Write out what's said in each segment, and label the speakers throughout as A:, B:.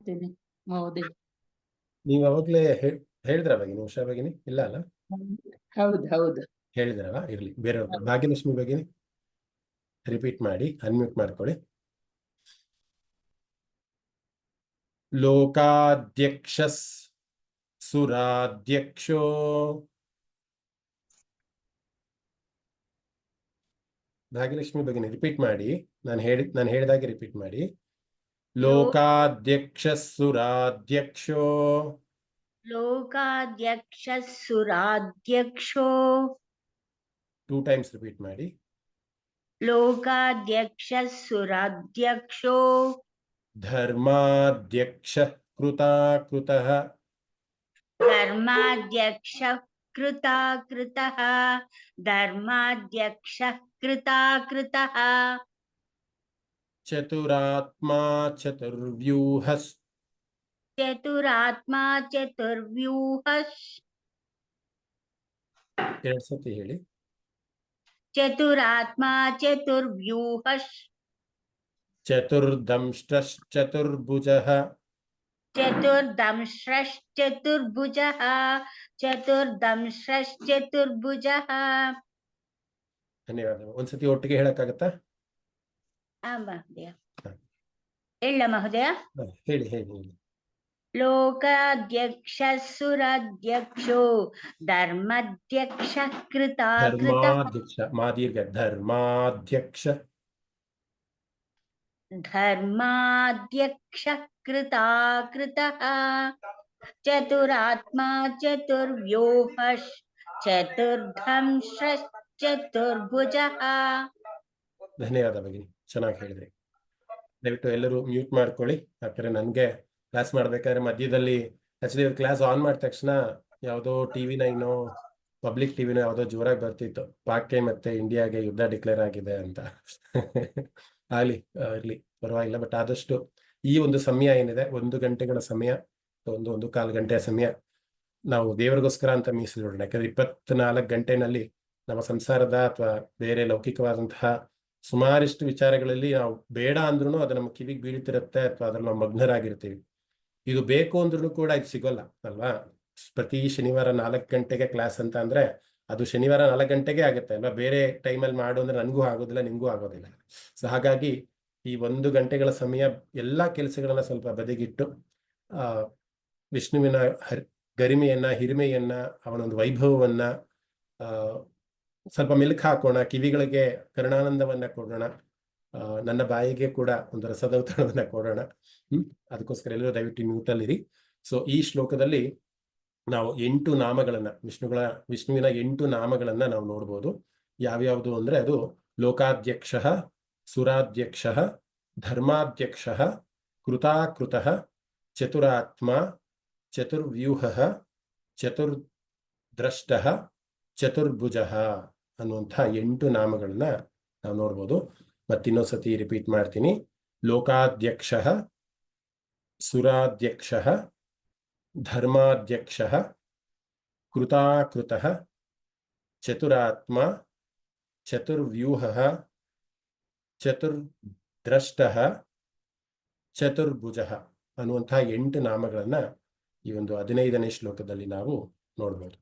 A: ಮಾಡ್ತೇನೆ ಮಹೋದಯ.
B: ನೀವು ಅವಾಗ್ಲೇ ಹೇಳಿದ್ರ ಭಗಿನಿ, ಉಷಾ ಭಗಿನಿ? ಇಲ್ಲ ಅಲ್ಲ,
A: ಹೌದು ಹೌದು
B: ಹೇಳಿದ್ರಲ್ಲ, ಇರ್ಲಿ. ಬೇರೆಯವ್ರ ಭಾಗ್ಯಲಕ್ಷ್ಮಿ ಭಗಿನಿ ರಿಪೀಟ್ ಮಾಡಿ, ಅನ್ಮ್ಯೂಟ್ ಮಾಡ್ಕೊಳ್ಳಿ. ಲೋಕಾಧ್ಯಕ್ಷ ಸುರಾಧ್ಯಕ್ಷೋ ಭಾಗ್ಯಲಕ್ಷ್ಮಿ ಭಗಿನಿ ರಿಪೀಟ್ ಮಾಡಿ. ನಾನು ಹೇಳಿದಾಗೆ ರಿಪೀಟ್ ಮಾಡಿ. ಲೋಕಾಧ್ಯಕ್ಷ ಸುರಾಧ್ಯಕ್ಷೋ
A: ಲೋಕಾಧ್ಯಕ್ಷ ಸುರಾಧ್ಯಕ್ಷೋ
B: 2 times ರಿಪೀಟ್ ಮಾಡಿ.
A: ಲೋಕಾಧ್ಯಕ್ಷ ಸುರಾಧ್ಯಕ್ಷೋ
B: ಧರ್ಮಾಧ್ಯಕ್ಷ ಕೃತಾಕೃತಃ
A: ಧರ್ಮಾಧ್ಯಕ್ಷ ಕೃತಾಕೃತಃ ಧರ್ಮಾಧ್ಯಕ್ಷ ಕೃತಾಕೃತಃ
B: ಚತುರಾತ್ಮಾ ಚತುರ್ವ್ಯೂಹಸ್
A: ಚತುರಾತ್ಮಾ ಚತುರ್ವ್ಯೂಹಸ್
B: 2 ಸತಿ ಹೇಳಿ.
A: ಚತುರಾತ್ಮಾ ಚತುರ್ವ್ಯೂಹಸ್
B: ಚತುರ್ದಂಷ್ಟಶ್ಚತುರ್ಭುಜಃ
A: ಚತುರ್ದಂಶ್ರಶ್ಚತುರ್ಭುಜಃ ಚತುರ್ದಂಶ್ರಶ್ಚತುರ್ಭುಜಃ.
B: ಧನ್ಯವಾದ. ಒಂದ್ಸತಿ ಒಟ್ಟಿಗೆ ಹೇಳಕ್ಕಾಗತ್ತಾ?
A: ಮಹೋದಯ ಹೇಳ ಮಹೋದಯ.
B: ಹೇಳಿ ಹೇಳಿ ಹೇಳಿ.
A: ಲೋಕಾಧ್ಯಕ್ಷ ಸುರಾಧ್ಯಕ್ಷೋ ಧರ್ಮಾಧ್ಯಕ್ಷ ಕೃತಾಕೃತ
B: ಧರ್ಮಾಧ್ಯಕ್ಷ ಮಾದೀರ್ಘ ಧರ್ಮಾಧ್ಯಕ್ಷ
A: ಧರ್ಮಾಧ್ಯಕ್ಷ ಕೃತಾಕೃತಃ ಚತುರಾತ್ಮಾ ಚತುರ್ವ್ಯೂಹಸ್ ಚತುರ್ಧಂಶ್ರಶ್ಚತುರ್ಭುಜಃ.
B: ಧನ್ಯವಾದ ಭಗಿನಿ, ಚೆನ್ನಾಗಿ ಹೇಳಿದ್ರಿ. ದಯವಿಟ್ಟು ಎಲ್ಲರೂ ಮ್ಯೂಟ್ ಮಾಡ್ಕೊಳ್ಳಿ. ಯಾಕಂದ್ರೆ ನನಗೆ ಕ್ಲಾಸ್ ಮಾಡ್ಬೇಕಾದ್ರೆ ಮಧ್ಯದಲ್ಲಿ ಆಕ್ಚುಲಿ ಕ್ಲಾಸ್ ಆನ್ ಮಾಡಿದ ತಕ್ಷಣ ಯಾವುದೋ TV9 ಪಬ್ಲಿಕ್ ಟಿವಿನೋ ಯಾವುದೋ ಜೋರಾಗಿ ಬರ್ತಿತ್ತು, ಪಾಕ್ಗೆ ಮತ್ತೆ ಇಂಡಿಯಾಗೆ ಯುದ್ಧ ಡಿಕ್ಲೇರ್ ಆಗಿದೆ ಅಂತ. ಆಗಲಿ, ಇರ್ಲಿ, ಪರವಾಗಿಲ್ಲ. ಬಟ್ ಆದಷ್ಟು ಈ ಒಂದು ಸಮಯ ಏನಿದೆ, 1 ಗಂಟೆಗಳ ಸಮಯ, 1.25 ಗಂಟೆಯ ಸಮಯ ನಾವು ದೇವರಿಗೋಸ್ಕರ ಅಂತ ಮೀಸಲಿಡೋಣ. ಯಾಕಂದ್ರೆ 24 ಗಂಟೆನಲ್ಲಿ ನಮ್ಮ ಸಂಸಾರದ ಅಥವಾ ಬೇರೆ ಲೌಕಿಕವಾದಂತಹ ಸುಮಾರಿಷ್ಟು ವಿಚಾರಗಳಲ್ಲಿ ನಾವು ಬೇಡ ಅಂದ್ರೂ ಅದು ನಮ್ಮ ಕಿವಿಗೆ ಬೀಳ್ತಿರುತ್ತೆ, ಅಥವಾ ಅದ್ರಲ್ಲಿ ನಾವು ಮಗ್ನರಾಗಿರ್ತೀವಿ. ಇದು ಬೇಕು ಅಂದ್ರೂ ಕೂಡ ಇದು ಸಿಗೋಲ್ಲ ಅಲ್ವಾ? ಪ್ರತಿ ಶನಿವಾರ 4 ಗಂಟೆಗೆ ಕ್ಲಾಸ್ ಅಂತ ಅಂದ್ರೆ ಅದು ಶನಿವಾರ 4 ಗಂಟೆಗೆ ಆಗುತ್ತೆ ಅಲ್ವಾ? ಬೇರೆ ಟೈಮಲ್ಲಿ ಮಾಡು ಅಂದ್ರೆ ನನಗೂ ಆಗೋದಿಲ್ಲ, ನಿಮಗೂ ಆಗೋದಿಲ್ಲ. ಸೊ ಹಾಗಾಗಿ ಈ 1 ಗಂಟೆಗಳ ಸಮಯ ಎಲ್ಲ ಕೆಲಸಗಳನ್ನ ಸ್ವಲ್ಪ ಬದಿಗಿಟ್ಟು ವಿಷ್ಣುವಿನ ಗರಿಮೆಯನ್ನ, ಹಿರಿಮೆಯನ್ನ, ಅವನೊಂದು ವೈಭವವನ್ನ ಸ್ವಲ್ಪ ಮೆಲುಕು ಹಾಕೋಣ, ಕಿವಿಗಳಿಗೆ ಕರುಣಾನಂದವನ್ನ ಕೊಡೋಣ, ನನ್ನ ಬಾಯಿಗೆ ಕೂಡ ಒಂದು ರಸದೌತಣವನ್ನ ಕೊಡೋಣ. ಅದಕ್ಕೋಸ್ಕರ ಎಲ್ಲರೂ ದಯವಿಟ್ಟು ಮ್ಯೂಟಲ್ಲಿರಿ. ಸೊ ಈ ಶ್ಲೋಕದಲ್ಲಿ ನಾವು 8 ನಾಮಗಳನ್ನ, ವಿಷ್ಣುವಿನ 8 ನಾಮಗಳನ್ನ ನಾವು ನೋಡ್ಬೋದು. ಯಾವ್ಯಾವುದು ಅಂದ್ರೆ ಅದು ಲೋಕಾಧ್ಯಕ್ಷ ಸುರಾಧ್ಯಕ್ಷ ಧರ್ಮಾಧ್ಯಕ್ಷ ಕೃತಾಕೃತಃ ಚತುರಾತ್ಮ ಚತುರ್ವ್ಯೂಹ ಚತುರ್ದ್ರಷ್ಟ ಚತುರ್ಭುಜ ಅನ್ನುವಂಥ 8 ನಾಮಗಳನ್ನ ನಾವು ನೋಡ್ಬೋದು. ಮತ್ತಿನ್ನೊಂದ್ಸತಿ ರಿಪೀಟ್ ಮಾಡ್ತೀನಿ. ಲೋಕಾಧ್ಯಕ್ಷ ಸುರಾಧ್ಯಕ್ಷ ಧರ್ಮಾಧ್ಯಕ್ಷ ಕೃತಾಕೃತಃ ಚತುರಾತ್ಮ ಚತುರ್ವ್ಯೂಹ ಚತುರ್ದ್ರಷ್ಟ ಚತುರ್ಭುಜ ಅನ್ನುವಂಥ 8 ನಾಮಗಳನ್ನ ಈ ಒಂದು 15ನೇ ಶ್ಲೋಕದಲ್ಲಿ ನಾವು ನೋಡ್ಬೋದು.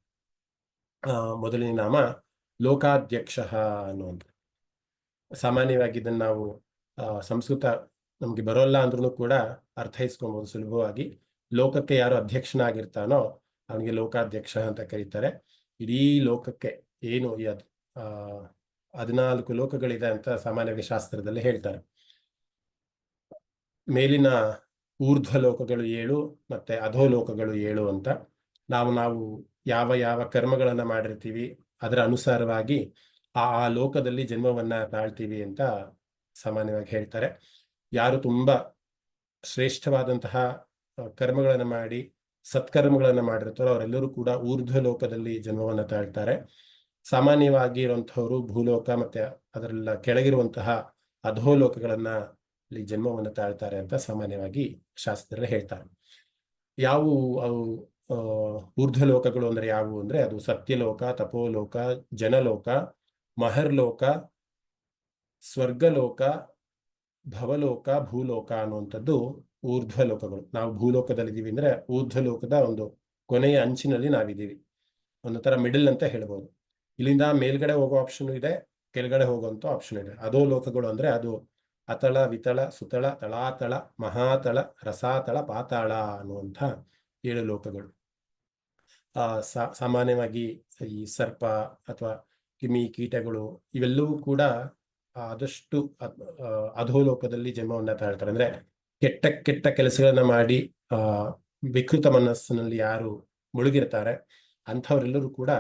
B: ಮೊದಲನೇ ನಾಮ ಲೋಕಾಧ್ಯಕ್ಷ ಅನ್ನುವಂಥ. ಸಾಮಾನ್ಯವಾಗಿ ಇದನ್ನು ನಾವು ಸಂಸ್ಕೃತ ನಮ್ಗೆ ಬರೋಲ್ಲ ಅಂದ್ರೂ ಕೂಡ ಅರ್ಥೈಸ್ಕೊಬಹುದು ಸುಲಭವಾಗಿ. ಲೋಕಕ್ಕೆ ಯಾರು ಅಧ್ಯಕ್ಷನಾಗಿರ್ತಾನೋ ಅವನಿಗೆ ಲೋಕಾಧ್ಯಕ್ಷ ಅಂತ ಕರೀತಾರೆ. ಇಡೀ ಲೋಕಕ್ಕೆ ಏನು 14 ಲೋಕಗಳಿದೆ ಅಂತ ಸಾಮಾನ್ಯವಾಗಿ ಶಾಸ್ತ್ರದಲ್ಲಿ ಹೇಳ್ತಾರೆ. ಮೇಲಿನ ಊರ್ಧ್ವ ಲೋಕಗಳು 7 ಮತ್ತೆ ಅಧೋಲೋಕಗಳು 7 ಅಂತ. ನಾವು ಯಾವ ಯಾವ ಕರ್ಮಗಳನ್ನ ಮಾಡಿರ್ತೀವಿ ಅದರ ಅನುಸಾರವಾಗಿ ಆ ಲೋಕದಲ್ಲಿ ಜನ್ಮವನ್ನ ತಾಳ್ತೀವಿ ಅಂತ ಸಾಮಾನ್ಯವಾಗಿ ಹೇಳ್ತಾರೆ. ಯಾರು ತುಂಬಾ ಶ್ರೇಷ್ಠವಾದಂತಹ ಕರ್ಮಗಳನ್ನು ಮಾಡಿ ಸತ್ಕರ್ಮಗಳನ್ನು ಮಾಡಿರ್ತಾರೋ ಅವರೆಲ್ಲರೂ ಕೂಡ ಊರ್ಧ್ವ ಲೋಕದಲ್ಲಿ ಜನ್ಮವನ್ನ ತಾಳ್ತಾರೆ. ಸಾಮಾನ್ಯವಾಗಿ ಇರುವಂತಹವರು ಭೂಲೋಕ ಮತ್ತೆ ಅದರೆಲ್ಲ ಕೆಳಗಿರುವಂತಹ ಅಧೋಲೋಕಗಳನ್ನ ಇಲ್ಲಿ ಜನ್ಮವನ್ನು ತಾಳ್ತಾರೆ ಅಂತ ಸಾಮಾನ್ಯವಾಗಿ ಶಾಸ್ತ್ರದಲ್ಲಿ ಹೇಳ್ತಾರೆ. ಯಾವುವು ಅವು ಊರ್ಧ್ವ ಲೋಕಗಳು ಅಂದ್ರೆ ಯಾವುವು ಅಂದ್ರೆ ಅದು ಸತ್ಯಲೋಕ, ತಪೋಲೋಕ, ಜನಲೋಕ, ಮಹರ್ಲೋಕ, ಸ್ವರ್ಗಲೋಕ, ಭವಲೋಕ, ಭೂಲೋಕ ಅನ್ನುವಂಥದ್ದು ಊರ್ಧ್ವ ಲೋಕಗಳು. ನಾವು ಭೂಲೋಕದಲ್ಲಿದ್ದೀವಿ ಅಂದ್ರೆ ಊರ್ಧ್ವ ಲೋಕದ ಒಂದು ಕೊನೆಯ ಅಂಚಿನಲ್ಲಿ ನಾವಿದ್ದೀವಿ, ಒಂದು ತರ ಮಿಡಲ್ ಅಂತ ಹೇಳ್ಬೋದು. ಇಲ್ಲಿಂದ ಮೇಲ್ಗಡೆ ಹೋಗೋ ಆಪ್ಷನ್ ಇದೆ, ಕೆಳಗಡೆ ಹೋಗುವಂತ ಆಪ್ಷನ್ ಇದೆ. ಅದೋ ಲೋಕಗಳು ಅಂದ್ರೆ ಅದು ಅತಳ, ವಿತಳ, ಸುತಳ, ತಳಾತಳ, ಮಹಾತಳ, ರಸಾತಳ, ಪಾತಾಳ ಅನ್ನುವಂಥ 7 ಲೋಕಗಳು. ಸಾಮಾನ್ಯವಾಗಿ ಈ ಸರ್ಪ ಅಥವಾ ಕ್ರಿಮಿ ಕೀಟಗಳು ಇವೆಲ್ಲವೂ ಕೂಡ ಆದಷ್ಟು ಅಧೋಲೋಕದಲ್ಲಿ ಜನ್ಮವನ್ನ ತಾಳ್ತಾರೆ. ಅಂದ್ರೆ ಕೆಟ್ಟ ಕೆಟ್ಟ ಕೆಲಸಗಳನ್ನ ಮಾಡಿ ವಿಕೃತ ಮನಸ್ಸಿನಲ್ಲಿ ಯಾರು ಮುಳುಗಿರ್ತಾರೆ ಅಂಥವರೆಲ್ಲರೂ ಕೂಡ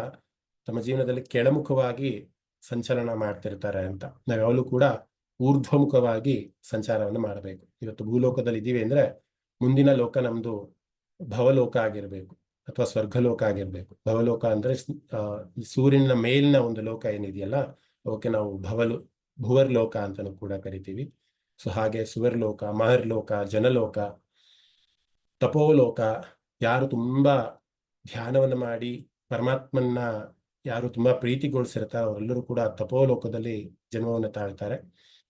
B: ತಮ್ಮ ಜೀವನದಲ್ಲಿ ಕೆಳಮುಖವಾಗಿ ಸಂಚಲನ ಮಾಡ್ತಿರ್ತಾರೆ ಅಂತ. ನಾವು ಯಾವಾಗಲೂ ಕೂಡ ಊರ್ಧ್ವಮುಖವಾಗಿ ಸಂಚಾರವನ್ನು ಮಾಡಬೇಕು. ಇವತ್ತು ಭೂಲೋಕದಲ್ಲಿ ಇದ್ದೀವಿ ಅಂದ್ರೆ ಮುಂದಿನ ಲೋಕ ನಮ್ದು ಭವಲೋಕ ಆಗಿರ್ಬೇಕು ಅಥವಾ ಸ್ವರ್ಗಲೋಕ ಆಗಿರ್ಬೇಕು. ಭವಲೋಕ ಅಂದ್ರೆ ಸೂರ್ಯನ ಮೇಲಿನ ಒಂದು ಲೋಕ ಏನಿದೆಯಲ್ಲ ಅವಕ್ಕೆ ನಾವು ಭುವರ್ಲೋಕ ಅಂತಾನು ಕೂಡ ಕರಿತೀವಿ. ಸೊ ಹಾಗೆ ಸುವರ್ಲೋಕ, ಮಹರ್ಲೋಕ, ಜನಲೋಕ, ತಪೋಲೋಕ, ಯಾರು ತುಂಬಾ ಧ್ಯಾನವನ್ನು ಮಾಡಿ ಪರಮಾತ್ಮನ್ನ ಯಾರು ತುಂಬಾ ಪ್ರೀತಿಗೊಳಿಸಿರ್ತಾರೆ ಅವರೆಲ್ಲರೂ ಕೂಡ ತಪೋಲೋಕದಲ್ಲಿ ಜನ್ಮವನ್ನು ತಾಳ್ತಾರೆ.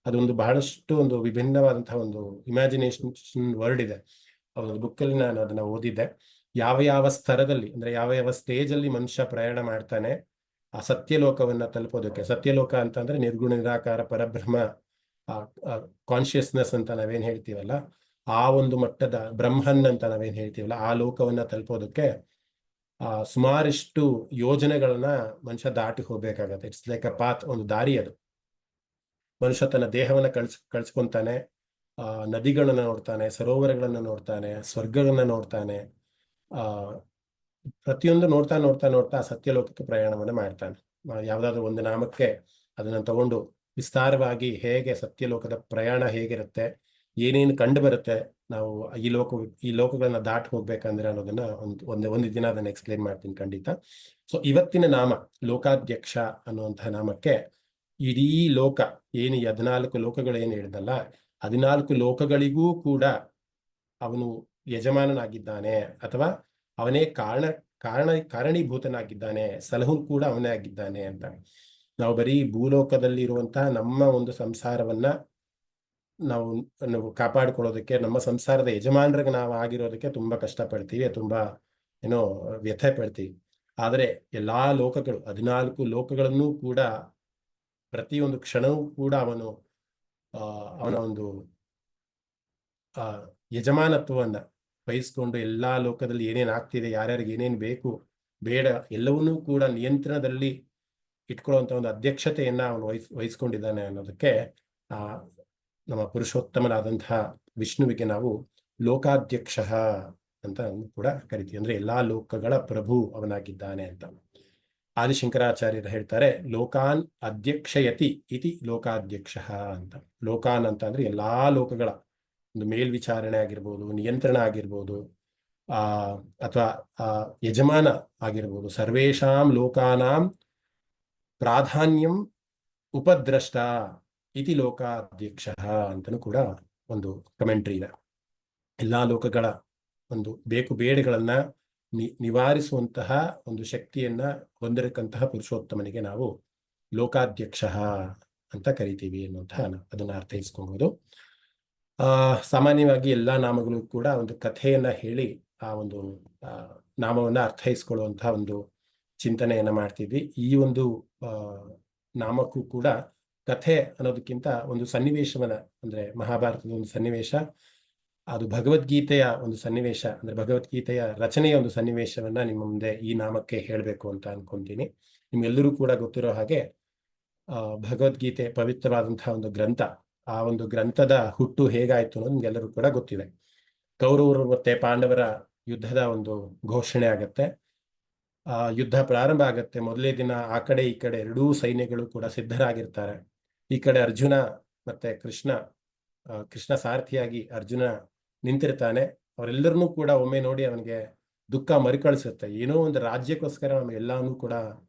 B: ಅದೊಂದು ಬಹಳಷ್ಟು ಒಂದು ವಿಭಿನ್ನವಾದಂತಹ ಒಂದು ಇಮ್ಯಾಜಿನೇಷನ್ ವರ್ಡ್ ಇದೆ. ಒಂದು ಬುಕ್ಕಲ್ಲಿ ನಾನು ಅದನ್ನ ಓದಿದ್ದೆ. ಯಾವ ಯಾವ ಸ್ತರದಲ್ಲಿ ಅಂದ್ರೆ ಯಾವ ಯಾವ ಸ್ಟೇಜ್ ಅಲ್ಲಿ ಮನುಷ್ಯ ಪ್ರಯಾಣ ಮಾಡ್ತಾನೆ ಆ ಸತ್ಯಲೋಕವನ್ನ ತಲುಪೋದಕ್ಕೆ. ಸತ್ಯಲೋಕ ಅಂತಂದ್ರೆ ನಿರ್ಗುಣ ನಿರಾಕಾರ ಪರಬ್ರಹ್ಮ ಕಾನ್ಶಿಯಸ್ನೆಸ್ ಅಂತ ನಾವೇನ್ ಹೇಳ್ತೀವಲ್ಲ, ಆ ಒಂದು ಮಟ್ಟದ ಬ್ರಹ್ಮನ್ ಅಂತ ನಾವೇನ್ ಹೇಳ್ತೀವಲ್ಲ, ಆ ಲೋಕವನ್ನ ತಲುಪೋದಕ್ಕೆ ಸುಮಾರಿಷ್ಟು ಯೋಜನೆಗಳನ್ನ ಮನುಷ್ಯ ದಾಟಿ ಹೋಗ್ಬೇಕಾಗತ್ತೆ. ಇಟ್ಸ್ ಲೈಕ್ ಅ ಪಾತ್, ಒಂದು ದಾರಿ ಅದು. ಮನುಷ್ಯ ತನ್ನ ದೇಹವನ್ನ ಕಳ್ಸ್ಕೊಂತಾನೆ, ನದಿಗಳನ್ನ ನೋಡ್ತಾನೆ, ಸರೋವರಗಳನ್ನ ನೋಡ್ತಾನೆ, ಸ್ವರ್ಗಗಳನ್ನ ನೋಡ್ತಾನೆ, ಪ್ರತಿಯೊಂದು ನೋಡ್ತಾ ನೋಡ್ತಾ ನೋಡ್ತಾ ಸತ್ಯಲೋಕಕ್ಕೆ ಪ್ರಯಾಣವನ್ನ ಮಾಡ್ತಾನೆ. ಯಾವ್ದಾದ್ರು ಒಂದು ನಾಮಕ್ಕೆ ಅದನ್ನ ತಗೊಂಡು ವಿಸ್ತಾರವಾಗಿ ಹೇಗೆ ಸತ್ಯಲೋಕದ ಪ್ರಯಾಣ ಹೇಗಿರುತ್ತೆ, ಏನೇನು ಕಂಡು ಬರುತ್ತೆ, ನಾವು ಈ ಲೋಕಗಳನ್ನ ದಾಟಿ ಹೋಗ್ಬೇಕಂದ್ರೆ ಅನ್ನೋದನ್ನ ಒಂದು ದಿನ ಅದನ್ನ ಎಕ್ಸ್ಪ್ಲೇನ್ ಮಾಡ್ತೀನಿ ಖಂಡಿತ. ಸೊ ಇವತ್ತಿನ ನಾಮ ಲೋಕಾಧ್ಯಕ್ಷ ಅನ್ನುವಂತಹ ನಾಮಕ್ಕೆ ಇಡೀ ಲೋಕ ಏನು 14 ಲೋಕಗಳು ಏನು ಹೇಳಿದಲ್ಲ, 14 ಲೋಕಗಳಿಗೂ ಕೂಡ ಅವನು ಯಜಮಾನನಾಗಿದ್ದಾನೆ ಅಥವಾ ಅವನೇ ಕಾರಣೀಭೂತನಾಗಿದ್ದಾನೆ, ಸಲಹು ಕೂಡ ಅವನೇ ಆಗಿದ್ದಾನೆ ಅಂತ. ನಾವು ಬರೀ ಭೂಲೋಕದಲ್ಲಿ ಇರುವಂತಹ ನಮ್ಮ ಒಂದು ಸಂಸಾರವನ್ನ ನಾವು ಕಾಪಾಡಿಕೊಳ್ಳೋದಕ್ಕೆ, ನಮ್ಮ ಸಂಸಾರದ ಯಜಮಾನರಿಗೆ ನಾವು ಆಗಿರೋದಕ್ಕೆ ತುಂಬಾ ಕಷ್ಟಪಡ್ತೀವಿ, ತುಂಬಾ ವ್ಯಥೆ ಪಡ್ತೀವಿ. ಆದರೆ ಎಲ್ಲಾ ಲೋಕಗಳು 14 ಲೋಕಗಳನ್ನೂ ಕೂಡ ಪ್ರತಿಯೊಂದು ಕ್ಷಣವೂ ಕೂಡ ಅವನ ಒಂದು ಯಜಮಾನತ್ವವನ್ನ ವಹಿಸ್ಕೊಂಡು ಎಲ್ಲಾ ಲೋಕದಲ್ಲಿ ಏನೇನ್ ಆಗ್ತಿದೆ, ಯಾರ್ಯಾರಿಗೆ ಏನೇನ್ ಬೇಕು ಬೇಡ ಎಲ್ಲವನ್ನೂ ಕೂಡ ನಿಯಂತ್ರಣದಲ್ಲಿ ಇಟ್ಕೊಳ್ಳುವಂತ ಒಂದು ಅಧ್ಯಕ್ಷತೆಯನ್ನ ಅವನು ವಹಿಸ್ಕೊಂಡಿದ್ದಾನೆ ಅನ್ನೋದಕ್ಕೆ ನಮ್ಮ ಪುರುಷೋತ್ತಮನಾದಂತಹ ವಿಷ್ಣುವಿಗೆ ನಾವು ಲೋಕಾಧ್ಯಕ್ಷ ಅಂತ ಕೂಡ ಕರಿತೀವಿ. ಅಂದ್ರೆ ಎಲ್ಲಾ ಲೋಕಗಳ ಪ್ರಭು ಅವನಾಗಿದ್ದಾನೆ ಅಂತ. ಆದಿಶಂಕರಾಚಾರ್ಯರು ಹೇಳ್ತಾರೆ, ಲೋಕಾನ್ ಅಧ್ಯಕ್ಷಯತಿ ಇತಿ ಲೋಕಾಧ್ಯಕ್ಷ ಅಂತ. ಲೋಕಾನ್ ಅಂತ ಅಂದ್ರೆ ಎಲ್ಲಾ ಲೋಕಗಳ ಒಂದು ಮೇಲ್ವಿಚಾರಣೆ ಆಗಿರ್ಬೋದು, ನಿಯಂತ್ರಣ ಆಗಿರ್ಬೋದು, ಅಥವಾ ಯಜಮಾನ ಆಗಿರ್ಬೋದು. ಸರ್ವೇಷಾಂ ಲೋಕಾನಾಂ ಪ್ರಾಧಾನ್ಯಂ ಉಪದ್ರಷ್ಟ ಇತಿ ಲೋಕಾಧ್ಯಕ್ಷ ಅಂತಲೂ ಕೂಡ ಒಂದು ಕಮೆಂಟ್ರಿ ಇದೆ. ಎಲ್ಲಾ ಲೋಕಗಳ ಒಂದು ಬೇಕು ಬೇಡಗಳನ್ನ ನಿವಾರಿಸುವಂತಹ ಒಂದು ಶಕ್ತಿಯನ್ನ ಹೊಂದಿರಕ್ಕಂತಹ ಪುರುಷೋತ್ತಮನಿಗೆ ನಾವು ಲೋಕಾಧ್ಯಕ್ಷ ಅಂತ ಕರಿತೀವಿ ಅನ್ನುವಂತಹ ಅದನ್ನ ಅರ್ಥೈಸ್ಕೊಬಹುದು. ಸಾಮಾನ್ಯವಾಗಿ ಎಲ್ಲಾ ನಾಮಗಳು ಕೂಡ ಒಂದು ಕಥೆಯನ್ನ ಹೇಳಿ ಆ ಒಂದು ನಾಮವನ್ನ ಅರ್ಥೈಸ್ಕೊಳ್ಳುವಂತಹ ಒಂದು ಚಿಂತನೆಯನ್ನ ಮಾಡ್ತಿದ್ವಿ. ಈ ಒಂದು ನಾಮಕ್ಕೂ ಕೂಡ ಕಥೆ ಅನ್ನೋದಕ್ಕಿಂತ ಒಂದು ಸನ್ನಿವೇಶವನ್ನ, ಅಂದ್ರೆ ಮಹಾಭಾರತದ ಒಂದು ಸನ್ನಿವೇಶ, ಅದು ಭಗವದ್ಗೀತೆಯ ಒಂದು ಸನ್ನಿವೇಶ, ಅಂದ್ರೆ ಭಗವದ್ಗೀತೆಯ ರಚನೆಯ ಒಂದು ಸನ್ನಿವೇಶವನ್ನ ನಿಮ್ಮ ಮುಂದೆ ಈ ನಾಮಕ್ಕೆ ಹೇಳಬೇಕು ಅಂತ ಅನ್ಕೊಂತೀನಿ. ನಿಮ್ಗೆಲ್ಲರೂ ಕೂಡ ಗೊತ್ತಿರೋ ಹಾಗೆ ಭಗವದ್ಗೀತೆ ಪವಿತ್ರವಾದಂತಹ ಒಂದು ಗ್ರಂಥ. ಆ ಒಂದು ಗ್ರಂಥದ ಹುಟ್ಟು ಹೇಗಾಯ್ತು ಅನ್ನೋದು ನಿಮ್ಗೆಲ್ಲರೂ ಕೂಡ ಗೊತ್ತಿದೆ. ಕೌರವರು ಮತ್ತೆ ಪಾಂಡವರ ಯುದ್ಧದ ಒಂದು ಘೋಷಣೆ ಆಗತ್ತೆ. ಯುದ್ಧ ಪ್ರಾರಂಭ ಆಗತ್ತೆ. ಮೊದಲೇ ದಿನ ಆ ಕಡೆ ಈ ಕಡೆ ಎರಡೂ ಸೈನ್ಯಗಳು ಕೂಡ ಸಿದ್ಧರಾಗಿರ್ತಾರೆ. ಈ ಕಡೆ ಅರ್ಜುನ ಮತ್ತೆ ಕೃಷ್ಣ ಸಾರಥಿಯಾಗಿ ಅರ್ಜುನ ನಿಂತಿರ್ತಾನೆ. ಅವರೆಲ್ಲರನ್ನೂ ಕೂಡ ಒಮ್ಮೆ ನೋಡಿ ಅವನಿಗೆ ದುಃಖ ಮರುಕಳಿಸುತ್ತೆ. ಏನೋ ಒಂದು ರಾಜ್ಯಕ್ಕೋಸ್ಕರ ಎಲ್ಲಾನು ಕೂಡ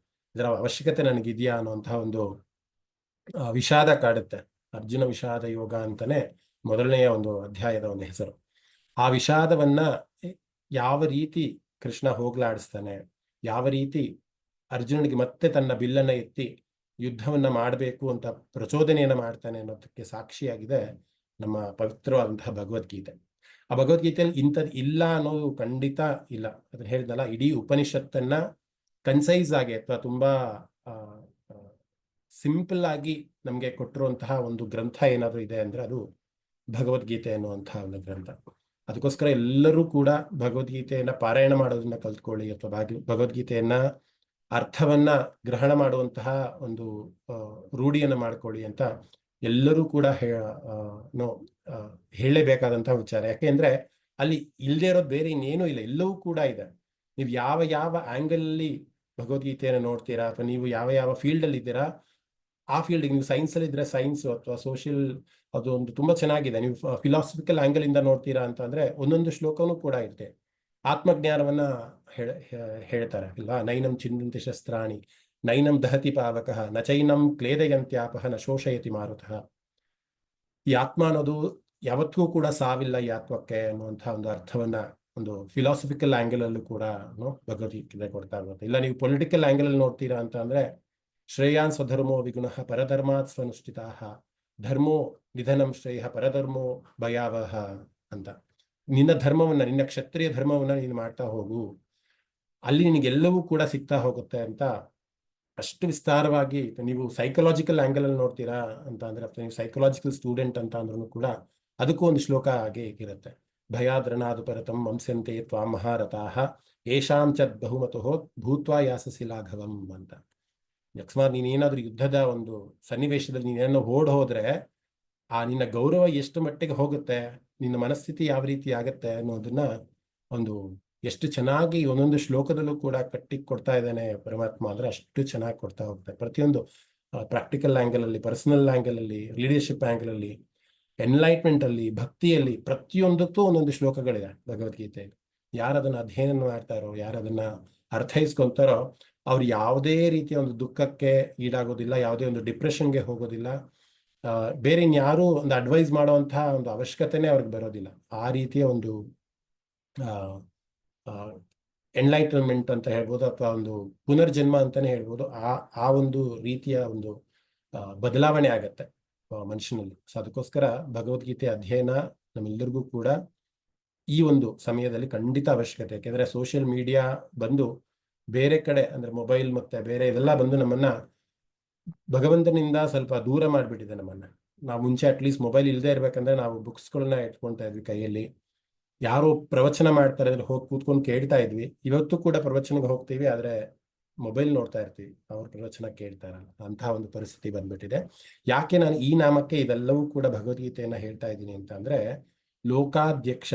B: ಇದರ ಅವಶ್ಯಕತೆ ನನಗಿದೆಯಾ ಅನ್ನುವಂತಹ ಒಂದು ವಿಷಾದ ಕಾಡುತ್ತೆ. ಅರ್ಜುನ ವಿಷಾದ ಯೋಗ ಅಂತಾನೆ ಮೊದಲನೆಯ ಒಂದು ಅಧ್ಯಾಯದ ಒಂದು ಹೆಸರು. ಆ ವಿಷಾದವನ್ನ ಯಾವ ರೀತಿ ಕೃಷ್ಣ ಹೋಗ್ಲಾಡಿಸ್ತಾನೆ, ಯಾವ ರೀತಿ ಅರ್ಜುನನಿಗೆ ಮತ್ತೆ ತನ್ನ ಬಿಲ್ಲನ್ನ ಎತ್ತಿ ಯುದ್ಧವನ್ನ ಮಾಡಬೇಕು ಅಂತ ಪ್ರಚೋದನೆಯನ್ನ ಮಾಡ್ತಾನೆ ಅನ್ನೋದಕ್ಕೆ ಸಾಕ್ಷಿಯಾಗಿದೆ ನಮ್ಮ ಪವಿತ್ರವಾದಂತಹ ಭಗವದ್ಗೀತೆ. ಆ ಭಗವದ್ಗೀತೆಯಲ್ಲಿ ಇಂಥದ್ದು ಇಲ್ಲ ಅನ್ನೋದು ಖಂಡಿತ ಇಲ್ಲ. ಅದನ್ನ ಹೇಳ್ದಲ್ಲ, ಇಡೀ ಉಪನಿಷತ್ತನ್ನ ಕನ್ಸೈಸ್ ಆಗಿ ಅಥವಾ ತುಂಬಾ ಸಿಂಪಲ್ ಆಗಿ ನಮಗೆ ಕೊಟ್ಟಿರುವಂತಹ ಒಂದು ಗ್ರಂಥ ಏನಾದರೂ ಇದೆ ಅಂದ್ರೆ ಅದು ಭಗವದ್ಗೀತೆ ಅನ್ನುವಂತಹ ಒಂದು ಗ್ರಂಥ. ಅದಕ್ಕೋಸ್ಕರ ಎಲ್ಲರೂ ಕೂಡ ಭಗವದ್ಗೀತೆಯನ್ನ ಪಾರಾಯಣ ಮಾಡೋದನ್ನ ಕಲ್ತ್ಕೊಳ್ಳಿ, ಅಥವಾ ಭಗವದ್ಗೀತೆಯನ್ನ ಅರ್ಥವನ್ನ ಗ್ರಹಣ ಮಾಡುವಂತಹ ಒಂದು ರೂಢಿಯನ್ನ ಮಾಡ್ಕೊಳ್ಳಿ ಅಂತ ಎಲ್ಲರೂ ಕೂಡ ಹೇಳಲೇಬೇಕಾದಂತಹ ವಿಚಾರ. ಯಾಕೆಂದ್ರೆ ಅಲ್ಲಿ ಇಲ್ಲದೆ ಇರೋದು ಬೇರೆ ಇನ್ನೇನೂ ಇಲ್ಲ, ಎಲ್ಲವೂ ಕೂಡ ಇದೆ. ನೀವು ಯಾವ ಯಾವ ಆಂಗಲ್ ಅಲ್ಲಿ ಭಗವದ್ಗೀತೆಯನ್ನು ನೋಡ್ತೀರಾ, ಅಥವಾ ನೀವು ಯಾವ ಯಾವ ಫೀಲ್ಡ್ ಅಲ್ಲಿ ಇದ್ದೀರಾ ಆ ಫೀಲ್ಡ್, ನೀವು ಸೈನ್ಸ್ ಅಲ್ಲಿ ಇದ್ರೆ ಸೈನ್ಸ್, ಅಥವಾ ಸೋಷಿಯಲ್, ಅದು ಒಂದು ತುಂಬಾ ಚೆನ್ನಾಗಿದೆ. ನೀವು ಫಿಲಾಸಫಿಕಲ್ ಆಂಗಲ್ ಇಂದ ನೋಡ್ತೀರಾ ಅಂತ ಅಂದ್ರೆ ಒಂದೊಂದು ಶ್ಲೋಕನೂ ಕೂಡ ಇರುತ್ತೆ. ಆತ್ಮಜ್ಞಾನವನ್ನ ಹೇಳ್ತಾರೆ ಇಲ್ವಾ, ನೈನಂ ಚಿಂದಂತಿ ಶಸ್ತ್ರಾಣಿ ನೈನಂ ದಹತಿ ಪಾವಕಃ ನ ಚೈನಂ ಕ್ಲೇದಯಂತ್ಯಾಪಹ ನ ಶೋಷಯತಿ ಮಾರುತಃ. ಈ ಆತ್ಮ ಅನ್ನೋದು ಯಾವತ್ತೂ ಕೂಡ ಸಾವಿಲ್ಲ ಈ ಆತ್ಮಕ್ಕೆ ಅನ್ನುವಂತಹ ಒಂದು ಅರ್ಥವನ್ನ ಒಂದು ಫಿಲಾಸಫಿಕಲ್ ಆಂಗಲ್ ಅಲ್ಲೂ ಕೂಡ ಭಗವದ್ಗೀತೆ ಕೊಡ್ತಾ ಇರುತ್ತೆ. ಇಲ್ಲ ನೀವು ಪೊಲಿಟಿಕಲ್ ಆಂಗಲ್ ಅಲ್ಲಿ ನೋಡ್ತೀರಾ ಅಂತ ಅಂದ್ರೆ ಶ್ರೇಯಾನ್ ಸ್ವಧರ್ಮೋ ವಿಗುಣಃ ಪರಧರ್ಮಾತ್ ಸ್ವನುಷ್ಠಿತಾಃ ಧರ್ಮೋ ನಿಧನಂ ಶ್ರೇಯ ಪರಧರ್ಮೋ ಭಯಾವಹ ಅಂತ. ನಿನ್ನ ಧರ್ಮವನ್ನ, ನಿನ್ನ ಕ್ಷತ್ರಿಯ ಧರ್ಮವನ್ನ ನೀನು ಮಾಡ್ತಾ ಹೋಗು, ಅಲ್ಲಿ ನಿನಗೆಲ್ಲವೂ ಕೂಡ ಸಿಗ್ತಾ ಹೋಗುತ್ತೆ ಅಂತ ಅಷ್ಟು ವಿಸ್ತಾರವಾಗಿ. ನೀವು ಸೈಕಲಾಜಿಕಲ್ ಆಂಗಲ್ ಅಲ್ಲಿ ನೋಡ್ತೀರಾ ಅಂತ ಅಂದ್ರೆ, ಅಥವಾ ನೀವು ಸೈಕಲಾಜಿಕಲ್ ಸ್ಟೂಡೆಂಟ್ ಅಂತ ಅಂದ್ರೂ ಕೂಡ ಅದಕ್ಕೂ ಒಂದು ಶ್ಲೋಕ ಹಾಗೆ ಇರುತ್ತೆ. ಭಯಾದ್ರನಾದು ಪರತಂ ವಂಸ್ಯಂತೆ ತ್ವಾಂ ಮಹಾರಥಾಃ ಯೇಷಾಂ ಚ ಬಹುಮತೋ ಭೂತ್ವಾ ಯಾಸಸಿ ಲಾಘವಂ ಅಂತ. ಅಕಸ್ಮಾತ್ ನೀನೇನಾದ್ರೂ ಯುದ್ಧದ ಒಂದು ಸನ್ನಿವೇಶದಲ್ಲಿ ನೀನೇನೋ ಓಡ್ ಹೋದ್ರೆ ಆ ನಿನ್ನ ಗೌರವ ಎಷ್ಟು ಮಟ್ಟಿಗೆ ಹೋಗುತ್ತೆ, ನಿನ್ನ ಮನಸ್ಥಿತಿ ಯಾವ ರೀತಿ ಆಗತ್ತೆ ಅನ್ನೋದನ್ನ ಒಂದು ಎಷ್ಟು ಚೆನ್ನಾಗಿ ಒಂದೊಂದು ಶ್ಲೋಕದಲ್ಲೂ ಕೂಡ ಕಟ್ಟಿ ಕೊಡ್ತಾ ಇದ್ದಾನೆ ಪರಮಾತ್ಮ ಅಂದ್ರೆ ಅಷ್ಟು ಚೆನ್ನಾಗಿ ಕೊಡ್ತಾ ಹೋಗ್ತಾರೆ. ಪ್ರತಿಯೊಂದು ಪ್ರಾಕ್ಟಿಕಲ್ ಆಂಗಲ್ ಅಲ್ಲಿ, ಪರ್ಸನಲ್ ಆಂಗಲ್ ಅಲ್ಲಿ, ಲೀಡರ್ಶಿಪ್ ಆಂಗಲ್ ಅಲ್ಲಿ, ಎನ್ಲೈಟ್ಮೆಂಟ್ ಅಲ್ಲಿ, ಭಕ್ತಿಯಲ್ಲಿ, ಪ್ರತಿಯೊಂದಕ್ಕೂ ಒಂದೊಂದು ಶ್ಲೋಕಗಳಿದೆ ಭಗವದ್ಗೀತೆಯಲ್ಲಿ. ಯಾರದನ್ನ ಅಧ್ಯಯನ ಮಾಡ್ತಾರೋ, ಯಾರದನ್ನ ಅರ್ಥೈಸ್ಕೊಂತಾರೋ ಅವ್ರು ಯಾವುದೇ ರೀತಿಯ ಒಂದು ದುಃಖಕ್ಕೆ ಈಡಾಗೋದಿಲ್ಲ, ಯಾವುದೇ ಒಂದು ಡಿಪ್ರೆಷನ್ಗೆ ಹೋಗೋದಿಲ್ಲ, ಬೇರೆ ಇನ್ಯಾರೂ ಒಂದು ಅಡ್ವೈಸ್ ಮಾಡುವಂತಹ ಒಂದು ಅವಶ್ಯಕತೆನೇ ಅವ್ರಿಗೆ ಬರೋದಿಲ್ಲ. ಆ ರೀತಿಯ ಒಂದು ಎನ್ಲೈಟನ್ಮೆಂಟ್ ಅಂತ ಹೇಳ್ಬೋದು, ಅಥವಾ ಒಂದು ಪುನರ್ಜನ್ಮ ಅಂತಾನೆ ಹೇಳ್ಬೋದು. ಆ ಒಂದು ರೀತಿಯ ಒಂದು ಬದಲಾವಣೆ ಆಗತ್ತೆ ಮನುಷ್ಯನಲ್ಲಿ. ಸೊ ಅದಕ್ಕೋಸ್ಕರ ಭಗವದ್ಗೀತೆ ಅಧ್ಯಯನ ನಮ್ಮೆಲ್ಲರಿಗೂ ಕೂಡ ಈ ಒಂದು ಸಮಯದಲ್ಲಿ ಖಂಡಿತ ಅವಶ್ಯಕತೆ. ಯಾಕೆಂದ್ರೆ ಸೋಷಿಯಲ್ ಮೀಡಿಯಾ ಬಂದು ಬೇರೆ ಕಡೆ ಅಂದ್ರೆ ಮೊಬೈಲ್ ಮತ್ತೆ ಬೇರೆ ಇದೆಲ್ಲ ಬಂದು ನಮ್ಮನ್ನ ಭಗವಂತನಿಂದ ಸ್ವಲ್ಪ ದೂರ ಮಾಡಿಬಿಟ್ಟಿದೆ ನಮ್ಮನ್ನ. ನಾವು ಮುಂಚೆ ಅಟ್ಲೀಸ್ಟ್ ಮೊಬೈಲ್ ಇಲ್ಲದೆ ಇರ್ಬೇಕಂದ್ರೆ ನಾವು ಬುಕ್ಸ್ಗಳನ್ನ ಇಟ್ಕೊಳ್ತಾ ಇದ್ವಿ ಕೈಯಲ್ಲಿ. ಯಾರೋ ಪ್ರವಚನ ಮಾಡ್ತಾರೆ ಅಂದ್ರೆ ಹೋಗಿ ಕೂತ್ಕೊಂಡು ಕೇಳ್ತಾ ಇದ್ವಿ. ಇವತ್ತು ಕೂಡ ಪ್ರವಚನಕ್ಕೆ ಹೋಗ್ತೀವಿ, ಆದ್ರೆ ಮೊಬೈಲ್ ನೋಡ್ತಾ ಇರ್ತೀವಿ, ಅವ್ರ ಪ್ರವಚನ ಕೇಳ್ತಾ ಇರಲ್ಲ. ಅಂತಹ ಒಂದು ಪರಿಸ್ಥಿತಿ ಬಂದ್ಬಿಟ್ಟಿದೆ. ಯಾಕೆ ನಾನು ಈ ನಾಮಕ್ಕೆ ಇದೆಲ್ಲವೂ ಕೂಡ ಭಗವದ್ಗೀತೆಯನ್ನ ಹೇಳ್ತಾ ಇದ್ದೀನಿ ಅಂತ ಅಂದ್ರೆ, ಲೋಕಾಧ್ಯಕ್ಷ,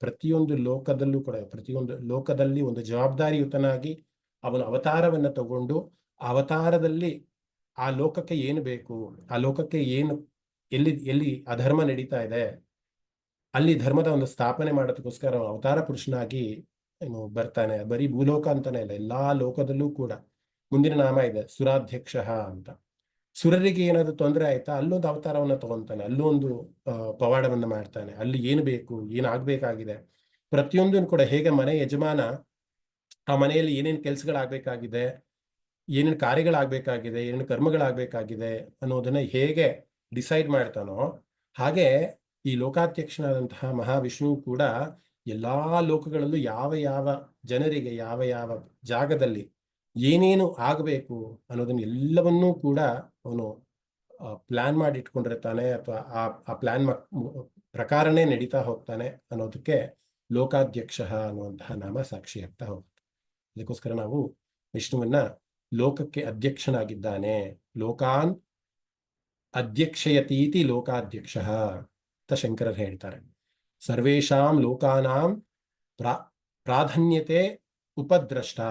B: ಪ್ರತಿಯೊಂದು ಲೋಕದಲ್ಲೂ ಕೂಡ, ಪ್ರತಿಯೊಂದು ಲೋಕದಲ್ಲಿ ಒಂದು ಜವಾಬ್ದಾರಿಯುತನಾಗಿ ಅವನು ಅವತಾರವನ್ನ ತಗೊಂಡು, ಅವತಾರದಲ್ಲಿ ಆ ಲೋಕಕ್ಕೆ ಏನು ಬೇಕು, ಆ ಲೋಕಕ್ಕೆ ಏನು, ಎಲ್ಲಿ ಅಧರ್ಮ ನಡೀತಾ ಇದೆ ಅಲ್ಲಿ ಧರ್ಮದ ಒಂದು ಸ್ಥಾಪನೆ ಮಾಡೋದಕ್ಕೋಸ್ಕರ ಅವತಾರ ಪುರುಷನಾಗಿ ಏನು ಬರ್ತಾನೆ. ಬರೀ ಭೂಲೋಕ ಅಂತಾನೆ ಇಲ್ಲ, ಎಲ್ಲಾ ಲೋಕದಲ್ಲೂ ಕೂಡ. ಮುಂದಿನ ನಾಮ ಇದೆ ಸುರಾಧ್ಯಕ್ಷ ಅಂತ. ಸುರರಿಗೆ ಏನಾದ್ರು ತೊಂದರೆ ಆಯ್ತಾ ಅಲ್ಲೊಂದು ಅವತಾರವನ್ನ ತಗೊಂತಾನೆ, ಅಲ್ಲೊಂದು ಪವಾಡವನ್ನ ಮಾಡ್ತಾನೆ. ಅಲ್ಲಿ ಏನು ಬೇಕು, ಏನಾಗ್ಬೇಕಾಗಿದೆ ಪ್ರತಿಯೊಂದನ್ನು ಕೂಡ, ಹೇಗೆ ಮನೆ ಯಜಮಾನ ಆ ಮನೆಯಲ್ಲಿ ಏನೇನು ಕೆಲಸಗಳಾಗಬೇಕಾಗಿದೆ, ಏನೇನು ಕಾರ್ಯಗಳಾಗಬೇಕಾಗಿದೆ, ಏನೇನು ಕರ್ಮಗಳಾಗಬೇಕಾಗಿದೆ ಅನ್ನೋದನ್ನ ಹೇಗೆ ಡಿಸೈಡ್ ಮಾಡ್ತಾನೋ, ಹಾಗೆ ಈ ಲೋಕಾಧ್ಯಕ್ಷನಾದಂತಹ ಮಹಾವಿಷ್ಣು ಕೂಡ ಎಲ್ಲಾ ಲೋಕಗಳಲ್ಲೂ ಯಾವ ಯಾವ ಜನರಿಗೆ ಯಾವ ಯಾವ ಜಾಗದಲ್ಲಿ ಏನೇನು ಆಗಬೇಕು ಅನ್ನೋದನ್ನ ಎಲ್ಲವನ್ನೂ ಕೂಡ ಅವನು ಪ್ಲಾನ್ ಮಾಡಿ ಇಟ್ಕೊಂಡಿರ್ತಾನೆ, ಅಥವಾ ಆ ಪ್ಲಾನ್ ಪ್ರಕಾರನೇ ನಡೀತಾ ಹೋಗ್ತಾನೆ ಅನ್ನೋದಕ್ಕೆ ಲೋಕಾಧ್ಯಕ್ಷ ಅನ್ನುವಂತಹ ನಾಮ ಸಾಕ್ಷಿ ಆಗ್ತಾ ಹೋಗುತ್ತೆ. ಅದಕ್ಕೋಸ್ಕರ ನಾವು ವಿಷ್ಣುವನ್ನ ಲೋಕಕ್ಕೆ ಅಧ್ಯಕ್ಷನಾಗಿದ್ದಾನೆ, ಲೋಕಾನ್ ಅಧ್ಯಕ್ಷಯತೀತಿ ಲೋಕಾಧ್ಯಕ್ಷ ಅಂತ ಶಂಕರರು ಹೇಳ್ತಾರೆ. ಸರ್ವೇಷಾಂ ಲೋಕಾನಾಂ ಪ್ರಾಧಾನ್ಯತೆ ಉಪದ್ರಷ್ಟಾ.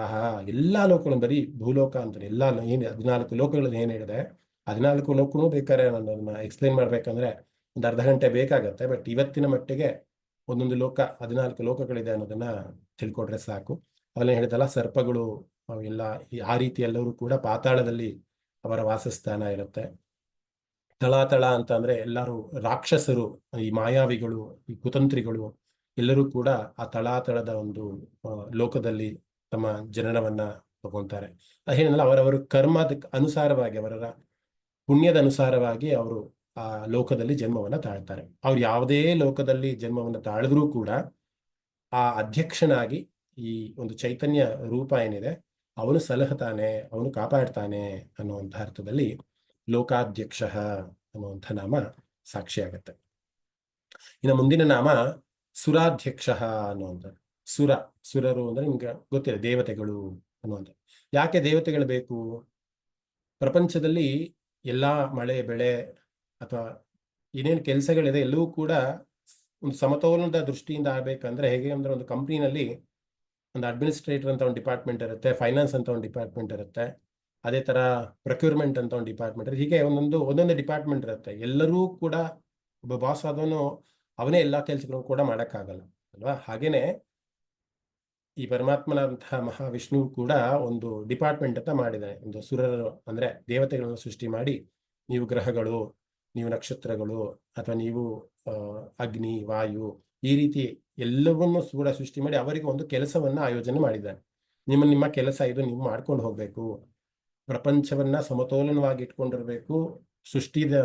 B: ಎಲ್ಲಾ ಲೋಕಗಳು, ಬರೀ ಭೂಲೋಕ ಅಂತಾನೆ ಎಲ್ಲ ಏನು 14 ಲೋಕಗಳನ್ನ ಏನ್ ಹೇಳಿದೆ, 14 ಲೋಕನೂ ಬೇಕಾದ್ರೆ ನಾನು ಅದನ್ನ ಎಕ್ಸ್ಪ್ಲೈನ್ ಮಾಡ್ಬೇಕಂದ್ರೆ ಒಂದು ಅರ್ಧ ಗಂಟೆ ಬೇಕಾಗತ್ತೆ. ಬಟ್ ಇವತ್ತಿನ ಮಟ್ಟಿಗೆ ಒಂದೊಂದು ಲೋಕ 14 ಲೋಕಗಳಿದೆ ಅನ್ನೋದನ್ನ ತಿಳ್ಕೊಟ್ರೆ ಸಾಕು. ಅವೆಲ್ಲ ಹೇಳಿದಲ್ಲ, ಸರ್ಪಗಳು ಅವೆಲ್ಲ ಆ ರೀತಿ ಎಲ್ಲರೂ ಕೂಡ ಪಾತಾಳದಲ್ಲಿ ಅವರ ವಾಸಸ್ಥಾನ ಇರುತ್ತೆ. ತಳಾತಳ ಅಂತ ಅಂದ್ರೆ ಎಲ್ಲರೂ ರಾಕ್ಷಸರು, ಈ ಮಾಯಾವಿಗಳು, ಈ ಕುತಂತ್ರಿಗಳು ಎಲ್ಲರೂ ಕೂಡ ಆ ತಳಾತಳದ ಒಂದು ಲೋಕದಲ್ಲಿ ತಮ್ಮ ಜನನವನ್ನ ತಗೊಂತಾರೆ. ಅದೇನಲ್ಲ, ಅವರವರ ಕರ್ಮದ ಅನುಸಾರವಾಗಿ, ಅವರ ಪುಣ್ಯದ ಅನುಸಾರವಾಗಿ ಅವರು ಆ ಲೋಕದಲ್ಲಿ ಜನ್ಮವನ್ನು ತಾಳ್ತಾರೆ. ಅವ್ರು ಯಾವುದೇ ಲೋಕದಲ್ಲಿ ಜನ್ಮವನ್ನು ತಾಳಿದ್ರೂ ಕೂಡ ಆ ಅಧ್ಯಕ್ಷನಾಗಿ ಈ ಒಂದು ಚೈತನ್ಯ ರೂಪ ಏನಿದೆ ಅವನು ಸಲಹತಾನೆ, ಅವನು ಕಾಪಾಡ್ತಾನೆ ಅನ್ನುವಂಥ ಅರ್ಥದಲ್ಲಿ ಲೋಕಾಧ್ಯಕ್ಷ ಅನ್ನುವಂಥ ನಾಮ ಸಾಕ್ಷಿಯಾಗತ್ತೆ. ಇನ್ನು ಮುಂದಿನ ನಾಮ ಸುರಾಧ್ಯಕ್ಷ ಅನ್ನುವಂಥದ್ದು. ಸುರರು ಅಂದ್ರೆ ನಿಮ್ಗೆ ಗೊತ್ತಿದೆ, ದೇವತೆಗಳು ಅನ್ನುವಂಥ. ಯಾಕೆ ದೇವತೆಗಳು ಬೇಕು? ಪ್ರಪಂಚದಲ್ಲಿ ಎಲ್ಲಾ ಮಳೆ ಬೆಳೆ ಅಥವಾ ಏನೇನು ಕೆಲಸಗಳಿದೆ ಎಲ್ಲವೂ ಕೂಡ ಒಂದು ಸಮತೋಲನದ ದೃಷ್ಟಿಯಿಂದ ಆಗ್ಬೇಕಂದ್ರೆ ಹೇಗೆ ಅಂದ್ರೆ, ಒಂದು ಕಂಪ್ನಿನಲ್ಲಿ ಒಂದು ಅಡ್ಮಿನಿಸ್ಟ್ರೇಟರ್ ಅಂತ ಒಂದು ಡಿಪಾರ್ಟ್ಮೆಂಟ್ ಇರುತ್ತೆ, ಫೈನಾನ್ಸ್ ಅಂತ ಒಂದು ಡಿಪಾರ್ಟ್ಮೆಂಟ್ ಇರುತ್ತೆ, ಅದೇ ತರ ಪ್ರೊಕ್ಯೂರ್ಮೆಂಟ್ ಅಂತ ಒಂದು ಡಿಪಾರ್ಟ್ಮೆಂಟ್ ಇರುತ್ತೆ. ಹೀಗೆ ಒಂದೊಂದು ಡಿಪಾರ್ಟ್ಮೆಂಟ್ ಇರುತ್ತೆ. ಎಲ್ಲರೂ ಕೂಡ ಒಬ್ಬ ಬಾಸ್ ಆದವನು ಅವನೇ ಎಲ್ಲಾ ಕೆಲಸಗಳನ್ನು ಕೂಡ ಮಾಡೋಕ್ಕಾಗಲ್ಲ ಅಲ್ವಾ? ಹಾಗೇನೆ ಈ ಪರಮಾತ್ಮನಂತಹ ಮಹಾವಿಷ್ಣು ಕೂಡ ಒಂದು ಡಿಪಾರ್ಟ್ಮೆಂಟ್ ಅಂತ ಮಾಡಿದ್ದಾನೆ. ಒಂದು ಸುರರು ಅಂದ್ರೆ ದೇವತೆಗಳನ್ನು ಸೃಷ್ಟಿ ಮಾಡಿ, ನೀವು ಗ್ರಹಗಳು, ನೀವು ನಕ್ಷತ್ರಗಳು, ಅಥವಾ ನೀವು ಅಗ್ನಿ, ವಾಯು, ಈ ರೀತಿ ಎಲ್ಲವನ್ನೂ ಕೂಡ ಸೃಷ್ಟಿ ಮಾಡಿ ಅವರಿಗೆ ಒಂದು ಕೆಲಸವನ್ನ ಆಯೋಜನೆ ಮಾಡಿದ್ದಾನೆ. ನಿಮ್ಮ ಕೆಲಸ ಇದು, ನೀವು ಮಾಡ್ಕೊಂಡು ಹೋಗ್ಬೇಕು, ಪ್ರಪಂಚವನ್ನ ಸಮತೋಲನವಾಗಿ ಇಟ್ಕೊಂಡಿರ್ಬೇಕು, ಸೃಷ್ಟಿದ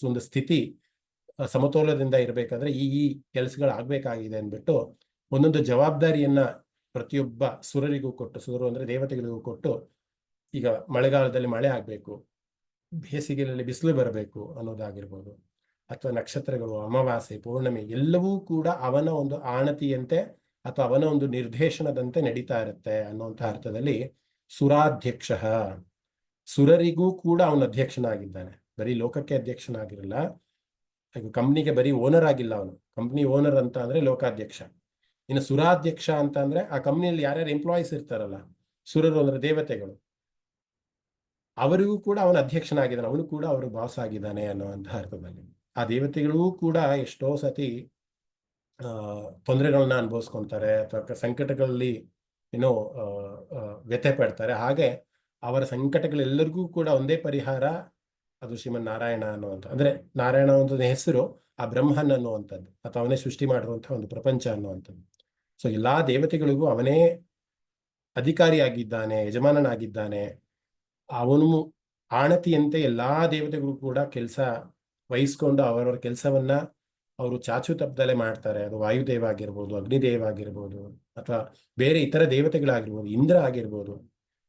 B: ಒಂದು ಸ್ಥಿತಿ ಸಮತೋಲನದಿಂದ ಇರಬೇಕಾದ್ರೆ ಈ ಕೆಲಸಗಳಾಗಬೇಕಾಗಿದೆ ಅಂದ್ಬಿಟ್ಟು ಒಂದೊಂದು ಜವಾಬ್ದಾರಿಯನ್ನ ಪ್ರತಿಯೊಬ್ಬ ಸುರರಿಗೂ ಕೊಟ್ಟು, ಸುರರು ಅಂದ್ರೆ ದೇವತೆಗಳಿಗೂ ಕೊಟ್ಟು, ಈಗ ಮಳೆಗಾಲದಲ್ಲಿ ಮಳೆ ಆಗ್ಬೇಕು, ಬೇಸಿಗೆಯಲ್ಲಿ ಬಿಸಿಲು ಬರಬೇಕು ಅನ್ನೋದಾಗಿರ್ಬೋದು, ಅಥವಾ ನಕ್ಷತ್ರಗಳು, ಅಮಾವಾಸ್ಯೆ, ಪೌರ್ಣಮಿ ಎಲ್ಲವೂ ಕೂಡ ಅವನ ಒಂದು ಆಣತಿಯಂತೆ ಅಥವಾ ಅವನ ಒಂದು ನಿರ್ದೇಶನದಂತೆ ನಡೀತಾ ಇರುತ್ತೆ ಅನ್ನುವಂಥ ಅರ್ಥದಲ್ಲಿ ಸುರಾಧ್ಯಕ್ಷ. ಸುರರಿಗೂ ಕೂಡ ಅವನ ಅಧ್ಯಕ್ಷನಾಗಿದ್ದಾನೆ. ಬರೀ ಲೋಕಕ್ಕೆ ಅಧ್ಯಕ್ಷನಾಗಿರಲ್ಲ, ಕಂಪ್ನಿಗೆ ಬರೀ ಓನರ್ ಆಗಿಲ್ಲ ಅವನು. ಕಂಪ್ನಿ ಓನರ್ ಅಂತ ಅಂದ್ರೆ ಲೋಕಾಧ್ಯಕ್ಷ. ಇನ್ನು ಸುರಾಧ್ಯಕ್ಷ ಅಂತ ಅಂದ್ರೆ ಆ ಕಂಪ್ನಿಯಲ್ಲಿ ಯಾರ್ಯಾರು ಎಂಪ್ಲಾಯೀಸ್ ಇರ್ತಾರಲ್ಲ, ಸುರರು ಅಂದ್ರೆ ದೇವತೆಗಳು, ಅವರಿಗೂ ಕೂಡ ಅವನ ಅಧ್ಯಕ್ಷನಾಗಿದ್ದಾನೆ, ಅವನು ಕೂಡ ಅವರು ಬಾಸ್ ಆಗಿದ್ದಾನೆ ಅನ್ನುವಂಥ ಅರ್ಥದಲ್ಲಿ. ಆ ದೇವತೆಗಳೂ ಕೂಡ ಎಷ್ಟೋ ಸತಿ ತೊಂದರೆಗಳನ್ನ ಅನುಭವಿಸ್ಕೊಂತಾರೆ ಅಥವಾ ಸಂಕಟಗಳಲ್ಲಿ ಏನೋ ವ್ಯಥೆ ಪಡ್ತಾರೆ. ಹಾಗೆ ಅವರ ಸಂಕಟಗಳೆಲ್ಲರಿಗೂ ಕೂಡ ಒಂದೇ ಪರಿಹಾರ, ಅದು ಶ್ರೀಮನ್ ನಾರಾಯಣ ಅನ್ನುವಂಥ. ಅಂದ್ರೆ ನಾರಾಯಣ ಅಂತ ಹೆಸರು ಆ ಬ್ರಹ್ಮನ್ ಅನ್ನುವಂಥದ್ದು, ಅಥವಾ ಅವನೇ ಸೃಷ್ಟಿ ಮಾಡಿರುವಂತಹ ಒಂದು ಪ್ರಪಂಚ ಅನ್ನುವಂಥದ್ದು. ಸೊ ಎಲ್ಲಾ ದೇವತೆಗಳಿಗೂ ಅವನೇ ಅಧಿಕಾರಿಯಾಗಿದ್ದಾನೆ, ಯಜಮಾನನಾಗಿದ್ದಾನೆ. ಅವನು ಆಣತಿಯಂತೆ ಎಲ್ಲಾ ದೇವತೆಗಳು ಕೂಡ ಕೆಲಸ ವಹಿಸ್ಕೊಂಡು ಅವರವರ ಕೆಲಸವನ್ನ ಅವರು ಚಾಚು ತಪ್ಪದಲ್ಲೇ ಮಾಡ್ತಾರೆ. ಅದು ವಾಯುದೇವ ಆಗಿರ್ಬೋದು, ಅಗ್ನಿದೇವ ಆಗಿರ್ಬೋದು, ಅಥವಾ ಬೇರೆ ಇತರ ದೇವತೆಗಳಾಗಿರ್ಬೋದು, ಇಂದ್ರ ಆಗಿರ್ಬೋದು,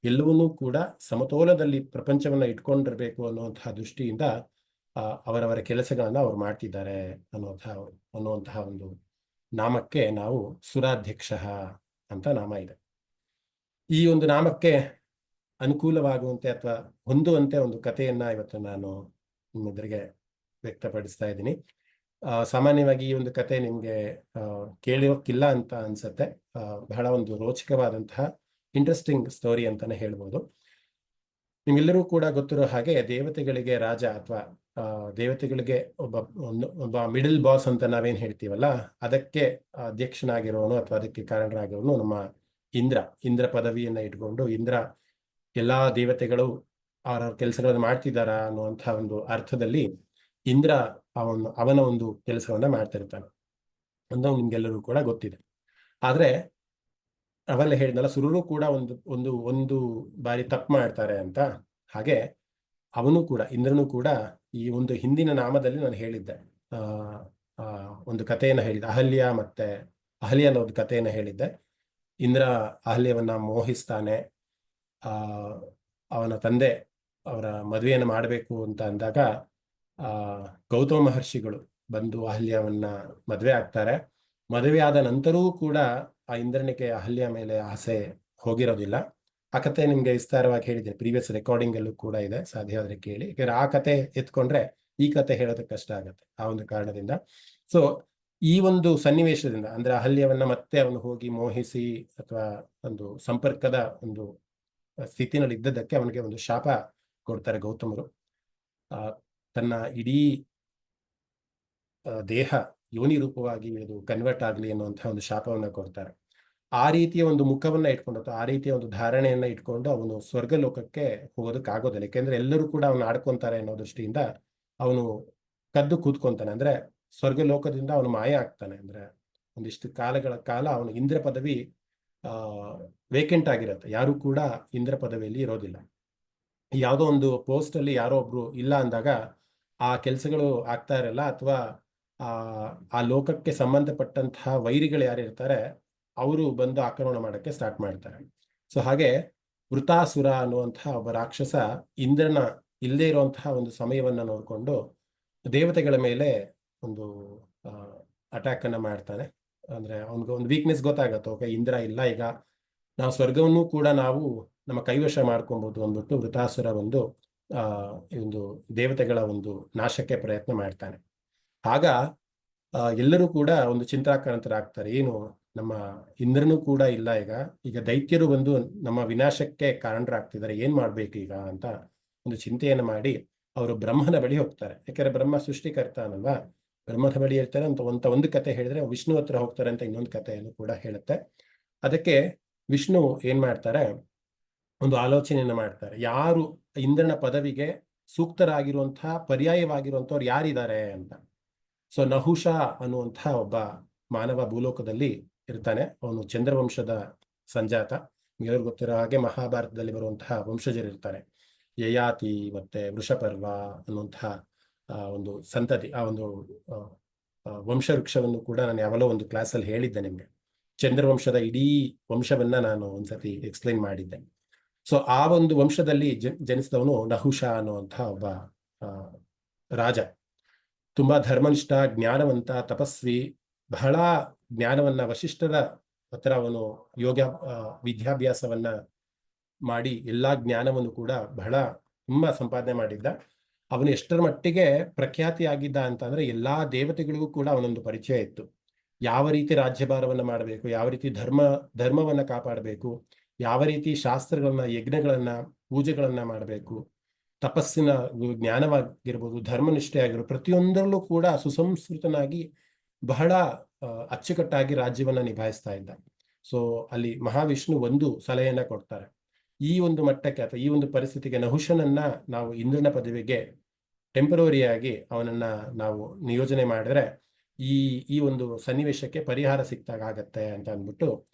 B: ಎಲ್ಲವನ್ನೂ ಕೂಡ ಸಮತೋಲನದಲ್ಲಿ ಪ್ರಪಂಚವನ್ನ ಇಟ್ಕೊಂಡಿರ್ಬೇಕು ಅನ್ನುವಂತಹ ದೃಷ್ಟಿಯಿಂದ ಅವರವರ ಕೆಲಸಗಳನ್ನ ಅವ್ರು ಮಾಡ್ತಿದ್ದಾರೆ ಅನ್ನುವಂತಹ ಒಂದು ನಾಮಕ್ಕೆ ನಾವು ಸುರಾಧ್ಯಕ್ಷ ಅಂತ ನಾಮ ಇದೆ. ಈ ಒಂದು ನಾಮಕ್ಕೆ ಅನುಕೂಲವಾಗುವಂತೆ ಅಥವಾ ಹೊಂದುವಂತೆ ಒಂದು ಕಥೆಯನ್ನ ಇವತ್ತು ನಾನು ನಿಮ್ಮೆದುರಿಗೆ ವ್ಯಕ್ತಪಡಿಸ್ತಾ ಇದ್ದೀನಿ. ಸಾಮಾನ್ಯವಾಗಿ ಈ ಒಂದು ಕತೆ ನಿಮ್ಗೆ ಕೇಳಿರೋಕ್ಕಿಲ್ಲ ಅಂತ ಅನ್ಸುತ್ತೆ. ಬಹಳ ಒಂದು ರೋಚಕವಾದಂತಹ ಇಂಟ್ರೆಸ್ಟಿಂಗ್ ಸ್ಟೋರಿ ಅಂತಾನೆ ಹೇಳ್ಬೋದು. ನಿಮ್ಗೆಲ್ಲರೂ ಕೂಡ ಗೊತ್ತಿರೋ ಹಾಗೆ ದೇವತೆಗಳಿಗೆ ರಾಜ ಅಥವಾ ದೇವತೆಗಳಿಗೆ ಒಬ್ಬ ಮಿಡಲ್ ಬಾಸ್ ಅಂತ ನಾವೇನ್ ಹೇಳ್ತೀವಲ್ಲ, ಅದಕ್ಕೆ ಅಧ್ಯಕ್ಷನಾಗಿರೋನು ಅಥವಾ ಅದಕ್ಕೆ ಕಾರಣರಾಗಿರೋನು ನಮ್ಮ ಇಂದ್ರ ಪದವಿಯನ್ನ ಇಟ್ಕೊಂಡು, ಇಂದ್ರ ಎಲ್ಲಾ ದೇವತೆಗಳು ಅವರ ಕೆಲಸಗಳನ್ನು ಮಾಡ್ತಿದ್ದಾರ ಅನ್ನುವಂತಹ ಒಂದು ಅರ್ಥದಲ್ಲಿ ಇಂದ್ರ ಅವನ ಒಂದು ಕೆಲಸವನ್ನ ಮಾಡ್ತಿರ್ತಾನೆ ಅಂತ ನಿಮ್ಗೆಲ್ಲರೂ ಕೂಡ ಗೊತ್ತಿದೆ. ಆದ್ರೆ ಅವೆಲ್ಲ ಹೇಳಿದ್ನಲ್ಲ, ಸುರರು ಕೂಡ ಒಂದು ಬಾರಿ ತಪ್ಪು ಮಾಡ್ತಾರೆ ಅಂತ. ಹಾಗೆ ಅವನು ಕೂಡ, ಇಂದ್ರನು ಕೂಡ ಈ ಒಂದು ಹಿಂದಿನ ನಾಮದಲ್ಲಿ ನಾನು ಹೇಳಿದ್ದೆ, ಒಂದು ಕಥೆಯನ್ನ ಹೇಳಿದ್ದೆ, ಅಹಲ್ಯ ಅನ್ನೋ ಒಂದು ಕಥೆಯನ್ನ ಹೇಳಿದ್ದೆ. ಇಂದ್ರ ಅಹಲ್ಯವನ್ನ ಮೋಹಿಸ್ತಾನೆ. ಅವನ ತಂದೆ ಅವರ ಮದುವೆಯನ್ನು ಮಾಡಬೇಕು ಅಂತ ಅಂದಾಗ ಗೌತಮ ಮಹರ್ಷಿಗಳು ಬಂದು ಅಹಲ್ಯವನ್ನ ಮದುವೆ ಆಗ್ತಾರೆ. ಮದುವೆ ಆದ ನಂತರವೂ ಕೂಡ ಆ ಇಂದ್ರನಿಗೆ ಅಹಲ್ಯ ಮೇಲೆ ಆಸೆ ಹೋಗಿರೋದಿಲ್ಲ. ಆ ಕತೆ ನಿಮ್ಗೆ ವಿಸ್ತಾರವಾಗಿ ಹೇಳಿದೆ, ಪ್ರೀವಿಯಸ್ ರೆಕಾರ್ಡಿಂಗ್ ಅಲ್ಲೂ ಕೂಡ ಇದೆ, ಸಾಧ್ಯ ಆದ್ರೆ ಕೇಳಿ. ಯಾಕಂದ್ರೆ ಆ ಕತೆ ಎತ್ಕೊಂಡ್ರೆ ಈ ಕತೆ ಹೇಳೋದಕ್ಕೆ ಕಷ್ಟ ಆಗತ್ತೆ, ಆ ಒಂದು ಕಾರಣದಿಂದ. ಸೊ ಈ ಒಂದು ಸನ್ನಿವೇಶದಿಂದ ಅಂದ್ರೆ ಅಹಲ್ಯವನ್ನ ಮತ್ತೆ ಅವನು ಹೋಗಿ ಮೋಹಿಸಿ ಅಥವಾ ಒಂದು ಸಂಪರ್ಕದ ಒಂದು ಸ್ಥಿತಿನಲ್ಲಿ ಇದ್ದದಕ್ಕೆ ಅವನಿಗೆ ಒಂದು ಶಾಪ ಕೊಡ್ತಾರೆ ಗೌತಮರು. ತನ್ನ ಇಡೀ ದೇಹ ಯೋನಿ ರೂಪವಾಗಿ ಇದು ಕನ್ವರ್ಟ್ ಆಗಲಿ ಅನ್ನುವಂತಹ ಒಂದು ಶಾಪವನ್ನ ಕೊಡ್ತಾರೆ. ಆ ರೀತಿಯ ಒಂದು ಮುಖವನ್ನ ಇಟ್ಕೊಂಡು ಅಥವಾ ಆ ರೀತಿಯ ಒಂದು ಧಾರಣೆಯನ್ನ ಇಟ್ಕೊಂಡು ಅವನು ಸ್ವರ್ಗ ಲೋಕಕ್ಕೆ ಹೋಗೋದಕ್ಕಾಗೋದಿಲ್ಲ. ಯಾಕೆಂದ್ರೆ ಎಲ್ಲರೂ ಕೂಡ ಅವನು ಆಡ್ಕೊಂತಾರೆ ಅನ್ನೋ ದೃಷ್ಟಿಯಿಂದ ಅವನು ಕದ್ದು ಕೂತ್ಕೊಂತಾನೆ. ಅಂದ್ರೆ ಸ್ವರ್ಗ ಲೋಕದಿಂದ ಅವನು ಮಾಯ ಆಗ್ತಾನೆ. ಅಂದ್ರೆ ಒಂದಿಷ್ಟು ಕಾಲಗಳ ಕಾಲ ಅವನು ಇಂದ್ರ ಪದವಿ ವೇಕೆಂಟ್ ಆಗಿರುತ್ತೆ. ಯಾರು ಕೂಡ ಇಂದ್ರ ಪದವಿಯಲ್ಲಿ ಇರೋದಿಲ್ಲ. ಯಾವುದೋ ಒಂದು ಪೋಸ್ಟ್ ಅಲ್ಲಿ ಯಾರೋ ಒಬ್ರು ಇಲ್ಲ ಅಂದಾಗ ಆ ಕೆಲಸಗಳು ಆಗ್ತಾ ಇರಲ್ಲ, ಅಥವಾ ಆ ಲೋಕಕ್ಕೆ ಸಂಬಂಧಪಟ್ಟಂತಹ ವೈರಿಗಳು ಯಾರಿರ್ತಾರೆ ಅವರು ಬಂದು ಆಕ್ರಮಣ ಮಾಡೋಕ್ಕೆ ಸ್ಟಾರ್ಟ್ ಮಾಡ್ತಾರೆ. ಸೊ ಹಾಗೆ ವೃತಾಸುರ ಅನ್ನುವಂತಹ ಒಬ್ಬ ರಾಕ್ಷಸ ಇಂದ್ರನ ಇಲ್ಲದೆ ಇರುವಂತಹ ಒಂದು ಸಮಯವನ್ನ ನೋಡಿಕೊಂಡು ದೇವತೆಗಳ ಮೇಲೆ ಒಂದು ಅಟ್ಯಾಕ್ ಅನ್ನ ಮಾಡ್ತಾನೆ. ಅಂದ್ರೆ ಅವನಿಗೆ ಒಂದು ವೀಕ್ನೆಸ್ ಗೊತ್ತಾಗತ್ತೆ, ಓಕೆ ಇಂದ್ರ ಇಲ್ಲ, ಈಗ ನಾವು ಸ್ವರ್ಗವನ್ನು ಕೂಡ ನಾವು ನಮ್ಮ ಕೈವಶ ಮಾಡ್ಕೊಬಹುದು ಅಂದ್ಬಿಟ್ಟು ವೃತಾಸುರ ಒಂದು ಒಂದು ದೇವತೆಗಳ ಒಂದು ನಾಶಕ್ಕೆ ಪ್ರಯತ್ನ ಮಾಡ್ತಾನೆ. ಆಗ ಎಲ್ಲರೂ ಕೂಡ ಒಂದು ಚಿಂತಾಕ್ರಾಂತರಾಗ್ತಾರೆ, ಏನು ನಮ್ಮ ಇಂದ್ರನೂ ಕೂಡ ಇಲ್ಲ, ಈಗ ದೈತ್ಯರು ಬಂದು ನಮ್ಮ ವಿನಾಶಕ್ಕೆ ಕಾರಣರಾಗ್ತಿದ್ದಾರೆ, ಏನ್ ಮಾಡ್ಬೇಕು ಈಗ ಅಂತ ಒಂದು ಚಿಂತೆಯನ್ನು ಮಾಡಿ ಅವರು ಬ್ರಹ್ಮನ ಬಳಿ ಹೋಗ್ತಾರೆ. ಯಾಕಂದ್ರೆ ಬ್ರಹ್ಮ ಸೃಷ್ಟಿಕರ್ತ ಅನ್ನಲ್ವಾ, ಬ್ರಹ್ಮನ ಬಳಿ ಇರ್ತಾರೆ ಅಂತ ಒಂದು ಕತೆ ಹೇಳಿದ್ರೆ ವಿಷ್ಣು ಹತ್ರ ಹೋಗ್ತಾರೆ ಅಂತ ಇನ್ನೊಂದು ಕಥೆಯನ್ನು ಕೂಡ ಹೇಳುತ್ತೆ. ಅದಕ್ಕೆ ವಿಷ್ಣು ಏನ್ ಮಾಡ್ತಾರೆ, ಒಂದು ಆಲೋಚನೆಯನ್ನು ಮಾಡ್ತಾರೆ, ಯಾರು ಇಂದ್ರನ ಪದವಿಗೆ ಸೂಕ್ತರಾಗಿರುವಂತಹ ಪರ್ಯಾಯವಾಗಿರುವಂತವ್ರು ಯಾರಿದ್ದಾರೆ ಅಂತ. ಸೊ ನಹುಷ ಅನ್ನುವಂತಹ ಒಬ್ಬ ಮಾನವ ಭೂಲೋಕದಲ್ಲಿ ಇರ್ತಾನೆ. ಅವನು ಚಂದ್ರವಂಶದ ಸಂಜಾತ. ನಿಮಗೆ ಗೊತ್ತಿರೋ ಹಾಗೆ ಮಹಾಭಾರತದಲ್ಲಿ ಬರುವಂತಹ ವಂಶಜರಿರ್ತಾರೆ, ಯಯಾತಿ ಮತ್ತೆ ವೃಷಪರ್ವ ಅನ್ನುವಂತಹ ಒಂದು ಸಂತತಿ. ಆ ಒಂದು ವಂಶವೃಕ್ಷವನ್ನು ಕೂಡ ನಾನು ಯಾವಲೋ ಒಂದು ಕ್ಲಾಸಲ್ಲಿ ಹೇಳಿದ್ದೆ ನಿಮಗೆ. ಚಂದ್ರವಂಶದ ಇಡೀ ವಂಶವನ್ನ ನಾನು ಒಂದ್ಸತಿ ಎಕ್ಸ್ಪ್ಲೈನ್ ಮಾಡಿದ್ದೆ. ಸೊ ಆ ಒಂದು ವಂಶದಲ್ಲಿ ಜನಿಸಿದವನು ನಹುಷ ಅನ್ನುವಂತಹ ಒಬ್ಬ ರಾಜ. ತುಂಬಾ ಧರ್ಮನಿಷ್ಠ, ಜ್ಞಾನವಂತ, ತಪಸ್ವಿ, ಬಹಳ ಜ್ಞಾನವನ್ನ ವಶಿಷ್ಠರ ಹತ್ರ ಅವನು ಯೋಗ ವಿದ್ಯಾಭ್ಯಾಸವನ್ನ ಮಾಡಿ ಎಲ್ಲಾ ಜ್ಞಾನವನ್ನು ಕೂಡ ಬಹಳ ತುಂಬಾ ಸಂಪಾದನೆ ಮಾಡಿದ್ದ. ಅವನು ಎಷ್ಟರ ಮಟ್ಟಿಗೆ ಪ್ರಖ್ಯಾತಿ ಆಗಿದ್ದ ಅಂತ ಅಂದ್ರೆ ಎಲ್ಲಾ ದೇವತೆಗಳಿಗೂ ಕೂಡ ಅವನೊಂದು ಪರಿಚಯ ಇತ್ತು. ಯಾವ ರೀತಿ ರಾಜ್ಯಭಾರವನ್ನ ಮಾಡಬೇಕು, ಯಾವ ರೀತಿ ಧರ್ಮವನ್ನ ಕಾಪಾಡಬೇಕು, ಯಾವ ರೀತಿ ಶಾಸ್ತ್ರಗಳನ್ನ, ಯಜ್ಞಗಳನ್ನ, ಪೂಜೆಗಳನ್ನ ಮಾಡಬೇಕು, ತಪಸ್ಸಿನ ಜ್ಞಾನವಾಗಿರ್ಬೋದು, ಧರ್ಮನಿಷ್ಠೆ ಆಗಿರ್ಬೋದು, ಪ್ರತಿಯೊಂದರಲ್ಲೂ ಕೂಡ ಸುಸಂಸ್ಕೃತನಾಗಿ ಬಹಳ ಅಚ್ಚುಕಟ್ಟಾಗಿ ರಾಜ್ಯವನ್ನ ನಿಭಾಯಿಸ್ತಾ ಇದ್ದ. ಸೊ ಅಲ್ಲಿ ಮಹಾವಿಷ್ಣು ಒಂದು ಸಲಹೆಯನ್ನ ಕೊಡ್ತಾರೆ, ಈ ಒಂದು ಮಟ್ಟಕ್ಕೆ ಅಥವಾ ಈ ಒಂದು ಪರಿಸ್ಥಿತಿಗೆ ನಹುಷನನ್ನ ನಾವು ಇಂದ್ರನ ಪದವಿಗೆ ಟೆಂಪರರಿಯಾಗಿ ಅವನನ್ನ ನಾವು ನಿಯೋಜನೆ ಮಾಡಿದ್ರೆ ಈ ಒಂದು ಸನ್ನಿವೇಶಕ್ಕೆ ಪರಿಹಾರ ಸಿಕ್ತಾಗತ್ತೆ ಅಂತ ಅಂದ್ಬಿಟ್ಟು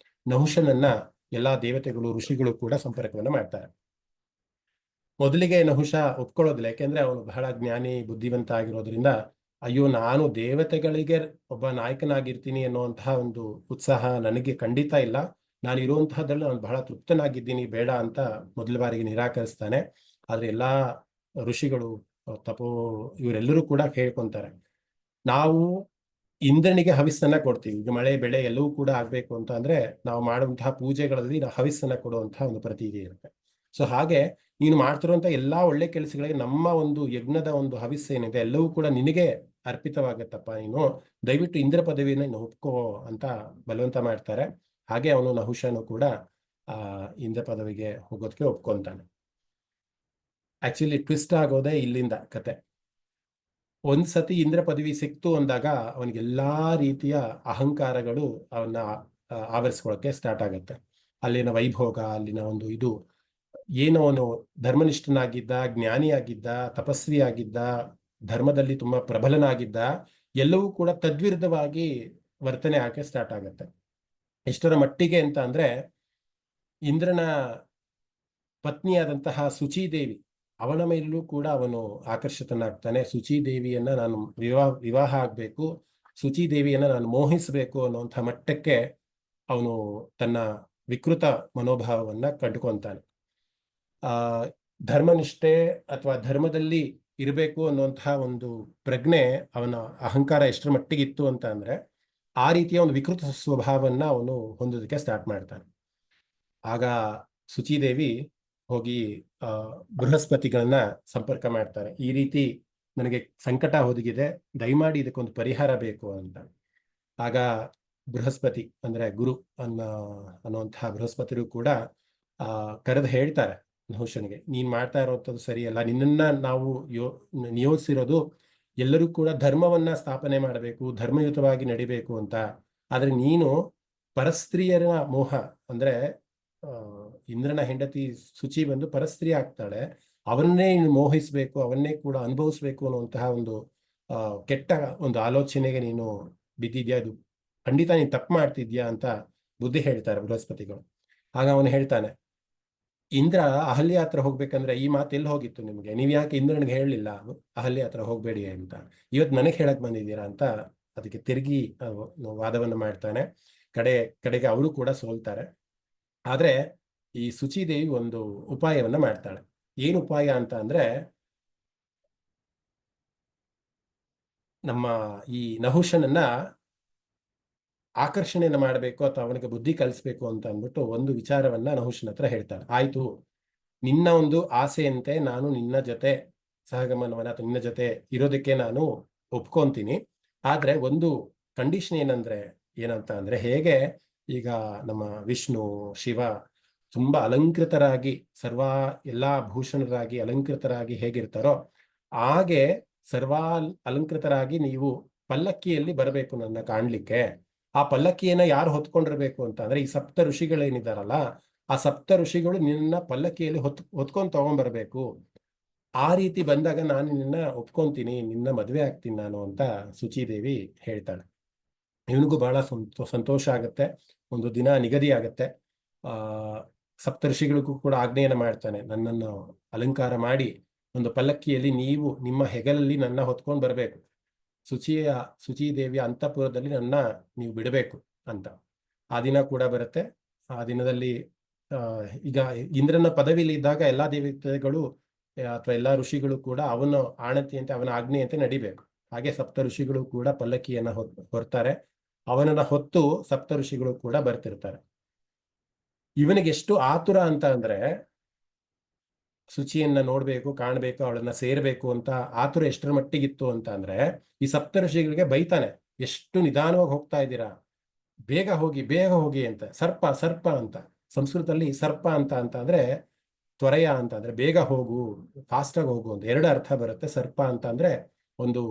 B: ನಹುಷನನ್ನ ಎಲ್ಲಾ ದೇವತೆಗಳು, ಋಷಿಗಳು ಕೂಡ ಸಂಪರ್ಕವನ್ನ ಮಾಡ್ತಾರೆ. ಮೊದಲಿಗೆ ನಹುಷ ಒಪ್ಕೊಳ್ಳೋದಿಲ್ಲ, ಯಾಕೆಂದ್ರೆ ಅವನು ಬಹಳ ಜ್ಞಾನಿ, ಬುದ್ಧಿವಂತ ಆಗಿರೋದ್ರಿಂದ ಅಯ್ಯೋ ನಾನು ದೇವತೆಗಳಿಗೆ ಒಬ್ಬ ನಾಯಕನಾಗಿರ್ತೀನಿ ಅನ್ನುವಂತಹ ಒಂದು ಉತ್ಸಾಹ ನನಗೆ ಖಂಡಿತ ಇಲ್ಲ, ನಾನು ಇರುವಂತಹದ್ರಲ್ಲಿ ನಾನು ಬಹಳ ತೃಪ್ತನಾಗಿದ್ದೀನಿ, ಬೇಡ ಅಂತ ಮೊದಲ ಬಾರಿಗೆ ನಿರಾಕರಿಸ್ತಾನೆ. ಆದ್ರೆ ಎಲ್ಲಾ ಋಷಿಗಳು, ಇವರೆಲ್ಲರೂ ಕೂಡ ಕೇಳ್ಕೊಂತಾರೆ, ನಾವು ಇಂದ್ರನಿಗೆ ಹವಿಸ್ಸನ್ನ ಕೊಡ್ತೀವಿ. ಈಗ ಮಳೆ ಬೆಳೆ ಎಲ್ಲವೂ ಕೂಡ ಆಗ್ಬೇಕು ಅಂತ ಅಂದ್ರೆ ನಾವು ಮಾಡುವಂತಹ ಪೂಜೆಗಳಲ್ಲಿ ನಾವು ಹವಿಸ್ಸನ್ನ ಕೊಡುವಂತಹ ಒಂದು ಪ್ರತೀತಿ ಇರುತ್ತೆ. ಸೊ ಹಾಗೆ ನೀನು ಮಾಡ್ತಿರುವಂತಹ ಎಲ್ಲಾ ಒಳ್ಳೆ ಕೆಲಸಗಳಿಗೆ ನಮ್ಮ ಒಂದು ಯಜ್ಞದ ಒಂದು ಹವಿಸ್ಸು ಏನಿದೆ ಎಲ್ಲವೂ ಕೂಡ ನಿನಗೆ ಅರ್ಪಿತವಾಗತ್ತಪ್ಪ, ನೀನು ದಯವಿಟ್ಟು ಇಂದ್ರ ಪದವಿನ ನೀನು ಒಪ್ಕೋ ಅಂತ ಬಲವಂತ ಮಾಡ್ತಾರೆ. ಹಾಗೆ ಅವನು ನಹುಷನು ಕೂಡ ಇಂದ್ರ ಪದವಿಗೆ ಹೋಗೋದಕ್ಕೆ ಒಪ್ಕೊಂತಾನೆ. ಆಕ್ಚುಲಿ ಟ್ವಿಸ್ಟ್ ಆಗೋದೇ ಇಲ್ಲಿಂದ ಕತೆ. ಒಂದ್ಸತಿ ಇಂದ್ರ ಪದವಿ ಸಿಕ್ತು ಅಂದಾಗ ಅವನಿಗೆ ಎಲ್ಲಾ ರೀತಿಯ ಅಹಂಕಾರಗಳು ಅವನ್ನ ಆವರಿಸ್ಕೊಳ್ಳೋಕೆ ಸ್ಟಾರ್ಟ್ ಆಗತ್ತೆ. ಅಲ್ಲಿನ ವೈಭೋಗ, ಅಲ್ಲಿನ ಒಂದು ಇದು ಏನು, ಅವನು ಧರ್ಮನಿಷ್ಠನಾಗಿದ್ದ, ಜ್ಞಾನಿಯಾಗಿದ್ದ, ತಪಸ್ವಿಯಾಗಿದ್ದ, ಧರ್ಮದಲ್ಲಿ ತುಂಬಾ ಪ್ರಬಲನಾಗಿದ್ದ, ಎಲ್ಲವೂ ಕೂಡ ತದ್ವಿರುದ್ಧವಾಗಿ ವರ್ತನೆ ಆಗಕ್ಕೆ ಸ್ಟಾರ್ಟ್ ಆಗತ್ತೆ. ಎಷ್ಟರ ಮಟ್ಟಿಗೆ ಅಂತ ಅಂದ್ರೆ ಇಂದ್ರನ ಪತ್ನಿಯಾದಂತಹ ಶುಚಿದೇವಿ, ಅವನ ಮೇಲೂ ಕೂಡ ಅವನು ಆಕರ್ಷಿತನಾಗ್ತಾನೆ. ಶುಚಿದೇವಿಯನ್ನ ನಾನು ವಿವಾಹ ಆಗ್ಬೇಕು, ಶುಚಿದೇವಿಯನ್ನ ನಾನು ಮೋಹಿಸಬೇಕು ಅನ್ನುವಂಥ ಮಟ್ಟಕ್ಕೆ ಅವನು ತನ್ನ ವಿಕೃತ ಮನೋಭಾವವನ್ನ ಕಂಡುಕೊಂತಾನೆ. ಧರ್ಮನಿಷ್ಠೆ ಅಥವಾ ಧರ್ಮದಲ್ಲಿ ಇರಬೇಕು ಅನ್ನುವಂತಹ ಒಂದು ಪ್ರಜ್ಞೆ ಅವನ ಅಹಂಕಾರ ಎಷ್ಟರ ಮಟ್ಟಿಗಿತ್ತು ಅಂತ ಅಂದ್ರೆ ಆ ರೀತಿಯ ಒಂದು ವಿಕೃತ ಸ್ವಭಾವವನ್ನ ಅವನು ಹೊಂದೋದಕ್ಕೆ ಸ್ಟಾರ್ಟ್ ಮಾಡ್ತಾನೆ. ಆಗ ಶುಚಿದೇವಿ ಹೋಗಿ ಬೃಹಸ್ಪತಿಗಳನ್ನ ಸಂಪರ್ಕ ಮಾಡ್ತಾರೆ, ಈ ರೀತಿ ನನಗೆ ಸಂಕಟ ಒದಗಿದೆ, ದಯಮಾಡಿ ಇದಕ್ಕೊಂದು ಪರಿಹಾರ ಬೇಕು ಅಂತ. ಆಗ ಬೃಹಸ್ಪತಿ ಅಂದ್ರೆ ಗುರು ಅನ್ನುವಂತಹ ಬೃಹಸ್ಪತಿರು ಕೂಡ ಕರೆದು ಹೇಳ್ತಾರೆ ನಹುಷನಿಗೆ, ನೀನ್ ಮಾಡ್ತಾ ಇರೋಂಥದ್ದು ಸರಿಯಲ್ಲ, ನಿನ್ನನ್ನ ನಾವು ನಿಯೋಜಿಸಿರೋದು ಎಲ್ಲರೂ ಕೂಡ ಧರ್ಮವನ್ನ ಸ್ಥಾಪನೆ ಮಾಡಬೇಕು, ಧರ್ಮಯುತವಾಗಿ ನಡಿಬೇಕು ಅಂತ. ಆದ್ರೆ ನೀನು ಪರಸ್ತ್ರೀಯರ ಮೋಹ ಅಂದ್ರೆ ಇಂದ್ರನ ಹೆಂಡತಿ ಶುಚಿ ಬಂದು ಪರಸ್ತ್ರೀ ಆಗ್ತಾಳೆ, ಅವನ್ನೇ ನೀನು ಮೋಹಿಸ್ಬೇಕು, ಅವನ್ನೇ ಕೂಡ ಅನುಭವಿಸ್ಬೇಕು ಅನ್ನುವಂತಹ ಒಂದು ಕೆಟ್ಟ ಒಂದು ಆಲೋಚನೆಗೆ ನೀನು ಬಿದ್ದಿದ್ಯಾ, ಅದು ಖಂಡಿತ ನೀನು ತಪ್ಪು ಮಾಡ್ತಿದ್ಯಾ ಅಂತ ಬುದ್ಧಿ ಹೇಳ್ತಾರೆ ಬೃಹಸ್ಪತಿಗಳು. ಆಗ ಅವನು ಹೇಳ್ತಾನೆ, ಇಂದ್ರ ಅಹಲ್ಯ ಹತ್ರ ಹೋಗ್ಬೇಕಂದ್ರೆ ಈ ಮಾತು ಎಲ್ಲಿ ಹೋಗಿತ್ತು ನಿಮ್ಗೆ? ನೀವ್ ಯಾಕೆ ಇಂದ್ರನಿಗೆ ಹೇಳಲಿಲ್ಲ ಅಹಲ್ಯ ಹತ್ರ ಹೋಗ್ಬೇಡಿ ಅಂತ, ಇವತ್ತು ನನಗೆ ಹೇಳಕ್ ಬಂದಿದ್ದೀರಾ ಅಂತ ಅದಕ್ಕೆ ತಿರುಗಿ ವಾದವನ್ನು ಮಾಡ್ತಾನೆ. ಕಡೆಗೆ ಅವರು ಕೂಡ ಸೋಲ್ತಾರೆ. ಆದ್ರೆ ಈ ಶುಚಿದೇವಿ ಒಂದು ಉಪಾಯವನ್ನ ಮಾಡ್ತಾಳೆ. ಏನು ಉಪಾಯ ಅಂತ ಅಂದ್ರೆ, ನಮ್ಮ ಈ ನಹುಷನನ್ನ ಆಕರ್ಷಣೆಯನ್ನ ಮಾಡಬೇಕು ಅಥವಾ ಅವನಿಗೆ ಬುದ್ಧಿ ಕಲಿಸ್ಬೇಕು ಅಂತ ಅಂದ್ಬಿಟ್ಟು ಒಂದು ವಿಚಾರವನ್ನ ನಹುಷನ ಹತ್ರ ಹೇಳ್ತಾಳೆ. ಆಯ್ತು, ನಿನ್ನ ಒಂದು ಆಸೆಯಂತೆ ನಾನು ನಿನ್ನ ಜೊತೆ ಸಹಗಮನವನ್ನ ಅಥವಾ ನಿನ್ನ ಜೊತೆ ಇರೋದಕ್ಕೆ ನಾನು ಒಪ್ಕೊಂತೀನಿ. ಆದ್ರೆ ಒಂದು ಕಂಡೀಷನ್ ಏನಂತ ಅಂದ್ರೆ, ಹೇಗೆ ಈಗ ನಮ್ಮ ವಿಷ್ಣು ಶಿವ ತುಂಬಾ ಅಲಂಕೃತರಾಗಿ ಎಲ್ಲಾ ಭೂಷಣರಾಗಿ ಅಲಂಕೃತರಾಗಿ ಹೇಗಿರ್ತಾರೋ ಹಾಗೆ ಸರ್ವಾ ಅಲಂಕೃತರಾಗಿ ನೀವು ಪಲ್ಲಕ್ಕಿಯಲ್ಲಿ ಬರಬೇಕು ನನ್ನ ಕಾಣ್ಲಿಕ್ಕೆ. ಆ ಪಲ್ಲಕ್ಕಿಯನ್ನ ಯಾರು ಹೊತ್ಕೊಂಡಿರ್ಬೇಕು ಅಂತ ಅಂದ್ರೆ, ಈ ಸಪ್ತ ಋಷಿಗಳೇನಿದಾರಲ್ಲ, ಆ ಸಪ್ತ ಋಷಿಗಳು ನಿನ್ನ ಪಲ್ಲಕ್ಕಿಯಲ್ಲಿ ಹೊತ್ಕೊಂಡು ತಗೊಂಡ್ಬರ್ಬೇಕು. ಆ ರೀತಿ ಬಂದಾಗ ನಾನು ನಿನ್ನ ಒಪ್ಕೊಂತೀನಿ, ನಿನ್ನ ಮದುವೆ ಆಗ್ತೀನಿ ನಾನು ಅಂತ ಶುಚಿದೇವಿ ಹೇಳ್ತಾಳೆ. ಇವನಿಗೂ ಬಹಳ ಸಂತೋಷ ಆಗತ್ತೆ. ಒಂದು ದಿನ ನಿಗದಿ ಆಗತ್ತೆ. ಸಪ್ತ ಋಷಿಗಳಿಗೂ ಕೂಡ ಆಜ್ಞೆಯನ್ನ ಮಾಡ್ತಾನೆ, ನನ್ನನ್ನು ಅಲಂಕಾರ ಮಾಡಿ ಒಂದು ಪಲ್ಲಕ್ಕಿಯಲ್ಲಿ ನೀವು ನಿಮ್ಮ ಹೆಗಲಲ್ಲಿ ನನ್ನ ಹೊತ್ಕೊಂಡು ಬರಬೇಕು, ಶುಚಿದೇವಿಯ ಅಂತಃಪುರದಲ್ಲಿ ನನ್ನ ನೀವು ಬಿಡಬೇಕು ಅಂತ. ಆ ದಿನ ಕೂಡ ಬರುತ್ತೆ. ಆ ದಿನದಲ್ಲಿ ಈಗ ಇಂದ್ರನ ಪದವಿಲಿ ಇದ್ದಾಗ ಎಲ್ಲಾ ದೇವತೆಗಳು ಅಥವಾ ಎಲ್ಲಾ ಋಷಿಗಳು ಕೂಡ ಅವನ ಆಣತಿಯಂತೆ ಅವನ ಆಜ್ಞೆಯಂತೆ ನಡಿಬೇಕು. ಹಾಗೆ ಸಪ್ತ ಋಷಿಗಳು ಕೂಡ ಪಲ್ಲಕ್ಕಿಯನ್ನ ಹೊರ್ತಾರೆ. ಅವನನ್ನ ಹೊತ್ತು ಸಪ್ತ ಋಷಿಗಳು ಕೂಡ ಬರ್ತಿರ್ತಾರೆ. ಇವನಿಗೆ ಎಷ್ಟು ಆತುರ ಅಂತ ಅಂದ್ರೆ, ಶುಚಿಯನ್ನ ನೋಡ್ಬೇಕು, ಕಾಣ್ಬೇಕು, ಅವಳನ್ನ ಸೇರ್ಬೇಕು ಅಂತ ಆತುರ ಎಷ್ಟರ ಮಟ್ಟಿಗಿತ್ತು ಅಂತ ಅಂದ್ರೆ, ಈ ಸಪ್ತ ಋಷಿಗಳಿಗೆ ಬೈತಾನೆ, ಎಷ್ಟು ನಿಧಾನವಾಗಿ ಹೋಗ್ತಾ ಇದ್ದೀರಾ, ಬೇಗ ಹೋಗಿ ಅಂತ. ಸರ್ಪ ಅಂತ ಸಂಸ್ಕೃತದಲ್ಲಿ ಸರ್ಪ ಅಂತ ಅಂದ್ರೆ ತ್ವರೆಯ ಅಂತ ಅಂದ್ರೆ ಬೇಗ ಹೋಗು, ಫಾಸ್ಟ್ ಆಗಿ ಹೋಗು ಅಂತ ಎರಡು ಅರ್ಥ ಬರುತ್ತೆ. ಸರ್ಪ ಅಂತ ಅಂದ್ರೆ ಒಂದು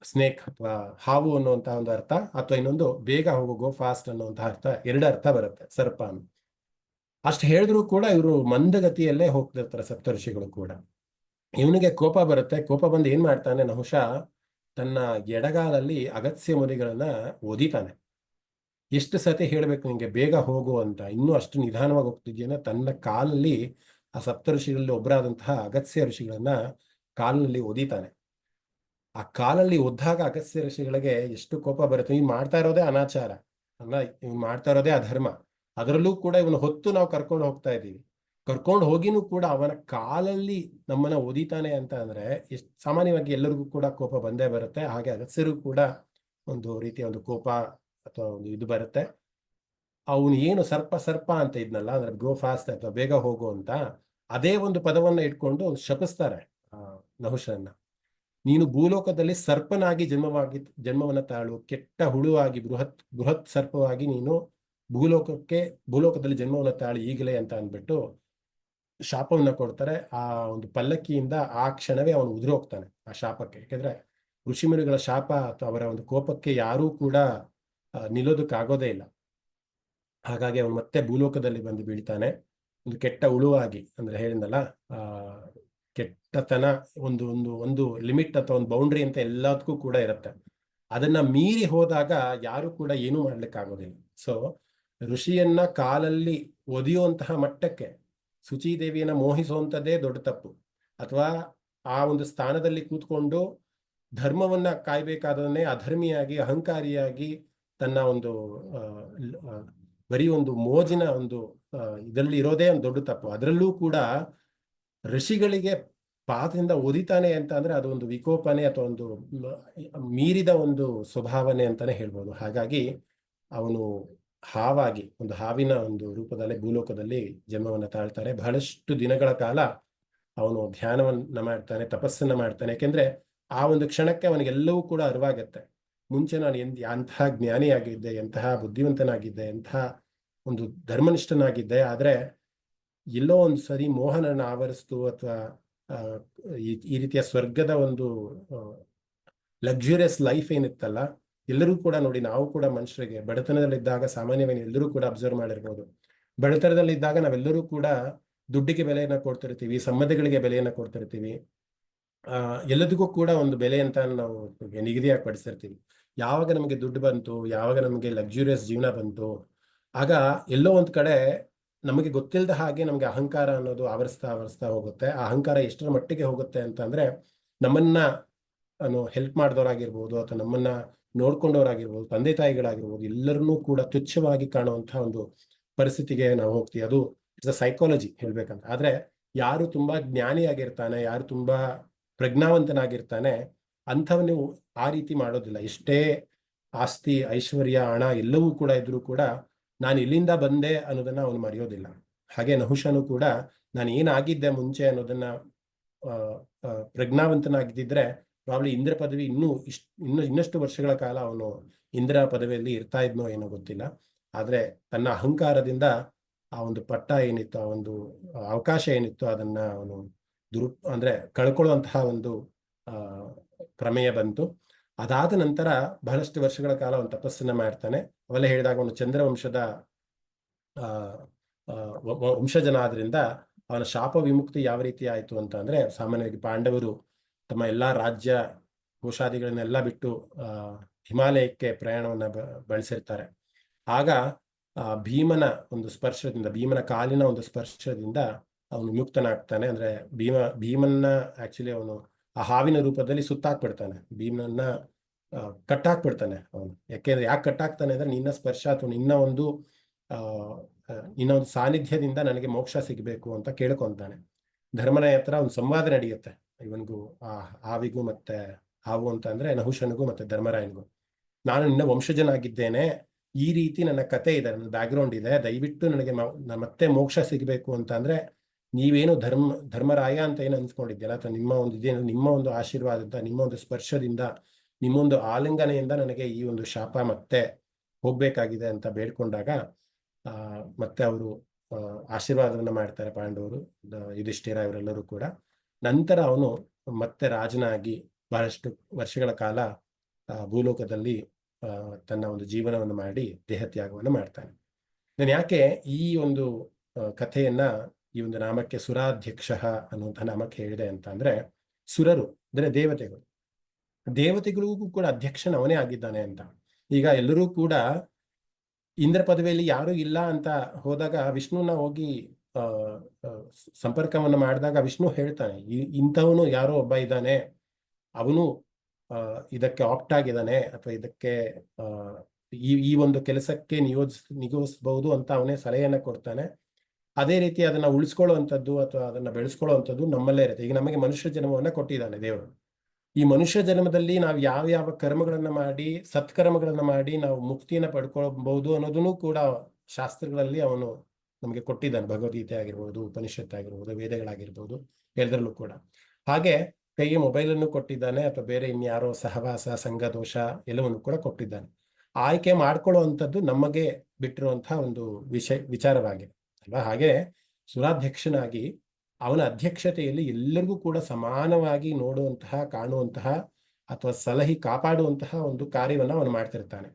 B: ಸ್ನೇಕ್ ಅಥವಾ ಹಾವು ಅನ್ನುವಂತ ಒಂದು ಅರ್ಥ, ಅಥವಾ ಇನ್ನೊಂದು ಬೇಗ ಹೋಗು, ಗೋ ಫಾಸ್ಟ್ ಅನ್ನುವಂತಹ ಅರ್ಥ, ಎರಡು ಅರ್ಥ ಬರುತ್ತೆ ಸರ್ಪ ಅಂತ. ಅಷ್ಟು ಹೇಳಿದ್ರು ಕೂಡ ಇವರು ಮಂದಗತಿಯಲ್ಲೇ ಹೋಗ್ತಿರ್ತಾರೆ ಸಪ್ತಋಷಿಗಳು ಕೂಡ. ಇವನಿಗೆ ಕೋಪ ಬರುತ್ತೆ. ಕೋಪ ಬಂದು ಏನ್ ಮಾಡ್ತಾನೆ, ನಹುಷ ತನ್ನ ಎಡಗಾಲಲ್ಲಿ ಅಗತ್ಯ ಮುನಿಗಳನ್ನ ಒದಿತಾನೆ. ಎಷ್ಟು ಸತಿ ಹೇಳ್ಬೇಕು ನಿಂಗೆ ಬೇಗ ಹೋಗು ಅಂತ, ಇನ್ನೂ ಅಷ್ಟು ನಿಧಾನವಾಗಿ ಹೋಗ್ತಿದ್ಯೇನ. ತನ್ನ ಕಾಲಲ್ಲಿ ಆ ಸಪ್ತಋಷಿಗಳಲ್ಲಿ ಒಬ್ಬರಾದಂತಹ ಅಗತ್ಯ ಋಷಿಗಳನ್ನ ಕಾಲಿನಲ್ಲಿ ಒದಿತಾನೆ. ಆ ಕಾಲಲ್ಲಿ ಒದ್ದಾಗ ಅಗತ್ಯ ಋಷಿಗಳಿಗೆ ಎಷ್ಟು ಕೋಪ ಬರುತ್ತೆ. ಇವ್ನು ಮಾಡ್ತಾ ಇರೋದೇ ಅನಾಚಾರ ಅಲ್ಲ, ಇವ್ನು ಮಾಡ್ತಾ ಇರೋದೇ ಅಧರ್ಮ. ಅದರಲ್ಲೂ ಕೂಡ ಇವನು ಹೊತ್ತು ನಾವು ಕರ್ಕೊಂಡು ಹೋಗ್ತಾ ಇದ್ದೀವಿ. ಕರ್ಕೊಂಡು ಹೋಗಿನೂ ಕೂಡ ಅವನ ಕಾಲಲ್ಲಿ ನಮ್ಮನ್ನ ಒದಿತಾನೆ ಅಂತ ಅಂದ್ರೆ ಎಷ್ಟು ಸಾಮಾನ್ಯವಾಗಿ ಎಲ್ಲರಿಗೂ ಕೂಡ ಕೋಪ ಬಂದೇ ಬರುತ್ತೆ. ಹಾಗೆ ಅಗತ್ಯರಿಗೂ ಕೂಡ ಒಂದು ರೀತಿಯ ಒಂದು ಕೋಪ ಅಥವಾ ಒಂದು ಇದು ಬರುತ್ತೆ. ಅವನು ಏನು ಸರ್ಪ ಅಂತ ಇದ್ನಲ್ಲ, ಅಂದ್ರೆ ಗೋ ಫಾಸ್ಟ್ ಅಥವಾ ಬೇಗ ಹೋಗು ಅಂತ, ಅದೇ ಒಂದು ಪದವನ್ನ ಇಟ್ಕೊಂಡು ಶಪಿಸ್ತಾರೆ ನಹುಷನ್ನ. ನೀನು ಭೂಲೋಕದಲ್ಲಿ ಸರ್ಪನಾಗಿ ಜನ್ಮವನ್ನ ತಾಳು, ಕೆಟ್ಟ ಹುಳುವಾಗಿ ಬೃಹತ್ ಸರ್ಪವಾಗಿ ನೀನು ಭೂಲೋಕದಲ್ಲಿ ಜನ್ಮವನ್ನ ತಾಳು ಈಗಲೇ ಅಂತ ಅಂದ್ಬಿಟ್ಟು ಶಾಪವನ್ನ ಕೊಡ್ತಾರೆ. ಆ ಒಂದು ಪಲ್ಲಕ್ಕಿಯಿಂದ ಆ ಕ್ಷಣವೇ ಅವನು ಉದುರು ಹೋಗ್ತಾನೆ ಆ ಶಾಪಕ್ಕೆ. ಯಾಕೆಂದ್ರೆ ಋಷಿಮುನಿಗಳ ಶಾಪ ಅಥವಾ ಅವರ ಒಂದು ಕೋಪಕ್ಕೆ ಯಾರೂ ಕೂಡ ನಿಲ್ಲೋದಕ್ಕಾಗೋದೇ ಇಲ್ಲ. ಹಾಗಾಗಿ ಅವನು ಮತ್ತೆ ಭೂಲೋಕದಲ್ಲಿ ಬಂದು ಬೀಳ್ತಾನೆ, ಒಂದು ಕೆಟ್ಟ ಹುಳುವಾಗಿ. ಅಂದ್ರೆ ಹೇಳಿದ್ನಲ್ಲ, ಕೆಟ್ಟತನ ಒಂದು ಲಿಮಿಟ್ ಅಥವಾ ಒಂದು ಬೌಂಡ್ರಿ ಅಂತ ಎಲ್ಲದಕ್ಕೂ ಕೂಡ ಇರುತ್ತೆ. ಅದನ್ನ ಮೀರಿ ಹೋದಾಗ ಯಾರು ಕೂಡ ಏನೂ ಮಾಡ್ಲಿಕ್ಕಾಗೋದಿಲ್ಲ. ಸೊ ಋಷಿಯನ್ನ ಕಾಲಲ್ಲಿ ಒದಿಯುವಂತಹ ಮಟ್ಟಕ್ಕೆ ಶುಚಿದೇವಿಯನ್ನ ಮೋಹಿಸುವಂಥದ್ದೇ ದೊಡ್ಡ ತಪ್ಪು. ಅಥವಾ ಆ ಒಂದು ಸ್ಥಾನದಲ್ಲಿ ಕೂತ್ಕೊಂಡು ಧರ್ಮವನ್ನ ಕಾಯ್ಬೇಕಾದನ್ನೇ ಅಧರ್ಮಿಯಾಗಿ ಅಹಂಕಾರಿಯಾಗಿ ತನ್ನ ಒಂದು ಬರೀ ಒಂದು ಮೋಜಿನ ಒಂದು ಇದರಲ್ಲಿ ಇರೋದೇ ಒಂದು ದೊಡ್ಡ ತಪ್ಪು. ಅದರಲ್ಲೂ ಕೂಡ ಋಷಿಗಳಿಗೆ ಪಾದದಿಂದ ಒದಿತಾನೆ ಅಂತ ಅಂದ್ರೆ ಅದು ಒಂದು ವಿಕೋಪನೆ ಅಥವಾ ಒಂದು ಮೀರಿದ ಒಂದು ಸ್ವಭಾವನೆ ಅಂತಾನೆ ಹೇಳ್ಬೋದು. ಹಾಗಾಗಿ ಅವನು ಒಂದು ಹಾವಿನ ಒಂದು ರೂಪದಲ್ಲಿ ಭೂಲೋಕದಲ್ಲಿ ಜನ್ಮವನ್ನ ತಾಳ್ತಾರೆ. ಬಹಳಷ್ಟು ದಿನಗಳ ಕಾಲ ಅವನು ಧ್ಯಾನವನ್ನ ಮಾಡ್ತಾನೆ, ತಪಸ್ಸನ್ನ ಮಾಡ್ತಾನೆ. ಯಾಕೆಂದ್ರೆ ಆ ಒಂದು ಕ್ಷಣಕ್ಕೆ ಅವನಿಗೆಲ್ಲವೂ ಕೂಡ ಅರಿವಾಗತ್ತೆ, ಮುಂಚೆ ನಾನು ಎಂತಹ ಜ್ಞಾನಿಯಾಗಿದ್ದೆ, ಎಂತಹ ಬುದ್ಧಿವಂತನಾಗಿದ್ದೆ, ಎಂತಹ ಒಂದು ಧರ್ಮನಿಷ್ಠನಾಗಿದ್ದೆ. ಆದ್ರೆ ಎಲ್ಲೋ ಒಂದು ಸರಿ ಮೋಹನನ್ನ ಆವರಿಸ್ತು, ಅಥವಾ ಈ ರೀತಿಯ ಸ್ವರ್ಗದ ಒಂದು ಲಕ್ಸುರಿಯಸ್ ಲೈಫ್ ಏನಿತ್ತಲ್ಲ, ಎಲ್ಲರೂ ಕೂಡ ನೋಡಿ, ನಾವು ಕೂಡ ಮನುಷ್ಯರಿಗೆ ಬಡತನದಲ್ಲಿದ್ದಾಗ ಸಾಮಾನ್ಯವಾಗಿ ಎಲ್ಲರೂ ಕೂಡ ಅಬ್ಸರ್ವ್ ಮಾಡಿರ್ಬೋದು. ಬಡತನದಲ್ಲಿದ್ದಾಗ ನಾವೆಲ್ಲರೂ ಕೂಡ ದುಡ್ಡಿಗೆ ಬೆಲೆಯನ್ನ ಕೊಡ್ತಿರ್ತೀವಿ, ಸಂಬಂಧಗಳಿಗೆ ಬೆಲೆಯನ್ನ ಕೊಡ್ತಿರ್ತೀವಿ, ಎಲ್ಲದಕ್ಕೂ ಕೂಡ ಒಂದು ಬೆಲೆ ಅಂತ ನಾವು ನಿಗದಿಯಾಗಿ ಪಡಿಸಿರ್ತೀವಿ. ಯಾವಾಗ ನಮಗೆ ದುಡ್ಡು ಬಂತು, ಯಾವಾಗ ನಮಗೆ ಲಕ್ಸುರಿಯಸ್ ಜೀವನ ಬಂತು, ಆಗ ಎಲ್ಲೋ ಒಂದ್ ಕಡೆ ನಮಗೆ ಗೊತ್ತಿಲ್ಲದ ಹಾಗೆ ನಮಗೆ ಅಹಂಕಾರ ಅನ್ನೋದು ಆವರಿಸ್ತಾ ಹೋಗುತ್ತೆ. ಆ ಅಹಂಕಾರ ಎಷ್ಟರ ಮಟ್ಟಿಗೆ ಹೋಗುತ್ತೆ ಅಂತಂದ್ರೆ ನಮ್ಮನ್ನ ಹೆಲ್ಪ್ ಮಾಡಿದವರಾಗಿರ್ಬೋದು ಅಥವಾ ನಮ್ಮನ್ನ ನೋಡ್ಕೊಂಡವರಾಗಿರ್ಬೋದು, ತಂದೆ ತಾಯಿಗಳಾಗಿರ್ಬೋದು, ಎಲ್ಲರನ್ನೂ ಕೂಡ ತುಚ್ಛವಾಗಿ ಕಾಣುವಂತಹ ಒಂದು ಪರಿಸ್ಥಿತಿಗೆ ನಾವು ಹೋಗ್ತೀವಿ. ಅದು ಇಟ್ಸ್ ಅ ಸೈಕಾಲಜಿ ಹೇಳ್ಬೇಕಂತ. ಆದ್ರೆ ಯಾರು ತುಂಬಾ ಜ್ಞಾನಿಯಾಗಿರ್ತಾನೆ, ಯಾರು ತುಂಬಾ ಪ್ರಜ್ಞಾವಂತನಾಗಿರ್ತಾನೆ, ಅಂಥವನು ಆ ರೀತಿ ಮಾಡೋದಿಲ್ಲ. ಎಷ್ಟೇ ಆಸ್ತಿ, ಐಶ್ವರ್ಯ, ಹಣ ಎಲ್ಲವೂ ಕೂಡ ಇದ್ರೂ ಕೂಡ ನಾನು ಎಲ್ಲಿಂದ ಬಂದೆ ಅನ್ನೋದನ್ನ ಅವನು ಮರೆಯೋದಿಲ್ಲ. ಹಾಗೆ ನಹುಷನು ಕೂಡ ನಾನು ಏನಾಗಿದ್ದೆ ಮುಂಚೆ ಅನ್ನೋದನ್ನ ಪ್ರಜ್ಞಾವಂತನಾಗಿದ್ದಿದ್ರೆ ಪ್ರಾಬ್ಲಿ ಇಂದ್ರ ಪದವಿ ಇನ್ನಷ್ಟು ವರ್ಷಗಳ ಕಾಲ ಅವನು ಇಂದ್ರ ಪದವಿಯಲ್ಲಿ ಇರ್ತಾ ಇದ್ನೋ ಏನೋ ಗೊತ್ತಿಲ್ಲ. ಆದ್ರೆ ತನ್ನ ಅಹಂಕಾರದಿಂದ ಆ ಒಂದು ಪಟ್ಟ ಏನಿತ್ತು, ಆ ಒಂದು ಅವಕಾಶ ಏನಿತ್ತು, ಅದನ್ನ ಅವನು ಅಂದ್ರೆ ಕಳ್ಕೊಳ್ಳುವಂತಹ ಒಂದು ಪ್ರಮೇಯ ಬಂತು. ಅದಾದ ನಂತರ ಬಹಳಷ್ಟು ವರ್ಷಗಳ ಕಾಲ ಅವನು ತಪಸ್ಸನ್ನ ಮಾಡ್ತಾನೆ. ಅವೆಲ್ಲ ಹೇಳಿದಾಗ ಅವನು ಚಂದ್ರವಂಶದ ವಂಶಜನ ಆದ್ರಿಂದ ಅವನ ಶಾಪ ವಿಮುಕ್ತಿ ಯಾವ ರೀತಿ ಆಯ್ತು ಅಂತ ಅಂದ್ರೆ, ಸಾಮಾನ್ಯವಾಗಿ ಪಾಂಡವರು ತಮ್ಮ ಎಲ್ಲಾ ರಾಜ್ಯ ಕೋಶಾದಿಗಳನ್ನೆಲ್ಲ ಬಿಟ್ಟು ಹಿಮಾಲಯಕ್ಕೆ ಪ್ರಯಾಣವನ್ನ ಬೆಳೆಸಿರ್ತಾರೆ. ಆಗ ಭೀಮನ ಒಂದು ಸ್ಪರ್ಶದಿಂದ, ಭೀಮನ ಕಾಲಿನ ಒಂದು ಸ್ಪರ್ಶದಿಂದ ಅವನು ಮುಕ್ತನಾಗ್ತಾನೆ. ಅಂದ್ರೆ ಭೀಮನ್ನ ಆಕ್ಚುಲಿ ಅವನು ಆ ಹಾವಿನ ರೂಪದಲ್ಲಿ ಸುತ್ತಾಕ್ಬಿಡ್ತಾನೆ, ಭೀಮನನ್ನ ಕಟ್ಟಾಕ್ಬಿಡ್ತಾನೆ ಅವನು. ಯಾಕೆ ಕಟ್ಟಾಕ್ತಾನೆ ಅಂದ್ರೆ ನಿನ್ನ ಸ್ಪರ್ಶ ಅಥವಾ ನಿನ್ನ ಒಂದು ಸಾನ್ನಿಧ್ಯದಿಂದ ನನಗೆ ಮೋಕ್ಷ ಸಿಗಬೇಕು ಅಂತ ಕೇಳ್ಕೊಂತಾನೆ. ಧರ್ಮನ ಹತ್ರ ಒಂದು ಸಂವಾದ ನಡೆಯುತ್ತೆ ಇವನಿಗೂ, ಆ ಹಾವಿಗೂ ಮತ್ತೆ ಹಾವು ಅಂತ ಅಂದ್ರೆ ನಹುಷನಿಗೂ ಮತ್ತೆ ಧರ್ಮರಾಯನಿಗೂ. ನಾನು ನಿನ್ನ ವಂಶಜನಾಗಿದ್ದೇನೆ, ಈ ರೀತಿ ನನ್ನ ಕತೆ ಇದೆ, ನನ್ನ ಬ್ಯಾಕ್ಗ್ರೌಂಡ್ ಇದೆ, ದಯವಿಟ್ಟು ನನಗೆ ಮತ್ತೆ ಮೋಕ್ಷ ಸಿಗಬೇಕು ಅಂತ ಅಂದ್ರೆ ನೀವೇನು ಧರ್ಮರಾಯ ಅಂತ ಏನು ಅನ್ಸ್ಕೊಂಡಿದ್ದೀರ ಅಥವಾ ನಿಮ್ಮ ಒಂದು ಆಶೀರ್ವಾದದಿಂದ, ನಿಮ್ಮ ಒಂದು ಸ್ಪರ್ಶದಿಂದ, ನಿಮ್ಮೊಂದು ಆಲಿಂಗನೆಯಿಂದ ನನಗೆ ಈ ಒಂದು ಶಾಪ ಮತ್ತೆ ಹೋಗ್ಬೇಕಾಗಿದೆ ಅಂತ ಬೇಡ್ಕೊಂಡಾಗ ಮತ್ತೆ ಅವರು ಆಶೀರ್ವಾದವನ್ನ ಮಾಡ್ತಾರೆ ಪಾಂಡವರು, ಯುಧಿಷ್ಠಿರ ಇವರೆಲ್ಲರೂ ಕೂಡ. ನಂತರ ಅವನು ಮತ್ತೆ ರಾಜನಾಗಿ ಬಹಳಷ್ಟು ವರ್ಷಗಳ ಕಾಲ ಭೂಲೋಕದಲ್ಲಿ ತನ್ನ ಒಂದು ಜೀವನವನ್ನು ಮಾಡಿ ದೇಹತ್ಯಾಗವನ್ನು ಮಾಡ್ತಾನೆ. ನಾನು ಯಾಕೆ ಈ ಒಂದು ಕಥೆಯನ್ನ ಈ ಒಂದು ನಾಮಕ್ಕೆ ಸುರಾಧ್ಯಕ್ಷ ಅನ್ನುವಂಥ ನಾಮಕ್ಕೆ ಹೇಳಿದೆ ಅಂತ ಅಂದ್ರೆ, ಸುರರು ಅಂದ್ರೆ ದೇವತೆಗಳಿಗೂ ಕೂಡ ಅಧ್ಯಕ್ಷನ ಅವನೇ ಆಗಿದ್ದಾನೆ ಅಂತ. ಈಗ ಎಲ್ಲರೂ ಕೂಡ ಇಂದ್ರ ಪದವಿಯಲ್ಲಿ ಯಾರೂ ಇಲ್ಲ ಅಂತ ಹೋದಾಗ ವಿಷ್ಣುನ ಹೋಗಿ ಸಂಪರ್ಕವನ್ನು ಮಾಡಿದಾಗ ವಿಷ್ಣು ಹೇಳ್ತಾನೆ, ಇಂಥವನು ಯಾರೋ ಒಬ್ಬ ಇದ್ದಾನೆ, ಅವನು ಇದಕ್ಕೆ ಆಪ್ಟ್ ಆಗಿದ್ದಾನೆ ಅಥವಾ ಇದಕ್ಕೆ ಈ ಒಂದು ಕೆಲಸಕ್ಕೆ ನಿಯೋಜಿಸಬಹುದು ಅಂತ ಅವನೇ ಸಲಹೆಯನ್ನ ಕೊಡ್ತಾನೆ. ಅದೇ ರೀತಿ ಅದನ್ನ ಉಳಿಸ್ಕೊಳ್ಳುವಂಥದ್ದು ಅಥವಾ ಅದನ್ನ ಬೆಳೆಸ್ಕೊಳ್ಳುವಂಥದ್ದು ನಮ್ಮಲ್ಲೇ ಇರುತ್ತೆ. ಈಗ ನಮಗೆ ಮನುಷ್ಯ ಜನ್ಮವನ್ನ ಕೊಟ್ಟಿದ್ದಾನೆ ದೇವರು. ಈ ಮನುಷ್ಯ ಜನ್ಮದಲ್ಲಿ ನಾವು ಯಾವ ಕರ್ಮಗಳನ್ನ ಮಾಡಿ, ಸತ್ಕರ್ಮಗಳನ್ನ ಮಾಡಿ ನಾವು ಮುಕ್ತಿಯನ್ನ ಪಡ್ಕೊಳ್ಬಹುದು ಅನ್ನೋದನ್ನು ಕೂಡ ಶಾಸ್ತ್ರಗಳಲ್ಲಿ ಅವನು ನಮಗೆ ಕೊಟ್ಟಿದ್ದಾನೆ. ಭಗವದ್ಗೀತೆ ಆಗಿರ್ಬೋದು, ಉಪನಿಷತ್ ಆಗಿರ್ಬೋದು, ವೇದಗಳಾಗಿರ್ಬೋದು, ಎಲ್ಲರಲ್ಲೂ ಕೂಡ. ಹಾಗೆ ಕೈಗೆ ಮೊಬೈಲನ್ನು ಕೊಟ್ಟಿದ್ದಾನೆ ಅಥವಾ ಬೇರೆ ಇನ್ಯಾರೋ ಸಹವಾಸ, ಸಂಘ ದೋಷ ಎಲ್ಲವನ್ನು ಕೂಡ ಕೊಟ್ಟಿದ್ದಾನೆ. ಆಯ್ಕೆ ಮಾಡ್ಕೊಳ್ಳುವಂಥದ್ದು ನಮಗೆ ಬಿಟ್ಟಿರುವಂತಹ ಒಂದು ವಿಚಾರವಾಗಿದೆ ಅಲ್ವಾ. ಹಾಗೆ ಸುರಾಧ್ಯಕ್ಷನಾಗಿ ಅವನ ಅಧ್ಯಕ್ಷತೆಯಲ್ಲಿ ಎಲ್ಲರಿಗೂ ಕೂಡ ಸಮಾನವಾಗಿ ನೋಡುವಂತಹ, ಕಾಣುವಂತಹ ಅಥವಾ ಸಲಹಿ ಕಾಪಾಡುವಂತಹ ಒಂದು ಕಾರ್ಯವನ್ನು ಅವನು ಮಾಡ್ತಿರ್ತಾನೆ.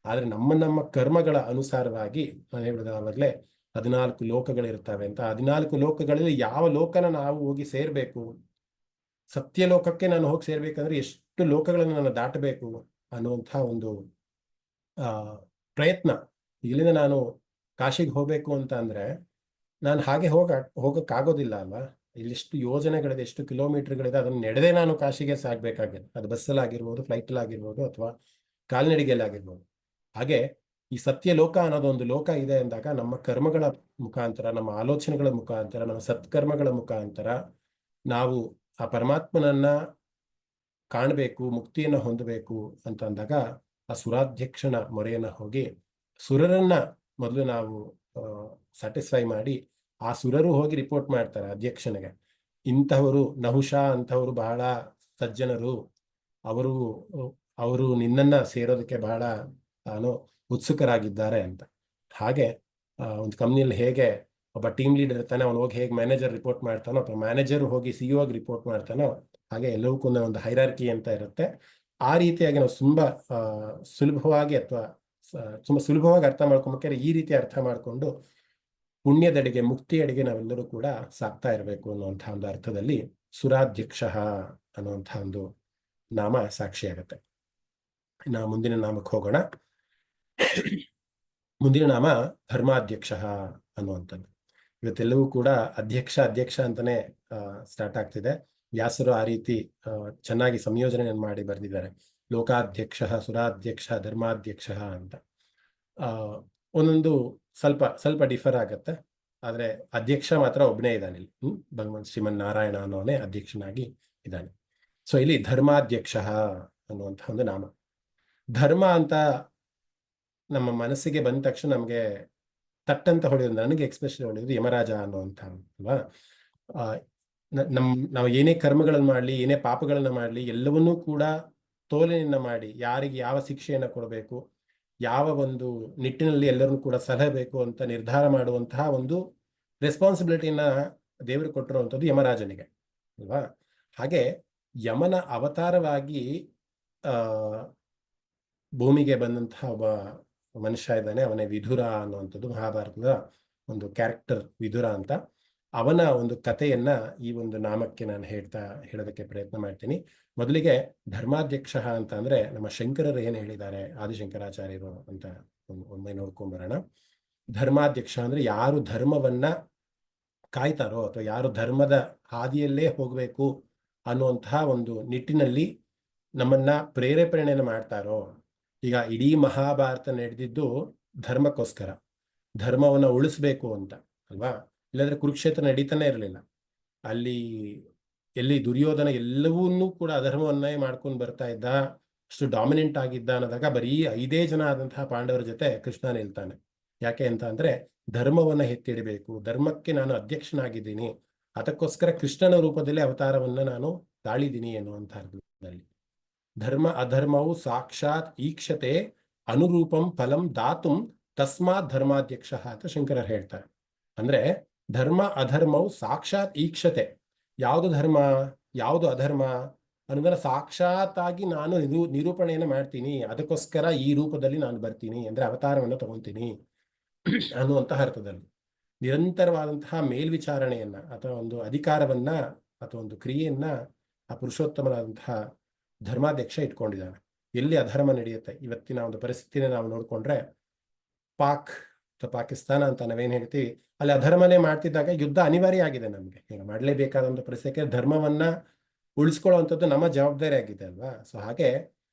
B: ಆದ್ರೆ ನಮ್ಮ ಕರ್ಮಗಳ ಅನುಸಾರವಾಗಿ ನಾನು ಹೇಳಿದಾಗಲೇ 14 ಲೋಕಗಳಿರ್ತವೆ ಅಂತ. 14 ಲೋಕಗಳಲ್ಲಿ ಯಾವ ಲೋಕನ ನಾವು ಹೋಗಿ ಸೇರ್ಬೇಕು, ಸತ್ಯ ಲೋಕಕ್ಕೆ ನಾನು ಹೋಗಿ ಸೇರ್ಬೇಕಂದ್ರೆ ಎಷ್ಟು ಲೋಕಗಳನ್ನು ನಾನು ದಾಟಬೇಕು ಅನ್ನುವಂತಹ ಒಂದು ಪ್ರಯತ್ನ. ಇಲ್ಲಿಂದ ನಾನು ಕಾಶಿಗೆ ಹೋಗ್ಬೇಕು ಅಂತ ಅಂದ್ರೆ ನಾನು ಹಾಗೆ ಹೋಗಕ್ಕಾಗೋದಿಲ್ಲ ಅಲ್ವಾ. ಇಲ್ಲಿಷ್ಟು ಯೋಜನೆಗಳಿದೆ, ಎಷ್ಟು ಕಿಲೋಮೀಟರ್ಗಳಿದೆ, ಅದನ್ನು ನಡೆದೇ ನಾನು ಕಾಶಿಗೆ ಸಾಗಬೇಕಾಗಿದೆ. ಅದು ಬಸ್ಸಲ್ಲಾಗಿರ್ಬೋದು, ಫ್ಲೈಟಲ್ಲಾಗಿರ್ಬೋದು ಅಥವಾ ಕಾಲ್ನಡಿಗೆಯಲ್ಲಾಗಿರ್ಬೋದು. ಹಾಗೆ ಈ ಸತ್ಯ ಲೋಕ ಅನ್ನೋದೊಂದು ಲೋಕ ಇದೆ ಅಂದಾಗ ನಮ್ಮ ಕರ್ಮಗಳ ಮುಖಾಂತರ, ನಮ್ಮ ಆಲೋಚನೆಗಳ ಮುಖಾಂತರ, ನಮ್ಮ ಸತ್ಕರ್ಮಗಳ ಮುಖಾಂತರ ನಾವು ಆ ಪರಮಾತ್ಮನನ್ನ ಕಾಣಬೇಕು, ಮುಕ್ತಿಯನ್ನು ಹೊಂದಬೇಕು ಅಂತ ಅಂದಾಗ ಆ ಸುರಾಧ್ಯಕ್ಷನ ಮೊರೆಯನ್ನ ಹೋಗಿ ಸುರರನ್ನ ಮೊದಲು ನಾವು ಸ್ಯಾಟಿಸ್ಫೈ ಮಾಡಿ, ಆ ಸುರರು ಹೋಗಿ ರಿಪೋರ್ಟ್ ಮಾಡ್ತಾರೆ ಅಧ್ಯಕ್ಷನಿಗೆ, ಇಂತಹವರು ನಹುಷ ಅಂತವರು ಬಹಳ ಸಜ್ಜನರು, ಅವರು ನಿನ್ನನ್ನ ಸೇರೋದಕ್ಕೆ ಬಹಳ ಉತ್ಸುಕರಾಗಿದ್ದಾರೆ ಅಂತ. ಹಾಗೆ ಒಂದು ಕಂಪ್ನಿಯಲ್ಲಿ ಹೇಗೆ ಒಬ್ಬ ಟೀಮ್ ಲೀಡರ್ ಇರ್ತಾನೆ, ಅವನು ಹೋಗಿ ಹೇಗೆ ಮ್ಯಾನೇಜರ್ ರಿಪೋರ್ಟ್ ಮಾಡ್ತಾನೋ ಅಥವಾ ಮ್ಯಾನೇಜರ್ ಹೋಗಿ CEO ರಿಪೋರ್ಟ್ ಮಾಡ್ತಾನೋ, ಹಾಗೆ ಎಲ್ಲವಕ್ಕೂ ಒಂದು ಹೈರಾರ್ಕಿ ಅಂತ ಇರುತ್ತೆ. ಆ ರೀತಿಯಾಗಿ ನಾವು ತುಂಬಾ ಸುಲಭವಾಗಿ ಅಥವಾ ತುಂಬಾ ಸುಲಭವಾಗಿ ಅರ್ಥ ಮಾಡ್ಕೊಬೇಕಾದ್ರೆ ಈ ರೀತಿ ಅರ್ಥ ಮಾಡಿಕೊಂಡು ಪುಣ್ಯದೆಡೆಗೆ, ಮುಕ್ತಿಯಡೆಗೆ ನಾವೆಲ್ಲರೂ ಕೂಡ ಸಾಕ್ತಾ ಇರಬೇಕು ಅನ್ನುವಂತಹ ಒಂದು ಅರ್ಥದಲ್ಲಿ ಸುರಾಧ್ಯಕ್ಷ ಅನ್ನುವಂತಹ ಒಂದು ನಾಮ ಸಾಕ್ಷಿಯಾಗತ್ತೆ. ನಾವು ಮುಂದಿನ ನಾಮಕ್ಕೆ ಹೋಗೋಣ. ಮುಂದಿನ ನಾಮ ಧರ್ಮಾಧ್ಯಕ್ಷ ಅನ್ನುವಂಥದ್ದು. ಇವತ್ತೆಲ್ಲವೂ ಕೂಡ ಅಧ್ಯಕ್ಷ ಅಂತಾನೆ ಸ್ಟಾರ್ಟ್ ಆಗ್ತಿದೆ. ವ್ಯಾಸರು ಆ ರೀತಿ ಚೆನ್ನಾಗಿ ಸಂಯೋಜನೆ ಮಾಡಿ ಬರೆದಿದ್ದಾರೆ. ಲೋಕಾಧ್ಯಕ್ಷ, ಸುರಾಧ್ಯಕ್ಷ, ಧರ್ಮಾಧ್ಯಕ್ಷ ಅಂತ ಒಂದೊಂದು ಸ್ವಲ್ಪ ಡಿಫರ್ ಆಗತ್ತೆ. ಆದ್ರೆ ಅಧ್ಯಕ್ಷ ಮಾತ್ರ ಒಬ್ಬನೇ ಇದ್ದಾನೆ ಇಲ್ಲಿ. ಭಗವಾನ್ ಶ್ರೀಮನ್ ನಾರಾಯಣ ಅನ್ನೋನೇ ಅಧ್ಯಕ್ಷನಾಗಿ ಇದ್ದಾನೆ. ಸೊ ಇಲ್ಲಿ ಧರ್ಮಾಧ್ಯಕ್ಷ ಅನ್ನುವಂತಹ ಒಂದು ನಾಮ. ಧರ್ಮ ಅಂತ ನಮ್ಮ ಮನಸ್ಸಿಗೆ ಬಂದ ತಕ್ಷಣ ನಮಗೆ ತಟ್ಟಂತ ಹೊಡೆಯೋದು, ನನಗೆ ಎಕ್ಸ್ಪೆಷಲಿ ಹೊಡೆಯೋದು ಯಮರಾಜ ಅನ್ನುವಂಥ ಅಲ್ವಾ. ನಾವು ಏನೇ ಕರ್ಮಗಳನ್ನು ಮಾಡಲಿ, ಏನೇ ಪಾಪಗಳನ್ನ ಮಾಡಲಿ, ಎಲ್ಲವನ್ನೂ ಕೂಡ ತೋಲನೆಯನ್ನ ಮಾಡಿ ಯಾರಿಗೆ ಯಾವ ಶಿಕ್ಷೆಯನ್ನು ಕೊಡಬೇಕು, ಯಾವ ಒಂದು ನಿಟ್ಟಿನಲ್ಲಿ ಎಲ್ಲರನ್ನೂ ಕೂಡ ಸಲಹಬೇಕು ಅಂತ ನಿರ್ಧಾರ ಮಾಡುವಂತಹ ಒಂದು ರೆಸ್ಪಾನ್ಸಿಬಿಲಿಟಿಯನ್ನ ದೇವರು ಕೊಟ್ಟಿರುವಂಥದ್ದು ಯಮರಾಜನಿಗೆ ಅಲ್ವಾ. ಹಾಗೆ ಯಮನ ಅವತಾರವಾಗಿ ಭೂಮಿಗೆ ಬಂದಂತಹ ಒಬ್ಬ ಮನುಷ್ಯ ಇದ್ದಾನೆ, ಅವನೇ ವಿದುರ ಅನ್ನುವಂಥದ್ದು. ಮಹಾಭಾರತದ ಒಂದು ಕ್ಯಾರೆಕ್ಟರ್ ವಿದುರ ಅಂತ. ಅವನ ಒಂದು ಕಥೆಯನ್ನ ಈ ಒಂದು ನಾಮಕ್ಕೆ ನಾನು ಹೇಳೋದಕ್ಕೆ ಪ್ರಯತ್ನ ಮಾಡ್ತೀನಿ. ಮೊದಲಿಗೆ ಧರ್ಮಾಧ್ಯಕ್ಷ ಅಂತ ಅಂದ್ರೆ ನಮ್ಮ ಶಂಕರರು ಏನು ಹೇಳಿದ್ದಾರೆ, ಆದಿಶಂಕರಾಚಾರ್ಯರು ಅಂತ ಒಮ್ಮೆ ನೋಡ್ಕೊಂಡ್ಬರೋಣ. ಧರ್ಮಾಧ್ಯಕ್ಷ ಅಂದ್ರೆ ಯಾರು ಧರ್ಮವನ್ನ ಕಾಯ್ತಾರೋ ಅಥವಾ ಯಾರು ಧರ್ಮದ ಹಾದಿಯಲ್ಲೇ ಹೋಗ್ಬೇಕು ಅನ್ನುವಂತಹ ಒಂದು ನಿಟ್ಟಿನಲ್ಲಿ ನಮ್ಮನ್ನ ಪ್ರೇರೇಪಣೆಯನ್ನು ಮಾಡ್ತಾರೋ. ಈಗ ಇಡೀ ಮಹಾಭಾರತ ನಡೆದಿದ್ದು ಧರ್ಮಕ್ಕೋಸ್ಕರ, ಧರ್ಮವನ್ನ ಉಳಿಸ್ಬೇಕು ಅಂತ ಅಲ್ವಾ. ಇಲ್ಲಾಂದ್ರೆ ಕುರುಕ್ಷೇತ್ರ ನಡೀತಾನೆ ಇರಲಿಲ್ಲ. ಅಲ್ಲಿ ಎಲ್ಲಿ ದುರ್ಯೋಧನ ಎಲ್ಲವನ್ನೂ ಕೂಡ ಅಧರ್ಮವನ್ನೇ ಮಾಡ್ಕೊಂಡು ಬರ್ತಾ ಇದ್ದ, ಅಷ್ಟು ಡಾಮಿನೆಂಟ್ ಆಗಿದ್ದ ಅನ್ನೋದಾಗ ಬರೀ 5 ಜನ ಆದಂತಹ ಪಾಂಡವರ ಜೊತೆ ಕೃಷ್ಣ ನಿಲ್ತಾನೆ. ಯಾಕೆ ಅಂತ ಅಂದ್ರೆ ಧರ್ಮವನ್ನ ಎತ್ತಿಡಬೇಕು, ಧರ್ಮಕ್ಕೆ ನಾನು ಅಧ್ಯಕ್ಷನಾಗಿದ್ದೀನಿ, ಅದಕ್ಕೋಸ್ಕರ ಕೃಷ್ಣನ ರೂಪದಲ್ಲಿ ಅವತಾರವನ್ನ ನಾನು ತಾಳಿದ್ದೀನಿ ಎನ್ನುವಂಥ ಅರ್ಥದಲ್ಲಿ. ಧರ್ಮ ಅಧರ್ಮವು ಸಾಕ್ಷಾತ್ ಈಕ್ಷತೆ ಅನುರೂಪಂ ಫಲಂ ದಾತುಂ ತಸ್ಮಾತ್ ಧರ್ಮಾಧ್ಯಕ್ಷ ಅಂತ ಶಂಕರರು ಹೇಳ್ತಾರೆ. ಅಂದ್ರೆ ಧರ್ಮ ಅಧರ್ಮವು ಸಾಕ್ಷಾತ್ ಈಕ್ಷತೆ, ಯಾವುದು ಧರ್ಮ ಯಾವುದು ಅಧರ್ಮ ಅನ್ನೋದನ್ನ ಸಾಕ್ಷಾತ್ ಆಗಿ ನಾನು ನಿರೂಪಣೆಯನ್ನು ಮಾಡ್ತೀನಿ, ಅದಕ್ಕೋಸ್ಕರ ಈ ರೂಪದಲ್ಲಿ ನಾನು ಬರ್ತೀನಿ ಅಂದ್ರೆ ಅವತಾರವನ್ನು ತಗೊಂತೀನಿ ಅನ್ನುವಂತಹ ಅರ್ಥದಲ್ಲಿ ನಿರಂತರವಾದಂತಹ ಮೇಲ್ವಿಚಾರಣೆಯನ್ನ ಅಥವಾ ಒಂದು ಅಧಿಕಾರವನ್ನ ಅಥವಾ ಒಂದು ಕ್ರಿಯೆಯನ್ನ ಆ ಪುರುಷೋತ್ತಮನಾದಂತಹ ಧರ್ಮಾಧ್ಯಕ್ಷ ಇಟ್ಕೊಂಡಿದ್ದಾನೆ. ಎಲ್ಲಿ ಅಧರ್ಮ ನಡೆಯುತ್ತೆ, ಇವತ್ತಿನ ಒಂದು ಪರಿಸ್ಥಿತಿನ ನಾವು ನೋಡ್ಕೊಂಡ್ರೆ ಪಾಕ್ ಅಥವಾ ಪಾಕಿಸ್ತಾನ ಅಂತ ನಾವೇನ್ ಹೇಳ್ತೀವಿ, ಅಲ್ಲಿ ಅಧರ್ಮನೇ ಮಾಡ್ತಿದ್ದಾಗ ಯುದ್ಧ ಅನಿವಾರ್ಯ ಆಗಿದೆ ನಮ್ಗೆ. ಈಗ ಮಾಡಲೇಬೇಕಾದಂಥ ಪರಿಸ್ಥಿತಿ, ಧರ್ಮವನ್ನ ಉಳಿಸ್ಕೊಳ್ಳುವಂಥದ್ದು ನಮ್ಮ ಜವಾಬ್ದಾರಿ ಆಗಿದೆ ಅಲ್ವಾ. ಸೊ ಹಾಗೆ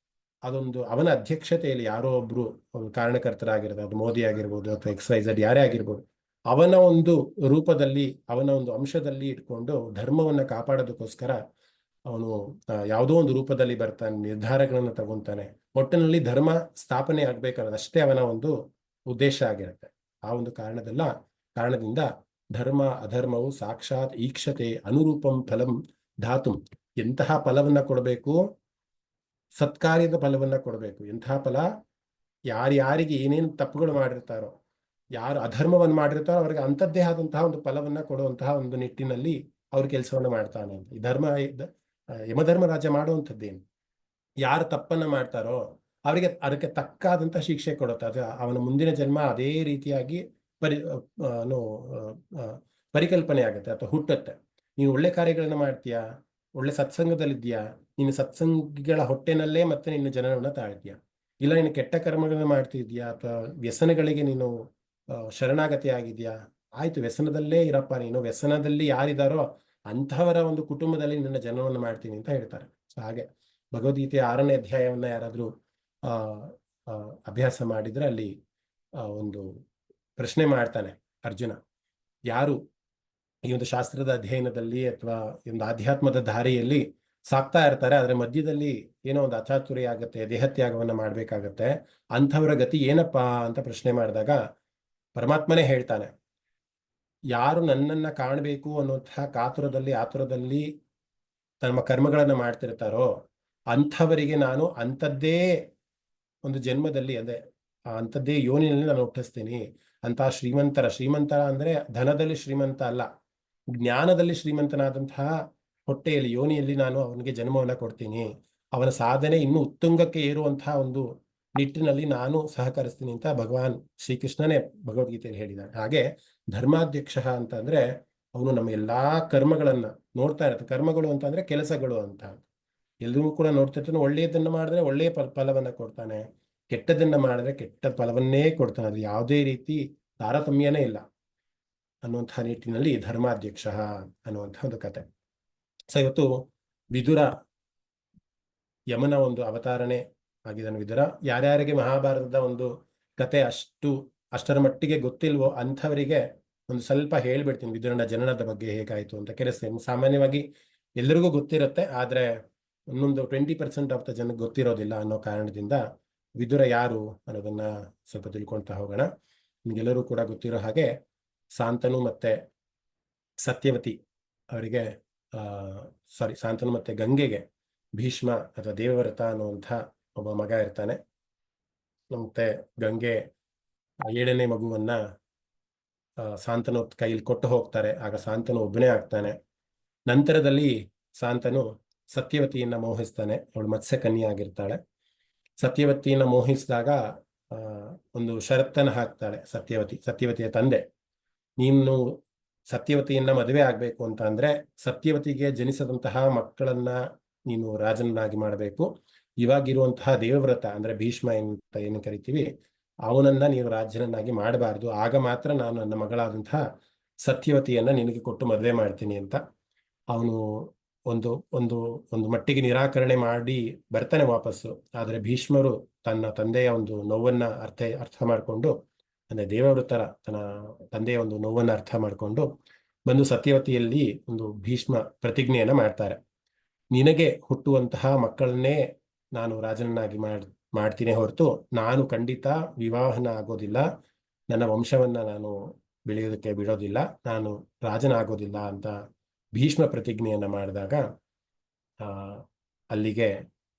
B: ಅದೊಂದು ಅವನ ಅಧ್ಯಕ್ಷತೆಯಲ್ಲಿ ಯಾರೋ ಒಬ್ರು ಕಾರಣಕರ್ತರಾಗಿರೋದು, ಅದು ಮೋದಿ ಆಗಿರ್ಬೋದು ಅಥವಾ XYZ ಯಾರೇ ಆಗಿರ್ಬೋದು, ಅವನ ಒಂದು ರೂಪದಲ್ಲಿ ಅವನ ಒಂದು ಅಂಶದಲ್ಲಿ ಇಟ್ಕೊಂಡು ಧರ್ಮವನ್ನ ಕಾಪಾಡೋದಕ್ಕೋಸ್ಕರ ಅವನು ಯಾವುದೋ ಒಂದು ರೂಪದಲ್ಲಿ ಬರ್ತಾನೆ, ನಿರ್ಧಾರಗಳನ್ನು ತಗೊಂತಾನೆ. ಒಟ್ಟಿನಲ್ಲಿ ಧರ್ಮ ಸ್ಥಾಪನೆ ಆಗ್ಬೇಕನ್ನೋದಷ್ಟೇ ಅವನ ಒಂದು ಉದ್ದೇಶ ಆಗಿರುತ್ತೆ. ಆ ಒಂದು ಕಾರಣದಿಂದ ಧರ್ಮ ಅಧರ್ಮವು ಸಾಕ್ಷಾತ್ ಈಕ್ಷತೆ ಅನುರೂಪಂ ಫಲಂ ಧಾತುಂ. ಎಂತಹ ಫಲವನ್ನ ಕೊಡಬೇಕು, ಸತ್ಕಾರ್ಯದ ಫಲವನ್ನ ಕೊಡಬೇಕು. ಎಂತಹ ಫಲ, ಯಾರ್ಯಾರಿಗೆ ಏನೇನು ತಪ್ಪುಗಳು ಮಾಡಿರ್ತಾರೋ, ಯಾರು ಅಧರ್ಮವನ್ನು ಮಾಡಿರ್ತಾರೋ ಅವ್ರಿಗೆ ಅಂಥದ್ದೇ ಆದಂತಹ ಒಂದು ಫಲವನ್ನ ಕೊಡುವಂತಹ ಒಂದು ನಿಟ್ಟಿನಲ್ಲಿ ಅವ್ರ ಕೆಲಸವನ್ನ ಮಾಡ್ತಾನೆ ಅಂತ. ಈ ಯಮಧರ್ಮರಾಜ ಮಾಡುವಂಥದ್ದೇನು, ಯಾರು ತಪ್ಪನ್ನ ಮಾಡ್ತಾರೋ ಅವರಿಗೆ ಅದಕ್ಕೆ ತಕ್ಕಾದಂತಹ ಶಿಕ್ಷೆ ಕೊಡುತ್ತೆ. ಅದು ಅವನ ಮುಂದಿನ ಜನ್ಮ ಅದೇ ರೀತಿಯಾಗಿ ಪರಿಕಲ್ಪನೆ ಆಗುತ್ತೆ ಅಥವಾ ಹುಟ್ಟುತ್ತೆ. ನೀನು ಒಳ್ಳೆ ಕಾರ್ಯಗಳನ್ನ ಮಾಡ್ತೀಯಾ, ಒಳ್ಳೆ ಸತ್ಸಂಗದಲ್ಲಿದ್ದೀಯಾ, ನೀನು ಸತ್ಸಂಗಿಗಳ ಹೊಟ್ಟೆನಲ್ಲೇ ಮತ್ತೆ ನಿನ್ನ ಜನನವನ್ನ ತಾಳ್ತೀಯಾ. ಇಲ್ಲ ನೀನು ಕೆಟ್ಟ ಕರ್ಮಗಳನ್ನ ಮಾಡ್ತಿದ್ಯಾ ಅಥವಾ ವ್ಯಸನಗಳಿಗೆ ನೀನು ಶರಣಾಗತಿ ಆಗಿದ್ಯಾ, ಆಯ್ತು ವ್ಯಸನದಲ್ಲೇ ಇರಪ್ಪ ನೀನು, ವ್ಯಸನದಲ್ಲಿ ಯಾರಿದಾರೋ ಅಂಥವರ ಒಂದು ಕುಟುಂಬದಲ್ಲಿ ನಿನ್ನ ಜನನವನ್ನು ಮಾಡ್ತೀನಿ ಅಂತ ಹೇಳ್ತಾರೆ. ಸೊ ಹಾಗೆ ಭಗವದ್ಗೀತೆಯ 6ನೇ ಅಧ್ಯಾಯವನ್ನ ಯಾರಾದ್ರೂ ಅಭ್ಯಾಸ ಮಾಡಿದ್ರೆ ಅಲ್ಲಿ ಒಂದು ಪ್ರಶ್ನೆ ಮಾಡ್ತಾನೆ ಅರ್ಜುನ. ಯಾರು ಈ ಒಂದು ಶಾಸ್ತ್ರದ ಅಧ್ಯಯನದಲ್ಲಿ ಅಥವಾ ಒಂದು ಆಧ್ಯಾತ್ಮದ ದಾರಿಯಲ್ಲಿ ಸಾಕ್ತಾ ಇರ್ತಾರೆ, ಅದರ ಮಧ್ಯದಲ್ಲಿ ಏನೋ ಒಂದು ಅಚಾತುರ್ಯ ಆಗುತ್ತೆ, ದೇಹತ್ಯಾಗವನ್ನ ಮಾಡ್ಬೇಕಾಗತ್ತೆ, ಅಂಥವರ ಗತಿ ಏನಪ್ಪಾ ಅಂತ ಪ್ರಶ್ನೆ ಮಾಡಿದಾಗ ಪರಮಾತ್ಮನೇ ಹೇಳ್ತಾನೆ, ಯಾರು ನನ್ನನ್ನ ಕಾಣಬೇಕು ಅನ್ನುವಂತಹ ಆತುರದಲ್ಲಿ ತಮ್ಮ ಕರ್ಮಗಳನ್ನ ಮಾಡ್ತಿರ್ತಾರೋ ಅಂಥವರಿಗೆ ನಾನು ಅಂಥದ್ದೇ ಒಂದು ಜನ್ಮದಲ್ಲಿ ಅದೇ ಅಂಥದ್ದೇ ಯೋನಿನಲ್ಲಿ ನಾನು ಹುಟ್ಟಿಸ್ತೀನಿ. ಅಂತಹ ಶ್ರೀಮಂತರ ಅಂದ್ರೆ ಧನದಲ್ಲಿ ಶ್ರೀಮಂತ ಅಲ್ಲ, ಜ್ಞಾನದಲ್ಲಿ ಶ್ರೀಮಂತನಾದಂತಹ ಹೊಟ್ಟೆಯಲ್ಲಿ ಯೋನಿಯಲ್ಲಿ ನಾನು ಅವನಿಗೆ ಜನ್ಮವನ್ನ ಕೊಡ್ತೀನಿ. ಅವನ ಸಾಧನೆ ಇನ್ನೂ ಉತ್ತುಂಗಕ್ಕೆ ಏರುವಂತಹ ಒಂದು ನಿಟ್ಟಿನಲ್ಲಿ ನಾನು ಸಹಕರಿಸ್ತೀನಿ ಅಂತ ಭಗವಾನ್ ಶ್ರೀಕೃಷ್ಣನೇ ಭಗವದ್ಗೀತೆಯಲ್ಲಿ ಹೇಳಿದ್ದಾನೆ. ಹಾಗೆ ಧರ್ಮಾಧ್ಯಕ್ಷ ಅಂತಂದ್ರೆ ಅವನು ನಮ್ಮ ಎಲ್ಲಾ ಕರ್ಮಗಳನ್ನ ನೋಡ್ತಾ ಇರುತ್ತೆ. ಕರ್ಮಗಳು ಅಂತಂದ್ರೆ ಕೆಲಸಗಳು ಅಂತ ಎಲ್ಲರೂ ಕೂಡ ನೋಡ್ತಿರ್ತಾನೆ. ಒಳ್ಳೆಯದನ್ನ ಮಾಡಿದ್ರೆ ಒಳ್ಳೆಯ ಫಲವನ್ನ ಕೊಡ್ತಾನೆ, ಕೆಟ್ಟದನ್ನ ಮಾಡಿದ್ರೆ ಕೆಟ್ಟ ಫಲವನ್ನೇ ಕೊಡ್ತಾನೆ. ಅದು ಯಾವುದೇ ರೀತಿ ತಾರತಮ್ಯನೇ ಇಲ್ಲ. ಅನ್ನುವಂತಹ ನಿಟ್ಟಿನಲ್ಲಿ ಧರ್ಮಾಧ್ಯಕ್ಷ ಅನ್ನುವಂತಹ ಒಂದು ಕತೆ. ಸೊ ಇವತ್ತು ವಿದುರ ಯಮನ ಒಂದು ಅವತಾರನೆ ಆಗಿದ್ದಾನೆ ವಿದುರ. ಯಾರ್ಯಾರಿಗೆ ಮಹಾಭಾರತದ ಒಂದು ಕತೆ ಅಷ್ಟರ ಮಟ್ಟಿಗೆ ಗೊತ್ತಿಲ್ವೋ ಅಂಥವರಿಗೆ ಒಂದು ಸ್ವಲ್ಪ ಹೇಳ್ಬಿಡ್ತೀನಿ ವಿದುರನ ಜನನದ ಬಗ್ಗೆ ಹೇಗಾಯ್ತು ಅಂತ. ಕೆಲಸ ಸಾಮಾನ್ಯವಾಗಿ ಎಲ್ಲರಿಗೂ ಗೊತ್ತಿರುತ್ತೆ, ಆದ್ರೆ ಇನ್ನೊಂದು 20% ಆಫ್ ದ ಜನಕ್ಕೆ ಗೊತ್ತಿರೋದಿಲ್ಲ ಅನ್ನೋ ಕಾರಣದಿಂದ ವಿದುರ ಯಾರು ಅನ್ನೋದನ್ನ ಸ್ವಲ್ಪ ತಿಳ್ಕೊಳ್ತಾ ಹೋಗೋಣ. ನಿಮ್ಗೆಲ್ಲರೂ ಕೂಡ ಗೊತ್ತಿರೋ ಹಾಗೆ ಶಾಂತನು ಮತ್ತೆ ಸತ್ಯವತಿ ಅವರಿಗೆ ಶಾಂತನು ಮತ್ತೆ ಗಂಗೆಗೆ ಭೀಷ್ಮ ಅಥವಾ ದೇವವ್ರತ ಅನ್ನುವಂಥ ಒಬ್ಬ ಮಗ ಇರ್ತಾನೆ. ಮತ್ತೆ ಗಂಗೆ 7ನೇ ಮಗುವನ್ನ ಶಾಂತನು ಕೈಯಲ್ಲಿ ಕೊಟ್ಟು ಹೋಗ್ತಾರೆ. ಆಗ ಶಾಂತನು ಒಬ್ಬನೇ ಆಗ್ತಾನೆ. ನಂತರದಲ್ಲಿ ಶಾಂತನು ಸತ್ಯವತಿಯನ್ನ ಮೋಹಿಸ್ತಾನೆ. ಅವಳು ಮತ್ಸ್ಯ ಕನ್ಯೆ ಆಗಿರ್ತಾಳೆ. ಸತ್ಯವತಿಯನ್ನ ಮೋಹಿಸಿದಾಗ ಒಂದು ಷರತ್ತನ್ನು ಹಾಕ್ತಾಳೆ ಸತ್ಯವತಿಯ ತಂದೆ. ನೀನು ಸತ್ಯವತಿಯನ್ನ ಮದುವೆ ಆಗ್ಬೇಕು ಅಂತ ಅಂದ್ರೆ ಸತ್ಯವತಿಗೆ ಜನಿಸದಂತಹ ಮಕ್ಕಳನ್ನ ನೀನು ರಾಜನನ್ನಾಗಿ ಮಾಡಬೇಕು. ಇವಾಗಿರುವಂತಹ ದೇವವ್ರತ ಅಂದ್ರೆ ಭೀಷ್ಮ ಅಂತ ಏನು ಕರಿತೀವಿ, ಅವನನ್ನ ನೀವು ರಾಜ್ಯನನ್ನಾಗಿ ಮಾಡಬಾರ್ದು. ಆಗ ಮಾತ್ರ ನಾನು ನನ್ನ ಮಗಳಾದಂತಹ ಸತ್ಯವತಿಯನ್ನ ನಿನಗೆ ಕೊಟ್ಟು ಮದುವೆ ಮಾಡ್ತೀನಿ ಅಂತ ಅವನು ಒಂದು ಒಂದು ಒಂದು ಮಟ್ಟಿಗೆ ನಿರಾಕರಣೆ ಮಾಡಿ ಬರ್ತಾನೆ ವಾಪಸ್ಸು. ಆದರೆ ಭೀಷ್ಮರು ತನ್ನ ತಂದೆಯ ಒಂದು ನೋವನ್ನ ಅರ್ಥ ಮಾಡಿಕೊಂಡು, ಅಂದ್ರೆ ದೇವವೃತರ ತನ್ನ ತಂದೆಯ ಒಂದು ನೋವನ್ನ ಅರ್ಥ ಮಾಡಿಕೊಂಡು ಬಂದು ಸತ್ಯವತಿಯಲ್ಲಿ ಒಂದು ಭೀಷ್ಮ ಪ್ರತಿಜ್ಞೆಯನ್ನ ಮಾಡ್ತಾರೆ. ನಿನಗೆ ಹುಟ್ಟುವಂತಹ ಮಕ್ಕಳನ್ನೇ ನಾನು ರಾಜನನ್ನಾಗಿ ಮಾಡ್ತೀನಿ ಹೊರತು ನಾನು ಖಂಡಿತ ವಿವಾಹನ ಆಗೋದಿಲ್ಲ, ನನ್ನ ವಂಶವನ್ನ ನಾನು ಬೆಳೆಯೋದಕ್ಕೆ ಬಿಡೋದಿಲ್ಲ, ನಾನು ರಾಜನಾಗೋದಿಲ್ಲ ಅಂತ ಭೀಷ್ಮ ಪ್ರತಿಜ್ಞೆಯನ್ನ ಮಾಡಿದಾಗ ಅಲ್ಲಿಗೆ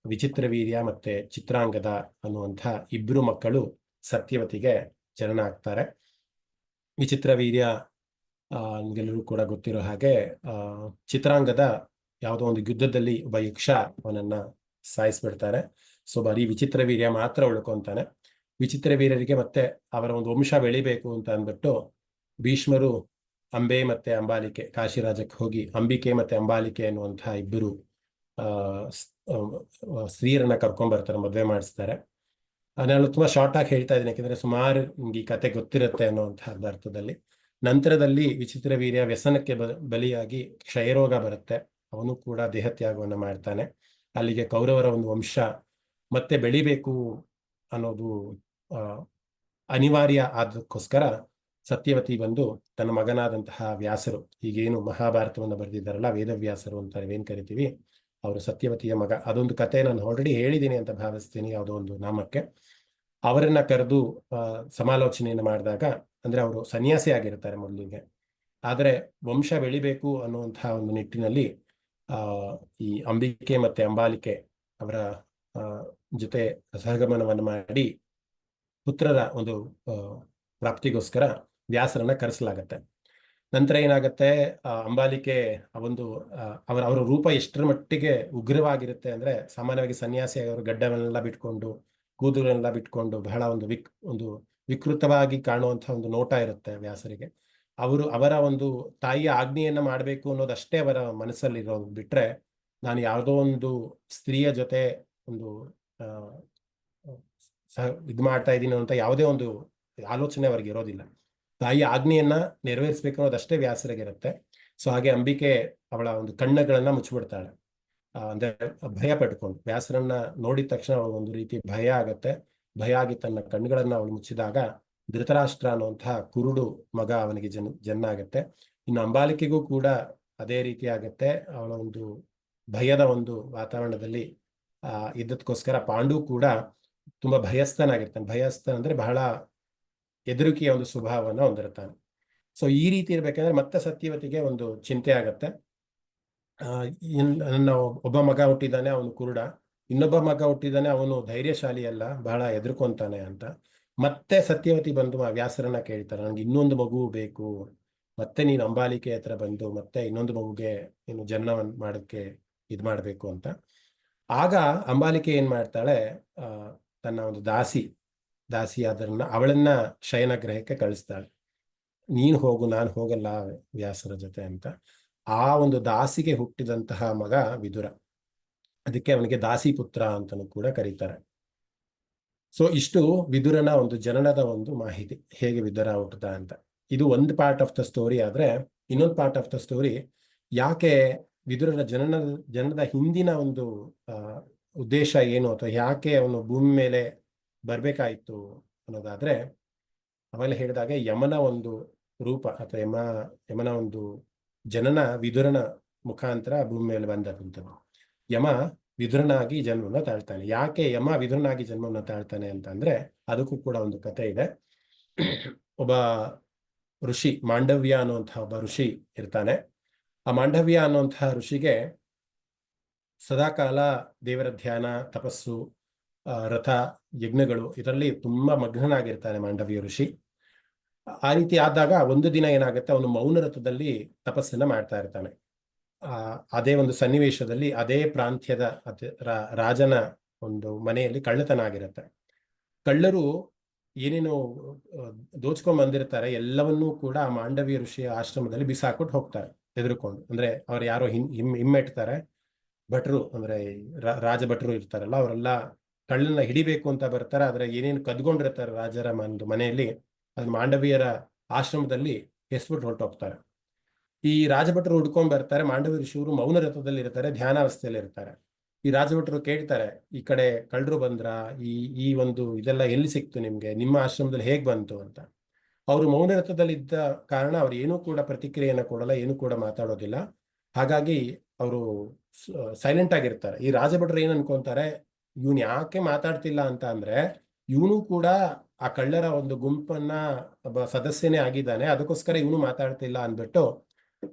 B: ವಿಚಿತ್ರವೀರ್ಯ ಮತ್ತೆ ಚಿತ್ರಾಂಗದ ಅನ್ನುವಂಥ ಇಬ್ರು ಮಕ್ಕಳು ಸತ್ಯವತಿಗೆ ಜನನ ಆಗ್ತಾರೆ. ವಿಚಿತ್ರವೀರ್ಯ ನಿಮಗೆಲ್ಲರೂ ಕೂಡ ಗೊತ್ತಿರೋ ಹಾಗೆ ಚಿತ್ರಾಂಗದ ಯಾವುದೋ ಒಂದು ಯುದ್ಧದಲ್ಲಿ ಒಬ್ಬ ಯಕ್ಷ ಅವನನ್ನ ಸಾಯಿಸ್ಬಿಡ್ತಾರೆ. ಸೊ ಬರೀ ವಿಚಿತ್ರವೀರ್ಯ ಮಾತ್ರ ಉಳ್ಕೊಂತಾನೆ. ವಿಚಿತ್ರವೀರ್ಯರಿಗೆ ಮತ್ತೆ ಅವರ ಒಂದು ವಂಶ ಬೆಳಿಬೇಕು ಅಂತ ಅಂದ್ಬಿಟ್ಟು ಭೀಷ್ಮರು ಅಂಬೆ ಮತ್ತೆ ಅಂಬಾಲಿಕೆ ಕಾಶಿರಾಜಕ್ಕೆ ಹೋಗಿ ಅಂಬಿಕೆ ಮತ್ತೆ ಅಂಬಾಲಿಕೆ ಅನ್ನುವಂತಹ ಇಬ್ಬರು ಸ್ತ್ರೀಯರನ್ನ ಕರ್ಕೊಂಡ್ ಬರ್ತಾರೆ, ಮದುವೆ ಮಾಡಿಸ್ತಾರೆ. ನಾನು ತುಂಬಾ ಶಾರ್ಟ್ ಆಗಿ ಹೇಳ್ತಾ ಇದ್ದೀನಿ, ಯಾಕಂದ್ರೆ ಸುಮಾರು ನಿಮ್ಗೆ ಈ ಕತೆ ಗೊತ್ತಿರುತ್ತೆ ಅನ್ನುವಂತಹ ಅರ್ಥದಲ್ಲಿ. ನಂತರದಲ್ಲಿ ವಿಚಿತ್ರವೀರ್ಯ ವ್ಯಸನಕ್ಕೆ ಬಲಿಯಾಗಿ ಕ್ಷಯರೋಗ ಬರುತ್ತೆ. ಅವನು ಕೂಡ ದೇಹತ್ಯಾಗವನ್ನು ಮಾಡ್ತಾನೆ. ಅಲ್ಲಿಗೆ ಕೌರವರ ಒಂದು ವಂಶ ಮತ್ತೆ ಬೆಳಿಬೇಕು ಅನ್ನೋದು ಅನಿವಾರ್ಯ ಆದಕ್ಕೋಸ್ಕರ ಸತ್ಯವತಿ ಬಂದು ತನ್ನ ಮಗನಾದಂತಹ ವ್ಯಾಸರು, ಈಗೇನು ಮಹಾಭಾರತವನ್ನು ಬರೆದಿದ್ದಾರಲ್ಲ ವೇದವ್ಯಾಸರು ಅಂತ ನಾವೇನ್ ಕರಿತೀವಿ, ಅವರು ಸತ್ಯವತಿಯ ಮಗ. ಅದೊಂದು ಕತೆ ನಾನು ಆಲ್ರೆಡಿ ಹೇಳಿದ್ದೀನಿ ಅಂತ ಭಾವಿಸ್ತೀನಿ, ಯಾವುದೋ ಒಂದು ನಾಮಕ್ಕೆ. ಅವರನ್ನ ಕರೆದು ಸಮಾಲೋಚನೆಯನ್ನು ಮಾಡಿದಾಗ, ಅಂದ್ರೆ ಅವರು ಸನ್ಯಾಸಿ ಆಗಿರ್ತಾರೆ ಮೊದಲಿಗೆ, ಆದರೆ ವಂಶ ಬೆಳಿಬೇಕು ಅನ್ನುವಂತಹ ಒಂದು ನಿಟ್ಟಿನಲ್ಲಿ ಈ ಅಂಬಿಕೆ ಮತ್ತೆ ಅಂಬಾಲಿಕೆ ಅವರ ಜೊತೆ ಸಹಗಮನವನ್ನು ಮಾಡಿ ಪುತ್ರರ ಒಂದು ಪ್ರಾಪ್ತಿಗೋಸ್ಕರ ವ್ಯಾಸರನ್ನ ಕರೆಸಲಾಗತ್ತೆ. ನಂತರ ಏನಾಗತ್ತೆ, ಅಂಬಾಲಿಕೆ ಅವರ ರೂಪ ಎಷ್ಟರ ಮಟ್ಟಿಗೆ ಉಗ್ರವಾಗಿರುತ್ತೆ ಅಂದ್ರೆ, ಸಾಮಾನ್ಯವಾಗಿ ಸನ್ಯಾಸಿ ಅವರು ಗಡ್ಡವನ್ನೆಲ್ಲ ಬಿಟ್ಕೊಂಡು ಕೂದಲನ್ನೆಲ್ಲ ಬಿಟ್ಕೊಂಡು ಬಹಳ ಒಂದು ವಿಕೃತವಾಗಿ ಕಾಣುವಂತಹ ಒಂದು ನೋಟ ಇರುತ್ತೆ ವ್ಯಾಸರಿಗೆ. ಅವರ ಒಂದು ತಾಯಿಯ ಆಜ್ಞೆಯನ್ನ ಮಾಡಬೇಕು ಅನ್ನೋದಷ್ಟೇ ಅವರ ಮನಸ್ಸಲ್ಲಿ ಇರೋದು ಬಿಟ್ರೆ, ನಾನು ಯಾವುದೋ ಒಂದು ಸ್ತ್ರೀಯ ಜೊತೆ ಒಂದು ಇದು ಮಾಡ್ತಾ ಇದ್ದೀನಿ ಅಂತ ಯಾವುದೇ ಒಂದು ಆಲೋಚನೆ ಅವ್ರಿಗೆ ಇರೋದಿಲ್ಲ. ತಾಯಿಯ ಆಜ್ಞೆಯನ್ನ ನೆರವೇರಿಸಬೇಕು ಅನ್ನೋದಷ್ಟೇ ವ್ಯಾಸರಿಗಿರುತ್ತೆ. ಸೊ ಹಾಗೆ ಅಂಬಿಕೆ ಅವಳ ಒಂದು ಕಣ್ಣುಗಳನ್ನ ಮುಚ್ಚಿಬಿಡ್ತಾಳೆ, ಅಂದ್ರೆ ಭಯ ಪಟ್ಕೊಂಡು. ವ್ಯಾಸರನ್ನ ನೋಡಿದ ತಕ್ಷಣ ಒಂದು ರೀತಿ ಭಯ ಆಗತ್ತೆ. ಭಯ ಆಗಿ ತನ್ನ ಕಣ್ಣುಗಳನ್ನ ಅವಳು ಮುಚ್ಚಿದಾಗ ಧೃತರಾಷ್ಟ್ರ ಅನ್ನುವಂತಹ ಕುರುಡು ಮಗ ಅವನಿಗೆ ಜನ್ಮ ಆಗತ್ತೆ. ಇನ್ನು ಅಂಬಾಲಿಕೆಗೂ ಕೂಡ ಅದೇ ರೀತಿ ಆಗತ್ತೆ. ಅವಳ ಒಂದು ಭಯದ ಒಂದು ವಾತಾವರಣದಲ್ಲಿ ಇದ್ದದಕ್ಕೋಸ್ಕರ ಪಾಂಡು ಕೂಡ ತುಂಬಾ ಭಯಸ್ಥನಾಗಿರ್ತಾನೆ. ಭಯಸ್ಥ ಅಂದ್ರೆ ಬಹಳ ಹೆದರಿಕೆಯ ಒಂದು ಸ್ವಭಾವವನ್ನು ಹೊಂದಿರ್ತಾನೆ. ಸೊ ಈ ರೀತಿ ಇರ್ಬೇಕಂದ್ರೆ ಮತ್ತೆ ಸತ್ಯವತಿಗೆ ಒಂದು ಚಿಂತೆ ಆಗತ್ತೆ. ನನ್ನ ಒಬ್ಬ ಮಗ ಹುಟ್ಟಿದ್ದಾನೆ, ಅವನು ಕುರುಡ. ಇನ್ನೊಬ್ಬ ಮಗ ಹುಟ್ಟಿದ್ದಾನೆ, ಅವನು ಧೈರ್ಯಶಾಲಿ ಅಲ್ಲ, ಬಹಳ ಹೆದರ್ಕೊಂತಾನೆ ಅಂತ. ಮತ್ತೆ ಸತ್ಯವತಿ ಬಂದು ವ್ಯಾಸರನ್ನ ಕೇಳ್ತಾರೆ, ನನಗೆ ಇನ್ನೊಂದು ಮಗು ಬೇಕು, ಮತ್ತೆ ನೀನು ಅಂಬಾಲಿಕೆ ಹತ್ರ ಬಂದು ಮತ್ತೆ ಇನ್ನೊಂದು ಮಗುಗೆ ನೀನು ಜನ್ಮವನ್ನು ಮಾಡೋಕ್ಕೆ ಇದು ಮಾಡಬೇಕು ಅಂತ. ಆಗ ಅಂಬಾಲಿಕೆ ಏನ್ ಮಾಡ್ತಾಳೆ, ತನ್ನ ಒಂದು ದಾಸಿ ಅದನ್ನ ಅವಳನ್ನ ಶಯನಗ್ರಹಕ್ಕೆ ಕಳಿಸ್ತಾಳೆ. ನೀನು ಹೋಗು, ನಾನು ಹೋಗಲ್ಲ ವ್ಯಾಸರ ಜೊತೆ ಅಂತ. ಆ ಒಂದು ದಾಸಿಗೆ ಹುಟ್ಟಿದಂತಹ ಮಗ ವಿದುರ. ಅದಕ್ಕೆ ಅವನಿಗೆ ದಾಸಿ ಪುತ್ರ ಅಂತಲೂ ಕೂಡ ಕರೀತಾರೆ. ಸೊ ಇಷ್ಟು ವಿದುರನ ಒಂದು ಜನನದ ಒಂದು ಮಾಹಿತಿ, ಹೇಗೆ ವಿದುರ ಹುಟ್ಟುತ್ತ ಅಂತ. ಇದು ಒಂದು ಪಾರ್ಟ್ ಆಫ್ ದ ಸ್ಟೋರಿ. ಆದ್ರೆ ಇನ್ನೊಂದು ಪಾರ್ಟ್ ಆಫ್ ದ ಸ್ಟೋರಿ, ಯಾಕೆ ವಿದುರನ ಜನನದ ಹಿಂದಿನ ಒಂದು ಉದ್ದೇಶ ಏನು, ಅಥವಾ ಯಾಕೆ ಅವನು ಭೂಮಿ ಮೇಲೆ ಬರ್ಬೇಕಾಯ್ತು ಅನ್ನೋದಾದ್ರೆ, ಅವೆಲ್ಲ ಹೇಳಿದಾಗ ಯಮನ ಒಂದು ರೂಪ ಅಥವಾ ಯಮನ ಒಂದು ಜನನ ವಿದುರನ ಮುಖಾಂತರ ಭೂಮಿ ಮೇಲೆ ಬಂದಂಥದ್ದು. ಯಮ ವಿದುರನಾಗಿ ಜನ್ಮವನ್ನು ತಾಳ್ತಾನೆ. ಯಾಕೆ ಯಮ ವಿದುರನಾಗಿ ಜನ್ಮವನ್ನು ತಾಳ್ತಾನೆ ಅಂತ ಅಂದ್ರೆ, ಅದಕ್ಕೂ ಕೂಡ ಒಂದು ಕಥೆ ಇದೆ. ಒಬ್ಬ ಋಷಿ, ಮಾಂಡವ್ಯ ಅನ್ನುವಂತಹ ಒಬ್ಬ ಋಷಿ ಇರ್ತಾನೆ. ಆ ಮಾಂಡವ್ಯ ಅನ್ನುವಂತಹ ಋಷಿಗೆ ಸದಾಕಾಲ ದೇವರ ಧ್ಯಾನ, ತಪಸ್ಸು, ರಥ, ಯಜ್ಞಗಳು ಇದರಲ್ಲಿ ತುಂಬಾ ಮಗ್ನನಾಗಿರ್ತಾನೆ ಮಾಂಡವ್ಯ ಋಷಿ. ಆ ರೀತಿ ಆದಾಗ ಒಂದು ದಿನ ಏನಾಗುತ್ತೆ, ಅವನು ಮೌನ ರಥದಲ್ಲಿ ತಪಸ್ಸನ್ನ ಮಾಡ್ತಾ ಇರ್ತಾನೆ. ಅದೇ ಒಂದು ಸನ್ನಿವೇಶದಲ್ಲಿ ಅದೇ ಪ್ರಾಂತ್ಯದ ರಾಜನ ಒಂದು ಮನೆಯಲ್ಲಿ ಕಳ್ಳತನ ಆಗಿರುತ್ತೆ. ಕಳ್ಳರು ಏನೇನು ದೋಚ್ಕೊಂಡ್ ಬಂದಿರ್ತಾರೆ ಎಲ್ಲವನ್ನೂ ಕೂಡ ಮಾಂಡವ್ಯ ಋಷಿಯ ಆಶ್ರಮದಲ್ಲಿ ಬಿಸಾಕ್ಬಿಟ್ಟು ಹೋಗ್ತಾರೆ ಹೆದರ್ಕೊಂಡು. ಅಂದ್ರೆ ಅವ್ರು ಯಾರೋ ಹಿಮ್ಮೆಟ್ತಾರೆ, ಭಟ್ರು ಅಂದ್ರೆ ರಾಜಭಟ್ರು ಇರ್ತಾರಲ್ಲ, ಅವರೆಲ್ಲ ಕಳ್ಳನ್ನ ಹಿಡಿಬೇಕು ಅಂತ ಬರ್ತಾರೆ. ಆದ್ರೆ ಏನೇನು ಕದ್ಕೊಂಡಿರ್ತಾರೆ ರಾಜರ ಒಂದು ಮನೆಯಲ್ಲಿ, ಅದು ಮಾಂಡವಿಯರ ಆಶ್ರಮದಲ್ಲಿ ಎಸ್ಬಿಟ್ಟು ಹೊರಟೋಗ್ತಾರೆ. ಈ ರಾಜಭಟ್ರು ಹುಡ್ಕೊಂಡ್ ಬರ್ತಾರೆ. ಮಾಂಡವ್ಯ ಋಷಿಯವರು ಮೌನ ರಥದಲ್ಲಿ ಇರ್ತಾರೆ, ಧ್ಯಾನಾವಸ್ಥೆಯಲ್ಲಿ ಇರ್ತಾರೆ. ಈ ರಾಜಭಟ್ರು ಕೇಳ್ತಾರೆ, ಈ ಕಡೆ ಕಳ್ಳರು ಬಂದ್ರ, ಈ ಒಂದು ಇದೆಲ್ಲ ಎಲ್ಲಿ ಸಿಕ್ತು ನಿಮ್ಗೆ, ನಿಮ್ಮ ಆಶ್ರಮದಲ್ಲಿ ಹೇಗ್ ಬಂತು ಅಂತ. ಅವರು ಮೌನ ರಥದಲ್ಲಿ ಇದ್ದ ಕಾರಣ ಅವ್ರು ಏನೂ ಕೂಡ ಪ್ರತಿಕ್ರಿಯೆಯನ್ನ ಕೊಡಲ್ಲ, ಏನೂ ಕೂಡ ಮಾತಾಡೋದಿಲ್ಲ. ಹಾಗಾಗಿ ಅವರು ಸೈಲೆಂಟ್ ಆಗಿರ್ತಾರೆ. ಈ ರಾಜಭಟ್ರು ಏನ್ ಅನ್ಕೊಂತಾರೆ, ಇವನ್ ಯಾಕೆ ಮಾತಾಡ್ತಿಲ್ಲ ಅಂತ ಅಂದ್ರೆ, ಇವನು ಕೂಡ ಆ ಕಳ್ಳರ ಒಂದು ಗುಂಪನ್ನ ಒಬ್ಬ ಸದಸ್ಯನೇ ಆಗಿದ್ದಾನೆ, ಅದಕ್ಕೋಸ್ಕರ ಇವನು ಮಾತಾಡ್ತಿಲ್ಲ ಅಂದ್ಬಿಟ್ಟು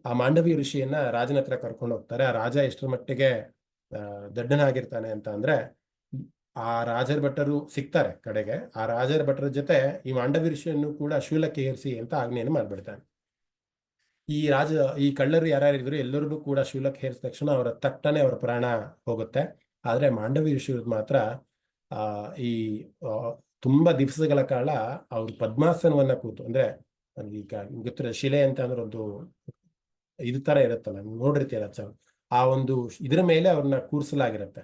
B: ಆ ಮಾಂಡವ್ಯ ಋಷಿಯನ್ನ ರಾಜನ ಹತ್ರ ಕರ್ಕೊಂಡು ಹೋಗ್ತಾರೆ. ಆ ರಾಜ ಎಷ್ಟರ ಮಟ್ಟಿಗೆ ದಡ್ಡನಾಗಿರ್ತಾನೆ ಅಂತ ಅಂದ್ರೆ, ಆ ರಾಜರ ಭಟ್ಟರು ಸಿಗ್ತಾರೆ ಕಡೆಗೆ. ಆ ರಾಜರ ಭಟ್ಟರ ಜೊತೆ ಈ ಮಾಂಡವ್ಯ ಋಷಿಯನ್ನು ಕೂಡ ಶೂಲಕ್ಕೆ ಏರಿಸಿ ಅಂತ ಆಜ್ಞೆಯನ್ನು ಮಾಡ್ಬಿಡ್ತಾನೆ. ಈ ಕಳ್ಳರು ಯಾರ್ಯಾರಿದ್ರು ಎಲ್ಲರಿಗೂ ಕೂಡ ಶೂಲಕ್ಕೆ ಹೇರಿಸಿದ ತಕ್ಷಣ ಅವರ ತಟ್ಟನೆ ಅವರ ಪ್ರಾಣ ಹೋಗುತ್ತೆ. ಆದ್ರೆ ಮಾಂಡವ್ಯ ಋಷಿಯವ್ರದ್ದು ಮಾತ್ರ ಈ ತುಂಬಾ ದಿವಸಗಳ ಕಾಲ ಅವ್ರು ಪದ್ಮಾಸನವನ್ನ ಕೂತು, ಅಂದ್ರೆ ಈಗ ಗೊತ್ತಿರೋ ಶಿಲೆ ಅಂತ ಅಂದ್ರೆ ಒಂದು ಇದು ತರ ಇರುತ್ತಲ್ಲ, ನೋಡಿರ್ತೀರ, ಆ ಒಂದು ಇದ್ರ ಮೇಲೆ ಅವ್ರನ್ನ ಕೂರಿಸಲಾಗಿರುತ್ತೆ.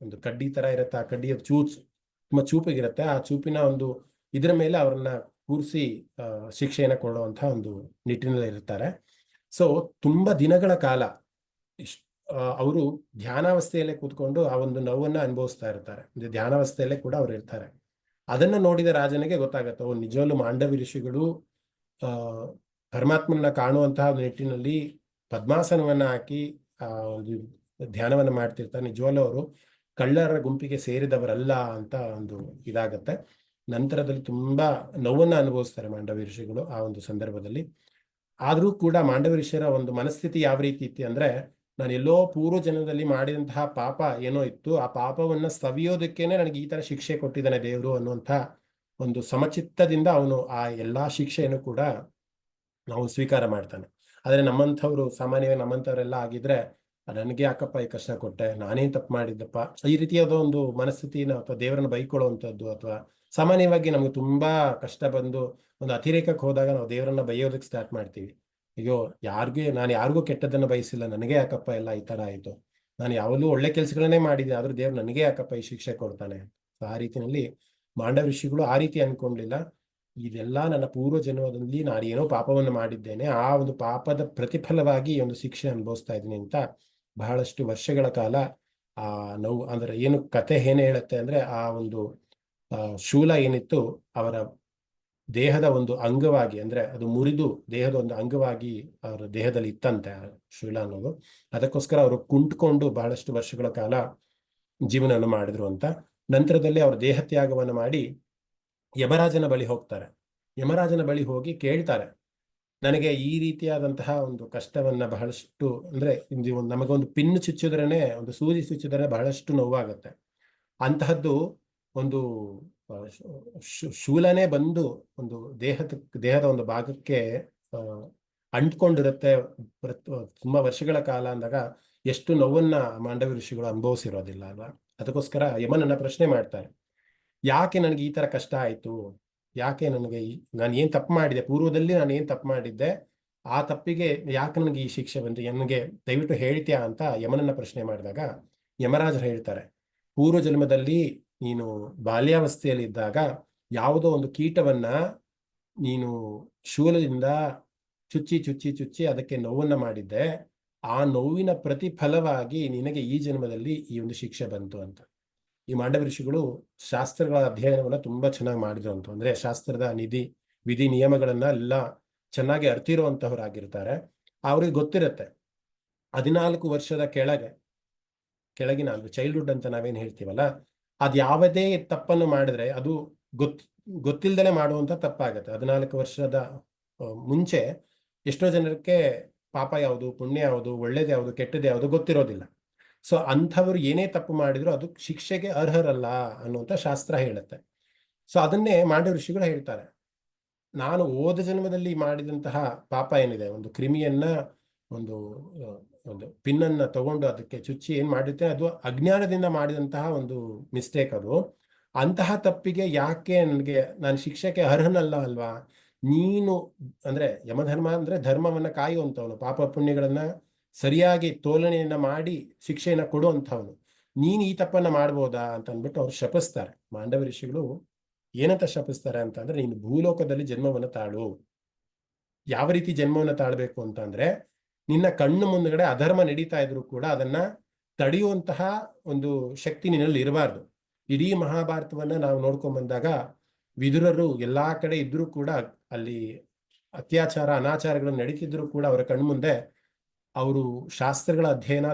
B: ಒಂದು ಕಡ್ಡಿ ತರ ಇರುತ್ತೆ, ಆ ಕಡ್ಡಿಯ ತುಂಬಾ ಚೂಪಿಗಿರುತ್ತೆ. ಆ ಚೂಪಿನ ಒಂದು ಇದ್ರ ಮೇಲೆ ಅವ್ರನ್ನ ಕೂರಿಸಿ ಶಿಕ್ಷೆಯನ್ನು ಕೊಡುವಂತಹ ಒಂದು ನಿಟ್ಟಿನಲ್ಲಿ ಇರ್ತಾರೆ. ಸೊ ತುಂಬಾ ದಿನಗಳ ಕಾಲ ಅವರು ಧ್ಯಾನಾವಸ್ಥೆಯಲ್ಲೇ ಕೂತ್ಕೊಂಡು ಆ ಒಂದು ನೋವನ್ನ ಅನುಭವಿಸ್ತಾ ಇರ್ತಾರೆ. ಧ್ಯಾನಾವಸ್ಥೆಯಲ್ಲೇ ಕೂಡ ಅವ್ರು ಇರ್ತಾರೆ. ಅದನ್ನ ನೋಡಿದ ರಾಜನಿಗೆ ಗೊತ್ತಾಗತ್ತೆ, ನಿಜವಲ್ಲೂ ಮಾಂಡವ್ಯ ಋಷಿಗಳು ಪರಮಾತ್ಮನ ಕಾಣುವಂತಹ ನಿಟ್ಟಿನಲ್ಲಿ ಪದ್ಮಾಸನವನ್ನ ಹಾಕಿ ಒಂದು ಧ್ಯಾನವನ್ನ ಮಾಡ್ತಿರ್ತಾರೆ. ನಿಜವಲ್ಲೂ ಅವರು ಕಳ್ಳರ ಗುಂಪಿಗೆ ಸೇರಿದವರಲ್ಲ ಅಂತ ಒಂದು ಇದಾಗತ್ತೆ. ನಂತರದಲ್ಲಿ ತುಂಬಾ ನೋವನ್ನ ಅನುಭವಿಸ್ತಾರೆ ಮಾಂಡವ್ಯ ಋಷಿಗಳು ಆ ಒಂದು ಸಂದರ್ಭದಲ್ಲಿ. ಆದ್ರೂ ಕೂಡ ಮಾಂಡವ್ಯ ಋಷಿಯರ ಒಂದು ಮನಸ್ಥಿತಿ ಯಾವ ರೀತಿ ಇತ್ತು ಅಂದ್ರೆ, ನಾನು ಎಲ್ಲೋ ಪೂರ್ವ ಜನ್ಮದಲ್ಲಿ ಮಾಡಿದಂತಹ ಪಾಪ ಏನೋ ಇತ್ತು, ಆ ಪಾಪವನ್ನ ಸವಿಯೋದಕ್ಕೇನೆ ನನಗೆ ಈ ತರ ಶಿಕ್ಷೆ ಕೊಟ್ಟಿದ್ದಾನೆ ದೇವರು ಅನ್ನುವಂಥ ಒಂದು ಸಮಚಿತ್ತದಿಂದ ಅವನು ಆ ಎಲ್ಲಾ ಶಿಕ್ಷೆಯನ್ನು ಕೂಡ ನಾವು ಸ್ವೀಕಾರ ಮಾಡ್ತಾನೆ. ಆದ್ರೆ ನಮ್ಮಂಥವ್ರು ಸಾಮಾನ್ಯವಾಗಿ ನಮ್ಮಂಥವ್ರೆಲ್ಲ ಆಗಿದ್ರೆ, ನನಗೆ ಯಾಕಪ್ಪ ಈ ಕಷ್ಟ ಕೊಟ್ಟೆ, ನಾನೇನ್ ತಪ್ಪು ಮಾಡಿದ್ದಪ್ಪ, ಈ ರೀತಿಯಾದ ಒಂದು ಮನಸ್ಥಿತಿನ ಅಥವಾ ದೇವರನ್ನ ಬೈಕೊಳ್ಳುವಂಥದ್ದು, ಅಥವಾ ಸಾಮಾನ್ಯವಾಗಿ ನಮ್ಗೆ ತುಂಬಾ ಕಷ್ಟ ಬಂದು ಒಂದು ಅತಿರೇಕಕ್ಕೆ ಹೋದಾಗ ನಾವು ದೇವರನ್ನ ಬೈಯೋದಕ್ಕೆ ಸ್ಟಾರ್ಟ್ ಮಾಡ್ತೀವಿ. ಅಯ್ಯೋ ನಾನು ಯಾರಿಗೂ ಕೆಟ್ಟದನ್ನ ಬಯಸಿಲ್ಲ, ನನಗೆ ಯಾಕಪ್ಪ ಎಲ್ಲ ಈ ತರ ಆಯ್ತು, ನಾನು ಯಾವಾಗಲೂ ಒಳ್ಳೆ ಕೆಲಸಗಳನ್ನೇ ಮಾಡಿದ್ದೆ, ಆದ್ರೂ ದೇವ್ರು ನನಗೆ ಯಾಕಪ್ಪ ಈ ಶಿಕ್ಷೆ ಕೊಡ್ತಾನೆ. ಆ ರೀತಿಯಲ್ಲಿ ಮಾಂಡವ್ಯ ಋಷಿಗಳು ಆ ರೀತಿ ಅನ್ಕೊಂಡಿಲ್ಲ. ಇದೆಲ್ಲ ನನ್ನ ಪೂರ್ವ ಜನ್ಮದಲ್ಲಿ ನಾನು ಏನೋ ಪಾಪವನ್ನು ಮಾಡಿದ್ದೇನೆ, ಆ ಒಂದು ಪಾಪದ ಪ್ರತಿಫಲವಾಗಿ ಈ ಒಂದು ಶಿಕ್ಷೆ ಅನುಭವಿಸ್ತಾ ಇದ್ದೀನಿ ಅಂತ ಬಹಳಷ್ಟು ವರ್ಷಗಳ ಕಾಲ ಆ ನೋವು, ಅಂದ್ರೆ ಏನು ಕತೆ ಏನ್ ಹೇಳುತ್ತೆ ಅಂದ್ರೆ, ಆ ಒಂದು ಶೂಲ ಏನಿತ್ತು ಅವರ ದೇಹದ ಒಂದು ಅಂಗವಾಗಿ, ಅಂದ್ರೆ ಅದು ಮುರಿದು ದೇಹದ ಒಂದು ಅಂಗವಾಗಿ ಅವರ ದೇಹದಲ್ಲಿ ಇತ್ತಂತೆ ಆ ಶೂಲ ಅನ್ನೋದು. ಅದಕ್ಕೋಸ್ಕರ ಅವರು ಕುಂಟ್ಕೊಂಡು ಬಹಳಷ್ಟು ವರ್ಷಗಳ ಕಾಲ ಜೀವನವನ್ನು ಮಾಡಿದ್ರು ಅಂತ. ನಂತರದಲ್ಲಿ ಅವರು ದೇಹ ತ್ಯಾಗವನ್ನು ಮಾಡಿ ಯಮರಾಜನ ಬಳಿ ಹೋಗ್ತಾರೆ. ಯಮರಾಜನ ಬಳಿ ಹೋಗಿ ಕೇಳ್ತಾರೆ, ನನಗೆ ಈ ರೀತಿಯಾದಂತಹ ಒಂದು ಕಷ್ಟವನ್ನ ಬಹಳಷ್ಟು, ಅಂದ್ರೆ ನಮಗೊಂದು ಪಿನ್ ಚುಚ್ಚಿದ್ರೇನೆ, ಒಂದು ಸೂಜಿ ಚುಚ್ಚಿದ್ರೆ ಬಹಳಷ್ಟು ನೋವಾಗತ್ತೆ. ಅಂತಹದ್ದು ಒಂದು ಶೂಲನೇ ಬಂದು ಒಂದು ದೇಹದ ಒಂದು ಭಾಗಕ್ಕೆ ಅಂಟ್ಕೊಂಡಿರುತ್ತೆ ತುಂಬಾ ವರ್ಷಗಳ ಕಾಲ ಅಂದಾಗ ಎಷ್ಟು ನೋವನ್ನ ಮಾಂಡವ್ಯ ಋಷಿಗಳು ಅನುಭವಿಸಿರೋದಿಲ್ಲ ಅಲ್ವಾ. ಅದಕ್ಕೋಸ್ಕರ ಯಮನನ್ನ ಪ್ರಶ್ನೆ ಮಾಡ್ತಾರೆ, ಯಾಕೆ ನನಗೆ ಈ ತರ ಕಷ್ಟ ಆಯ್ತು, ಯಾಕೆ ನನಗೆ ನಾನು ಏನ್ ತಪ್ಪು ಮಾಡಿದೆ, ಪೂರ್ವದಲ್ಲಿ ನಾನು ಏನ್ ತಪ್ಪು ಮಾಡಿದ್ದೆ, ಆ ತಪ್ಪಿಗೆ ಯಾಕೆ ನನಗೆ ಈ ಶಿಕ್ಷೆ ಬಂತು, ನನಗೆ ದಯವಿಟ್ಟು ಹೇಳ್ತೀಯಾ ಅಂತ ಯಮನನ್ನ ಪ್ರಶ್ನೆ ಮಾಡಿದಾಗ ಯಮರಾಜರು ಹೇಳ್ತಾರೆ, ಪೂರ್ವ ಜನ್ಮದಲ್ಲಿ ನೀನು ಬಾಲ್ಯಾವಸ್ಥೆಯಲ್ಲಿ ಇದ್ದಾಗ ಯಾವುದೋ ಒಂದು ಕೀಟವನ್ನ ನೀನು ಶೂಲದಿಂದ ಚುಚ್ಚಿ ಚುಚ್ಚಿ ಚುಚ್ಚಿ ಅದಕ್ಕೆ ನೋವನ್ನ ಮಾಡಿದ್ದೆ, ಆ ನೋವಿನ ಪ್ರತಿಫಲವಾಗಿ ನಿನಗೆ ಈ ಜನ್ಮದಲ್ಲಿ ಈ ಒಂದು ಶಿಕ್ಷೆ ಬಂತು ಅಂತ. ಈ ಮಾಂಡವ ಋಷಿಗಳು ಶಾಸ್ತ್ರಗಳ ಅಧ್ಯಯನವನ್ನ ತುಂಬಾ ಚೆನ್ನಾಗಿ ಮಾಡಿದ್ರು ಅಂತ. ಅಂದ್ರೆ ಶಾಸ್ತ್ರದ ವಿಧಿ ನಿಯಮಗಳನ್ನ ಎಲ್ಲ ಚೆನ್ನಾಗಿ ಅರ್ತಿರುವಂತಹವರಾಗಿರ್ತಾರೆ. ಅವ್ರಿಗೆ ಗೊತ್ತಿರುತ್ತೆ 14 ವರ್ಷದ ಕೆಳಗಿನ ಅಂದ್ರೆ ಚೈಲ್ಡ್ಹುಡ್ ಅಂತ ನಾವೇನ್ ಹೇಳ್ತೀವಲ್ಲ, ಅದ್ ಯಾವುದೇ ತಪ್ಪನ್ನು ಮಾಡಿದ್ರೆ ಅದು ಗೊತ್ತಿಲ್ದಲೆ ಮಾಡುವಂತ ತಪ್ಪಾಗತ್ತೆ. 14 ವರ್ಷದ ಮುಂಚೆ ಎಷ್ಟೋ ಜನಕ್ಕೆ ಪಾಪ ಯಾವುದು, ಪುಣ್ಯ ಯಾವುದು, ಒಳ್ಳೇದು ಯಾವುದು, ಕೆಟ್ಟದ್ದು ಯಾವುದು ಗೊತ್ತಿರೋದಿಲ್ಲ. ಸೊ ಅಂಥವ್ರು ಏನೇ ತಪ್ಪು ಮಾಡಿದ್ರು ಅದು ಶಿಕ್ಷೆಗೆ ಅರ್ಹರಲ್ಲ ಅನ್ನುವಂಥ ಶಾಸ್ತ್ರ ಹೇಳುತ್ತೆ. ಸೊ ಅದನ್ನೇ ಮಾಂಡವ ಋಷಿಗಳು ಹೇಳ್ತಾರೆ. ನಾನು ಹೋದ ಜನ್ಮದಲ್ಲಿ ಮಾಡಿದಂತಹ ಪಾಪ ಏನಿದೆ, ಒಂದು ಕ್ರಿಮಿಯನ್ನ ಒಂದು ಪಿನ್ನನ್ನ ತಗೊಂಡು ಅದಕ್ಕೆ ಚುಚ್ಚಿ ಏನ್ ಮಾಡಿರುತ್ತೆ, ಅದು ಅಜ್ಞಾನದಿಂದ ಮಾಡಿದಂತಹ ಒಂದು ಮಿಸ್ಟೇಕ್. ಅದು ಅಂತಹ ತಪ್ಪಿಗೆ ಯಾಕೆ ನಾನು ಶಿಕ್ಷೆಗೆ ಅರ್ಹನಲ್ಲ ಅಲ್ವಾ? ನೀನು ಅಂದ್ರೆ ಯಮಧರ್ಮ ಅಂದ್ರೆ ಧರ್ಮವನ್ನ ಕಾಯುವಂಥವನು, ಪಾಪ ಪುಣ್ಯಗಳನ್ನ ಸರಿಯಾಗಿ ತೋಲನೆಯನ್ನ ಮಾಡಿ ಶಿಕ್ಷೆಯನ್ನ ಕೊಡುವಂಥವನು, ನೀನು ಈ ತಪ್ಪನ್ನ ಮಾಡ್ಬೋದಾ ಅಂತ ಅಂದ್ಬಿಟ್ಟು ಅವ್ರು ಶಪಿಸ್ತಾರೆ. ಮಾಂಡವ ಋಷಿಗಳು ಏನಂತ ಶಪಿಸ್ತಾರೆ ಅಂತ ಅಂದ್ರೆ, ನೀನು ಭೂಲೋಕದಲ್ಲಿ ಜನ್ಮವನ್ನು ತಾಳು. ಯಾವ ರೀತಿ ಜನ್ಮವನ್ನು ತಾಳ್ಬೇಕು ಅಂತ ಅಂದ್ರೆ, ನಿನ್ನ ಕಣ್ಣು ಮುಂದ್ಗಡೆ ಅಧರ್ಮ ನಡೀತಾ ಇದ್ರು ಕೂಡ ಅದನ್ನ ತಡೆಯುವಂತಹ ಒಂದು ಶಕ್ತಿ ನಿನ್ನಲ್ಲಿ ಇರಬಾರ್ದು. ಇಡೀ ಮಹಾಭಾರತವನ್ನ ನಾವು ನೋಡ್ಕೊಂಡ್ ಬಂದಾಗ ವಿದುರರು ಎಲ್ಲಾ ಕಡೆ ಇದ್ರೂ ಕೂಡ ಅಲ್ಲಿ ಅತ್ಯಾಚಾರ ಅನಾಚಾರಗಳು ನಡೀತಿದ್ರು ಕೂಡ ಅವರ ಕಣ್ಮುಂದೆ ಅವರು ಶಾಸ್ತ್ರಗಳ ಅಧ್ಯಯನ,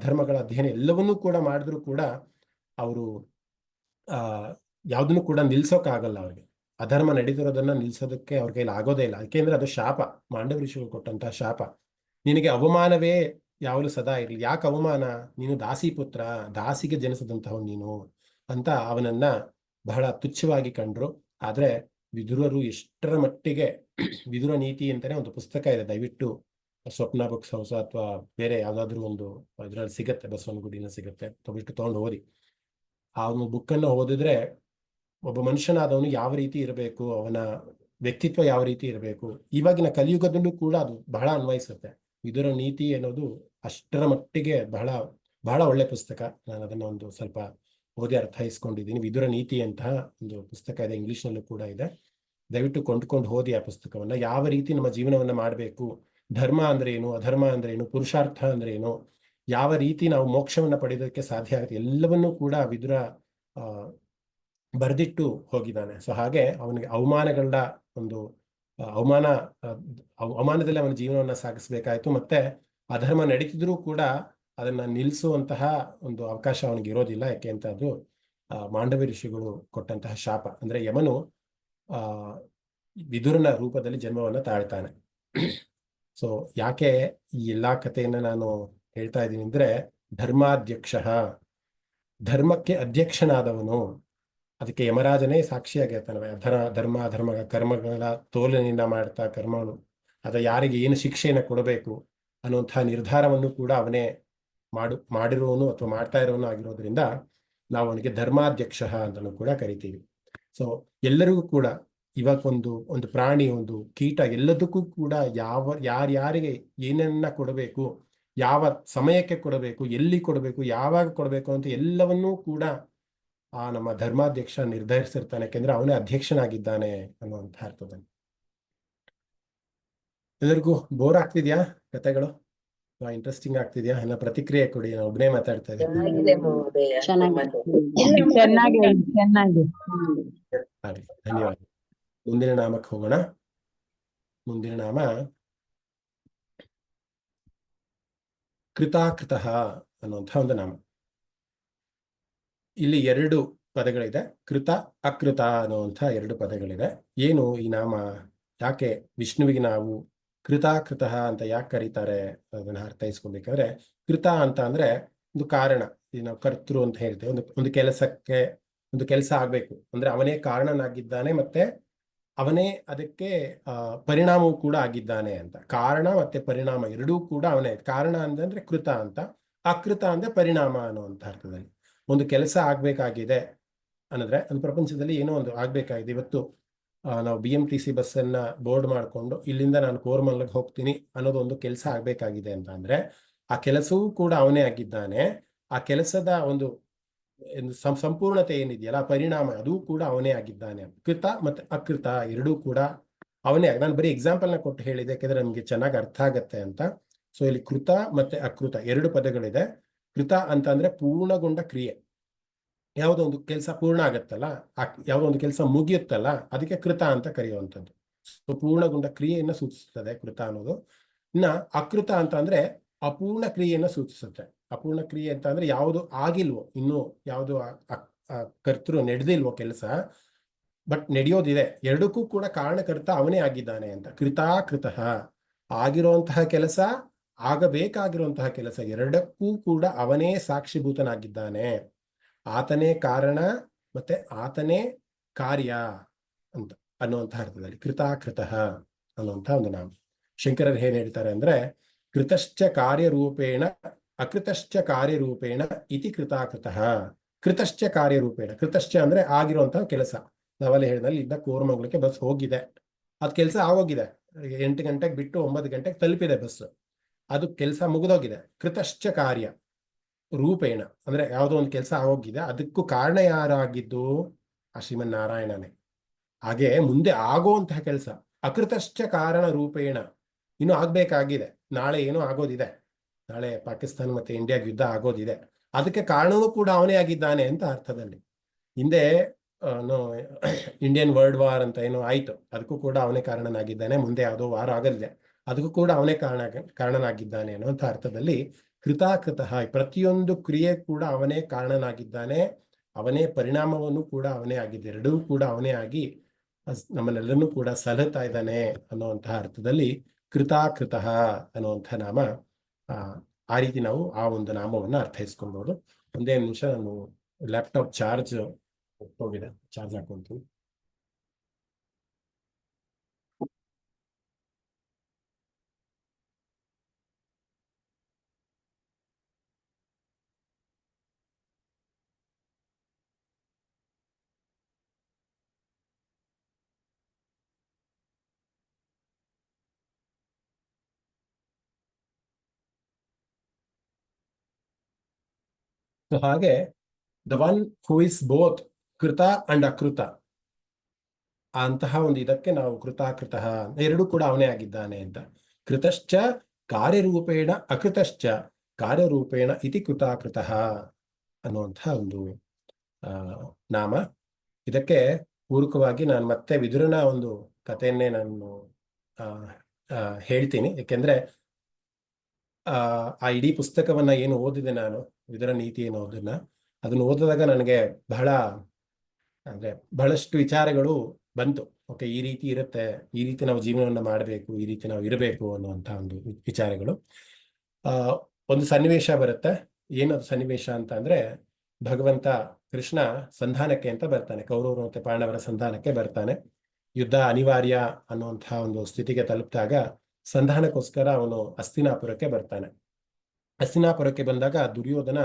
B: ಧರ್ಮಗಳ ಅಧ್ಯಯನ ಎಲ್ಲವನ್ನೂ ಕೂಡ ಮಾಡಿದ್ರು ಕೂಡ ಅವರು ಯಾವ್ದನ್ನು ಕೂಡ ನಿಲ್ಸೋಕ್ಕಾಗಲ್ಲ. ಅವ್ರಿಗೆ ಅಧರ್ಮ ನಡೀತಿರೋದನ್ನ ನಿಲ್ಸೋದಕ್ಕೆ ಅವ್ರ ಕೈಲಿ ಆಗೋದೇ ಇಲ್ಲ. ಯಾಕೆಂದ್ರೆ ಅದು ಶಾಪ, ಮಾಂಡವ ಋಷಿಗಳು ಕೊಟ್ಟಂತಹ ಶಾಪ. ನಿನಗೆ ಅವಮಾನವೇ ಯಾವಾಗಲೂ ಸದಾ ಇರಲಿ. ಯಾಕೆ ಅವಮಾನ? ನೀನು ದಾಸಿ ಪುತ್ರ, ದಾಸಿಗೆ ಜನಿಸಿದಂತಹವ್ ನೀನು ಅಂತ ಅವನನ್ನ ಬಹಳ ತುಚ್ಛವಾಗಿ ಕಂಡ್ರು. ಆದ್ರೆ ವಿದುರರು ಎಷ್ಟರ ಮಟ್ಟಿಗೆ, ವಿದುರ ನೀತಿ ಅಂತಾನೆ ಒಂದು ಪುಸ್ತಕ ಇದೆ, ದಯವಿಟ್ಟು ಸ್ವಪ್ನ ಬುಕ್ಸ್ ಹೌಸ್ ಅಥವಾ ಬೇರೆ ಯಾವ್ದಾದ್ರು ಒಂದು ಇದ್ರಲ್ಲಿ ಸಿಗತ್ತೆ, ಬಸವನಗುಡಿನ ಸಿಗತ್ತೆ, ತಗೊಂಡು ಓದಿ. ಆ ಒಂದು ಬುಕ್ಕನ್ನು ಓದಿದ್ರೆ ಒಬ್ಬ ಮನುಷ್ಯನಾದವನು ಯಾವ ರೀತಿ ಇರಬೇಕು, ಅವನ ವ್ಯಕ್ತಿತ್ವ ಯಾವ ರೀತಿ ಇರಬೇಕು, ಇವಾಗಿನ ಕಲಿಯುಗದಲ್ಲೂ ಕೂಡ ಅದು ಬಹಳ ಅನ್ವಯಿಸುತ್ತೆ. ವಿದುರ ನೀತಿ ಅನ್ನೋದು ಅಷ್ಟರ ಮಟ್ಟಿಗೆ ಬಹಳ ಬಹಳ ಒಳ್ಳೆ ಪುಸ್ತಕ. ನಾನು ಅದನ್ನ ಒಂದು ಸ್ವಲ್ಪ ಓದಿ ಅರ್ಥೈಸ್ಕೊಂಡಿದ್ದೀನಿ. ವಿದುರ ನೀತಿ ಅಂತಹ ಒಂದು ಪುಸ್ತಕ ಇದೆ, ಇಂಗ್ಲಿಷ್ನಲ್ಲೂ ಕೂಡ ಇದೆ. ದಯವಿಟ್ಟು ಕೊಂಡ್ಕೊಂಡು ಓದಿ ಆ ಪುಸ್ತಕವನ್ನ. ಯಾವ ರೀತಿ ನಮ್ಮ ಜೀವನವನ್ನ ಮಾಡಬೇಕು, ಧರ್ಮ ಅಂದ್ರೆ ಏನು, ಅಧರ್ಮ ಅಂದ್ರೆ ಏನು, ಪುರುಷಾರ್ಥ ಅಂದ್ರೆ ಏನು, ಯಾವ ರೀತಿ ನಾವು ಮೋಕ್ಷವನ್ನ ಪಡೆಯೋದಕ್ಕೆ ಸಾಧ್ಯ ಆಗುತ್ತೆ, ಎಲ್ಲವನ್ನೂ ಕೂಡ ವಿದುರ ಬರೆದಿಟ್ಟು ಹೋಗಿದ್ದಾನೆ. ಸೊ ಹಾಗೆ ಅವನಿಗೆ ಅವಮಾನಗಳ ಒಂದು ಅವಮಾನದಲ್ಲಿ ಅವನ ಜೀವನವನ್ನ ಸಾಗಿಸ್ಬೇಕಾಯ್ತು. ಮತ್ತೆ ಅಧರ್ಮ ನಡೀತಿದ್ರೂ ಕೂಡ ಅದನ್ನ ನಿಲ್ಲಿಸುವಂತಹ ಒಂದು ಅವಕಾಶ ಅವನಿಗೆ ಇರೋದಿಲ್ಲ. ಯಾಕೆ ಅಂತ ಅದು ಮಾಂಡವ ಋಷಿಗಳು ಕೊಟ್ಟಂತಹ ಶಾಪ. ಅಂದ್ರೆ ಯಮನು ವಿದುರನ ರೂಪದಲ್ಲಿ ಜನ್ಮವನ್ನ ತಾಳ್ತಾನೆ. ಸೊ ಯಾಕೆ ಈ ಎಲ್ಲಾ ಕಥೆಯನ್ನ ನಾನು ಹೇಳ್ತಾ ಇದ್ದೀನಿ ಅಂದ್ರೆ, ಧರ್ಮಾಧ್ಯಕ್ಷ, ಧರ್ಮಕ್ಕೆ ಅಧ್ಯಕ್ಷನಾದವನು, ಅದಕ್ಕೆ ಯಮರಾಜನೇ ಸಾಕ್ಷಿಯಾಗಿರ್ತಾನೆ. ಧರ್ಮ ಅಧರ್ಮ ಕರ್ಮಗಳ ತೋಲನೆಯನ್ನ ಮಾಡ್ತಾ ಕರ್ಮಗಳು ಯಾರಿಗೆ ಏನು ಶಿಕ್ಷೆಯನ್ನು ಕೊಡಬೇಕು ಅನ್ನುವಂತಹ ನಿರ್ಧಾರವನ್ನು ಕೂಡ ಅವನೇ ಮಾಡಿರುವವನು ಅಥವಾ ಮಾಡ್ತಾ ಇರೋನು ಆಗಿರೋದ್ರಿಂದ ನಾವು ಅವನಿಗೆ ಧರ್ಮಾಧ್ಯಕ್ಷ ಅಂತಲೂ ಕೂಡ ಕರಿತೀವಿ. ಸೊ ಎಲ್ಲರಿಗೂ ಕೂಡ ಇವಾಗ ಒಂದು ಪ್ರಾಣಿ, ಒಂದು ಕೀಟ, ಎಲ್ಲದಕ್ಕೂ ಕೂಡ ಯಾರ್ಯಾರಿಗೆ ಏನನ್ನ ಕೊಡಬೇಕು, ಯಾವ ಸಮಯಕ್ಕೆ ಕೊಡಬೇಕು, ಎಲ್ಲಿ ಕೊಡಬೇಕು, ಯಾವಾಗ ಕೊಡಬೇಕು ಅಂತ ಎಲ್ಲವನ್ನೂ ಕೂಡ ನಮ್ಮ ಧರ್ಮಾಧ್ಯಕ್ಷ ನಿರ್ಧರಿಸಿರ್ತಾನೆ. ಯಾಕೆಂದ್ರೆ ಅವನೇ ಅಧ್ಯಕ್ಷನಾಗಿದ್ದಾನೆ ಅನ್ನುವಂಥ ಅರ್ಥದಲ್ಲಿ. ಎಲ್ಲರಿಗೂ ಬೋರ್ ಆಗ್ತಿದ್ಯಾ ಕಥೆಗಳು? ಇಂಟ್ರೆಸ್ಟಿಂಗ್ ಆಗ್ತಿದ್ಯಾ? ಎಲ್ಲ ಪ್ರತಿಕ್ರಿಯೆ ಕೊಡಿ. ನಾನು ಒಬ್ಬನೇ ಮಾತಾಡ್ತಾ ಇದ್ದೀನಿ. ಧನ್ಯವಾದ. ಮುಂದಿನ ನಾಮಕ್ಕೆ ಹೋಗೋಣ. ಮುಂದಿನ ನಾಮ ಕೃತಾಕೃತ ಅನ್ನುವಂಥ ಒಂದು ನಾಮ. ಇಲ್ಲಿ 2 ಪದಗಳಿದೆ, ಕೃತ ಅಕೃತ ಅನ್ನುವಂಥ 2 ಪದಗಳಿದೆ. ಏನು ಈ ನಾಮ? ಯಾಕೆ ವಿಷ್ಣುವಿಗೆ ನಾವು ಕೃತಾಕೃತ ಅಂತ ಯಾಕೆ ಕರೀತಾರೆ ಅದನ್ನ ಅರ್ಥೈಸ್ಕೊಬೇಕಾದ್ರೆ, ಕೃತ ಅಂತ ಅಂದ್ರೆ ಒಂದು ಕಾರಣ. ಈಗ ನಾವು ಕರ್ತೃ ಅಂತ ಹೇಳ್ತೇವೆ. ಒಂದು ಕೆಲಸ ಆಗ್ಬೇಕು ಅಂದ್ರೆ ಅವನೇ ಕಾರಣನಾಗಿದ್ದಾನೆ, ಮತ್ತೆ ಅವನೇ ಅದಕ್ಕೆ ಪರಿಣಾಮವೂ ಕೂಡ ಆಗಿದ್ದಾನೆ ಅಂತ. ಕಾರಣ ಮತ್ತೆ ಪರಿಣಾಮ ಎರಡೂ ಕೂಡ ಅವನೇ. ಕಾರಣ ಅಂದ್ರೆ ಕೃತ ಅಂತ, ಅಕೃತ ಅಂದ್ರೆ ಪರಿಣಾಮ ಅನ್ನುವಂಥ ಅರ್ಥದಲ್ಲಿ. ಒಂದು ಕೆಲಸ ಆಗ್ಬೇಕಾಗಿದೆ ಅನ್ನೋದ್ರೆ, ಒಂದು ಪ್ರಪಂಚದಲ್ಲಿ ಏನೋ ಒಂದು ಆಗ್ಬೇಕಾಗಿದೆ. ಇವತ್ತು ನಾವು BMTC ಬಸ್ಸನ್ನ ಬೋರ್ಡ್ ಮಾಡಿಕೊಂಡು ಇಲ್ಲಿಂದ ನಾನು ಕೋರ್ಮನ್ಗೆ ಹೋಗ್ತೀನಿ ಅನ್ನೋದು ಒಂದು ಕೆಲಸ ಆಗ್ಬೇಕಾಗಿದೆ ಅಂತ ಅಂದ್ರೆ, ಆ ಕೆಲಸವೂ ಕೂಡ ಅವನೇ ಆಗಿದ್ದಾನೆ. ಆ ಕೆಲಸದ ಒಂದು ಸಂಪೂರ್ಣತೆ ಏನಿದೆಯಲ್ಲ ಪರಿಣಾಮ ಅದು ಕೂಡ ಅವನೇ ಆಗಿದ್ದಾನೆ. ಕೃತ ಮತ್ತೆ ಅಕೃತ ಎರಡೂ ಕೂಡ ಅವನೇ. ನಾನು ಬರೀ ಎಕ್ಸಾಂಪಲ್ನ ಕೊಟ್ಟು ಹೇಳಿದೆ ಯಾಕೆಂದ್ರೆ ನಮಗೆ ಚೆನ್ನಾಗಿ ಅರ್ಥ ಆಗತ್ತೆ ಅಂತ. ಸೊ ಇಲ್ಲಿ ಕೃತ ಮತ್ತೆ ಅಕೃತ ಎರಡು ಪದಗಳಿದೆ. ಕೃತ ಅಂತ ಅಂದ್ರೆ ಪೂರ್ಣಗೊಂಡ ಕ್ರಿಯೆ, ಯಾವುದೋ ಒಂದು ಕೆಲಸ ಪೂರ್ಣ ಆಗತ್ತಲ್ಲ, ಯಾವುದೋ ಒಂದು ಕೆಲಸ ಮುಗಿಯುತ್ತಲ್ಲ, ಅದಕ್ಕೆ ಕೃತ ಅಂತ ಕರೆಯುವಂಥದ್ದು. ಸೊ ಪೂರ್ಣಗೊಂಡ ಕ್ರಿಯೆಯನ್ನು ಸೂಚಿಸುತ್ತದೆ ಕೃತ ಅನ್ನೋದು. ಇನ್ನ ಅಕೃತ ಅಂತ ಅಂದ್ರೆ ಅಪೂರ್ಣ ಕ್ರಿಯೆಯನ್ನು ಸೂಚಿಸುತ್ತೆ. ಅಪೂರ್ಣ ಕ್ರಿಯೆ ಅಂತ ಅಂದ್ರೆ ಯಾವುದು ಆಗಿಲ್ವೋ, ಇನ್ನು ಯಾವುದು ಕರ್ತೃ ನಡೆದಿಲ್ವೋ ಕೆಲಸ, ಬಟ್ ನಡೆಯೋದಿದೆ. ಎರಡಕ್ಕೂ ಕೂಡ ಕಾರಣಕರ್ತ ಅವನೇ ಆಗಿದ್ದಾನೆ ಅಂತ. ಕೃತಾಕೃತಃ ಆಗಿರುವಂತಹ ಕೆಲಸ, ಆಗಬೇಕಾಗಿರುವಂತಹ ಕೆಲಸ ಎರಡಕ್ಕೂ ಕೂಡ ಅವನೇ ಸಾಕ್ಷಿಭೂತನಾಗಿದ್ದಾನೆ. ಆತನೇ ಕಾರಣ ಮತ್ತೆ ಆತನೇ ಕಾರ್ಯ ಅಂತ ಅನ್ನುವಂತಹ ಅರ್ಥದಲ್ಲಿ ಕೃತಾಕೃತಃ ಅನ್ನುವಂತಹ ಒಂದು ನಾಮ. ಶಂಕರರು ಏನ್ ಹೇಳ್ತಾರೆ ಅಂದ್ರೆ ಕೃತಶ್ಚ ಕಾರ್ಯರೂಪೇಣ ಅಕೃತಶ್ಚ ಕಾರ್ಯರೂಪೇಣ ಇತಿ ಕೃತಾಕೃತಃ. ಕೃತಶ್ಚ ಕಾರ್ಯರೂಪೇಣ, ಕೃತಶ್ಚ ಅಂದ್ರೆ ಆಗಿರುವಂತಹ ಕೆಲಸ. ನಾವಲ್ಲಿ ಹೇಳಿದಲ್ಲಿ ಇದ್ದ ಕೋರಮಂಗಲಕ್ಕೆ ಬಸ್ ಹೋಗಿದೆ, ಅದ್ ಕೆಲಸ ಆಗೋಗಿದೆ. 8 ಗಂಟೆಗೆ ಬಿಟ್ಟು 9 ಗಂಟೆಗೆ ತಲುಪಿದೆ ಬಸ್, ಅದು ಕೆಲಸ ಮುಗಿದೋಗಿದೆ. ಕೃತಶ್ಚ ಕಾರ್ಯ ರೂಪೇಣ ಅಂದ್ರೆ ಯಾವುದೋ ಒಂದು ಕೆಲಸ ಆಗೋಗಿದೆ, ಅದಕ್ಕೂ ಕಾರಣ ಯಾರಾಗಿದ್ದು ಆ ಶ್ರೀಮನ್ನಾರಾಯಣನೇ. ಹಾಗೆ ಮುಂದೆ ಆಗುವಂತಹ ಕೆಲಸ ಅಕೃತಶ್ಚ ಕಾರಣ ರೂಪೇಣ, ಇನ್ನು ಆಗ್ಬೇಕಾಗಿದೆ, ನಾಳೆ ಏನೋ ಆಗೋದಿದೆ, ನಾಳೆ ಪಾಕಿಸ್ತಾನ ಮತ್ತೆ ಇಂಡಿಯಾಗೆ ಯುದ್ಧ ಆಗೋದಿದೆ, ಅದಕ್ಕೆ ಕಾರಣವೂ ಕೂಡ ಅವನೇ ಆಗಿದ್ದಾನೆ ಅಂತ ಅರ್ಥದಲ್ಲಿ. ಹಿಂದೆ ಇಂಡಿಯನ್ ವರ್ಲ್ಡ್ ವಾರ್ ಅಂತ ಏನೋ ಆಯ್ತು, ಅದಕ್ಕೂ ಕೂಡ ಅವನೇ ಕಾರಣನಾಗಿದ್ದಾನೆ. ಮುಂದೆ ಯಾವುದೋ ವಾರ ಆಗಲಿದೆ, ಅದಕ್ಕೂ ಕೂಡ ಅವನೇ ಕಾರಣನಾಗಿದ್ದಾನೆ ಅನ್ನುವಂಥ ಅರ್ಥದಲ್ಲಿ ಕೃತಾಕೃತಃ. ಪ್ರತಿಯೊಂದು ಕ್ರಿಯೆ ಕೂಡ ಅವನೇ ಕಾರಣನಾಗಿದ್ದಾನೆ, ಅವನೇ ಪರಿಣಾಮವನ್ನು ಕೂಡ ಅವನೇ ಆಗಿದ್ದ, ಎರಡೂ ಕೂಡ ಅವನೇ ಆಗಿ ನಮ್ಮನ್ನೆಲ್ಲರನ್ನೂ ಕೂಡ ಸಲಹುತ್ತಾ ಇದ್ದಾನೆ ಅನ್ನುವಂತಹ ಅರ್ಥದಲ್ಲಿ ಕೃತಾಕೃತಃ ಅನ್ನುವಂಥ ನಾಮ. ಆ ರೀತಿ ನಾವು ಆ ಒಂದು ನಾಮವನ್ನು ಅರ್ಥೈಸ್ಕೊಳ್ಬಹುದು. ಒಂದೇ ನಿಮಿಷ, ನಾನು ಲ್ಯಾಪ್ಟಾಪ್ ಚಾರ್ಜ್ ಹೋಗಿದೆ, ಚಾರ್ಜ್ ಹಾಕೊಂತೀನಿ. ಹಾಗೆ the one who is both ಕೃತ ಅಂಡ್ ಅಕೃತ ಅಂತಹ ಒಂದು ಇದಕ್ಕೆ ನಾವು ಕೃತಾಕೃತಃ, ಎರಡೂ ಕೂಡ ಅವನೇ ಆಗಿದ್ದಾನೆ ಅಂತ. ಕೃತಶ್ಚ ಕಾರ್ಯರೂಪೇಣ ಅಕೃತಶ್ಚ ಕಾರ್ಯರೂಪೇಣ ಇತಿ ಕೃತಾಕೃತಃ ಅನ್ನುವಂತಹ ಒಂದು ನಾಮ. ಇದಕ್ಕೆ ಪೂರಕವಾಗಿ ನಾನು ಮತ್ತೆ ವಿದುರನ ಒಂದು ಕಥೆಯನ್ನೇ ನಾನು ಹೇಳ್ತೀನಿ. ಯಾಕೆಂದ್ರೆ ಆ ಇಡೀ ಪುಸ್ತಕವನ್ನ ಏನು ಓದಿದೆ ನಾನು, ವಿದುರ ನೀತಿ ಏನು ಓದನ್ನ, ಅದನ್ನು ಓದಿದಾಗ ನನಗೆ ಬಹಳಷ್ಟು ವಿಚಾರಗಳು ಬಂತು. ಓಕೆ, ಈ ರೀತಿ ಇರುತ್ತೆ, ಈ ರೀತಿ ನಾವು ಜೀವನವನ್ನು ಮಾಡಬೇಕು, ಈ ರೀತಿ ನಾವು ಇರಬೇಕು ಅನ್ನುವಂಥ ಒಂದು ವಿಚಾರಗಳು. ಒಂದು ಸನ್ನಿವೇಶ ಬರುತ್ತೆ. ಏನದು ಸನ್ನಿವೇಶ ಅಂತ ಅಂದ್ರೆ, ಭಗವಂತ ಕೃಷ್ಣ ಸಂಧಾನಕ್ಕೆ ಅಂತ ಬರ್ತಾನೆ, ಕೌರವರು ಮತ್ತೆ ಪಾಂಡವರ ಸಂಧಾನಕ್ಕೆ ಬರ್ತಾನೆ. ಯುದ್ಧ ಅನಿವಾರ್ಯ ಅನ್ನುವಂತಹ ಒಂದು ಸ್ಥಿತಿಗೆ ತಲುಪಿದಾಗ ಸಂಧಾನಕ್ಕೋಸ್ಕರ ಅವನು ಹಸ್ತಿನಾಪುರಕ್ಕೆ ಬರ್ತಾನೆ. ಹಸ್ತಿನಾಪುರಕ್ಕೆ ಬಂದಾಗ ದುರ್ಯೋಧನ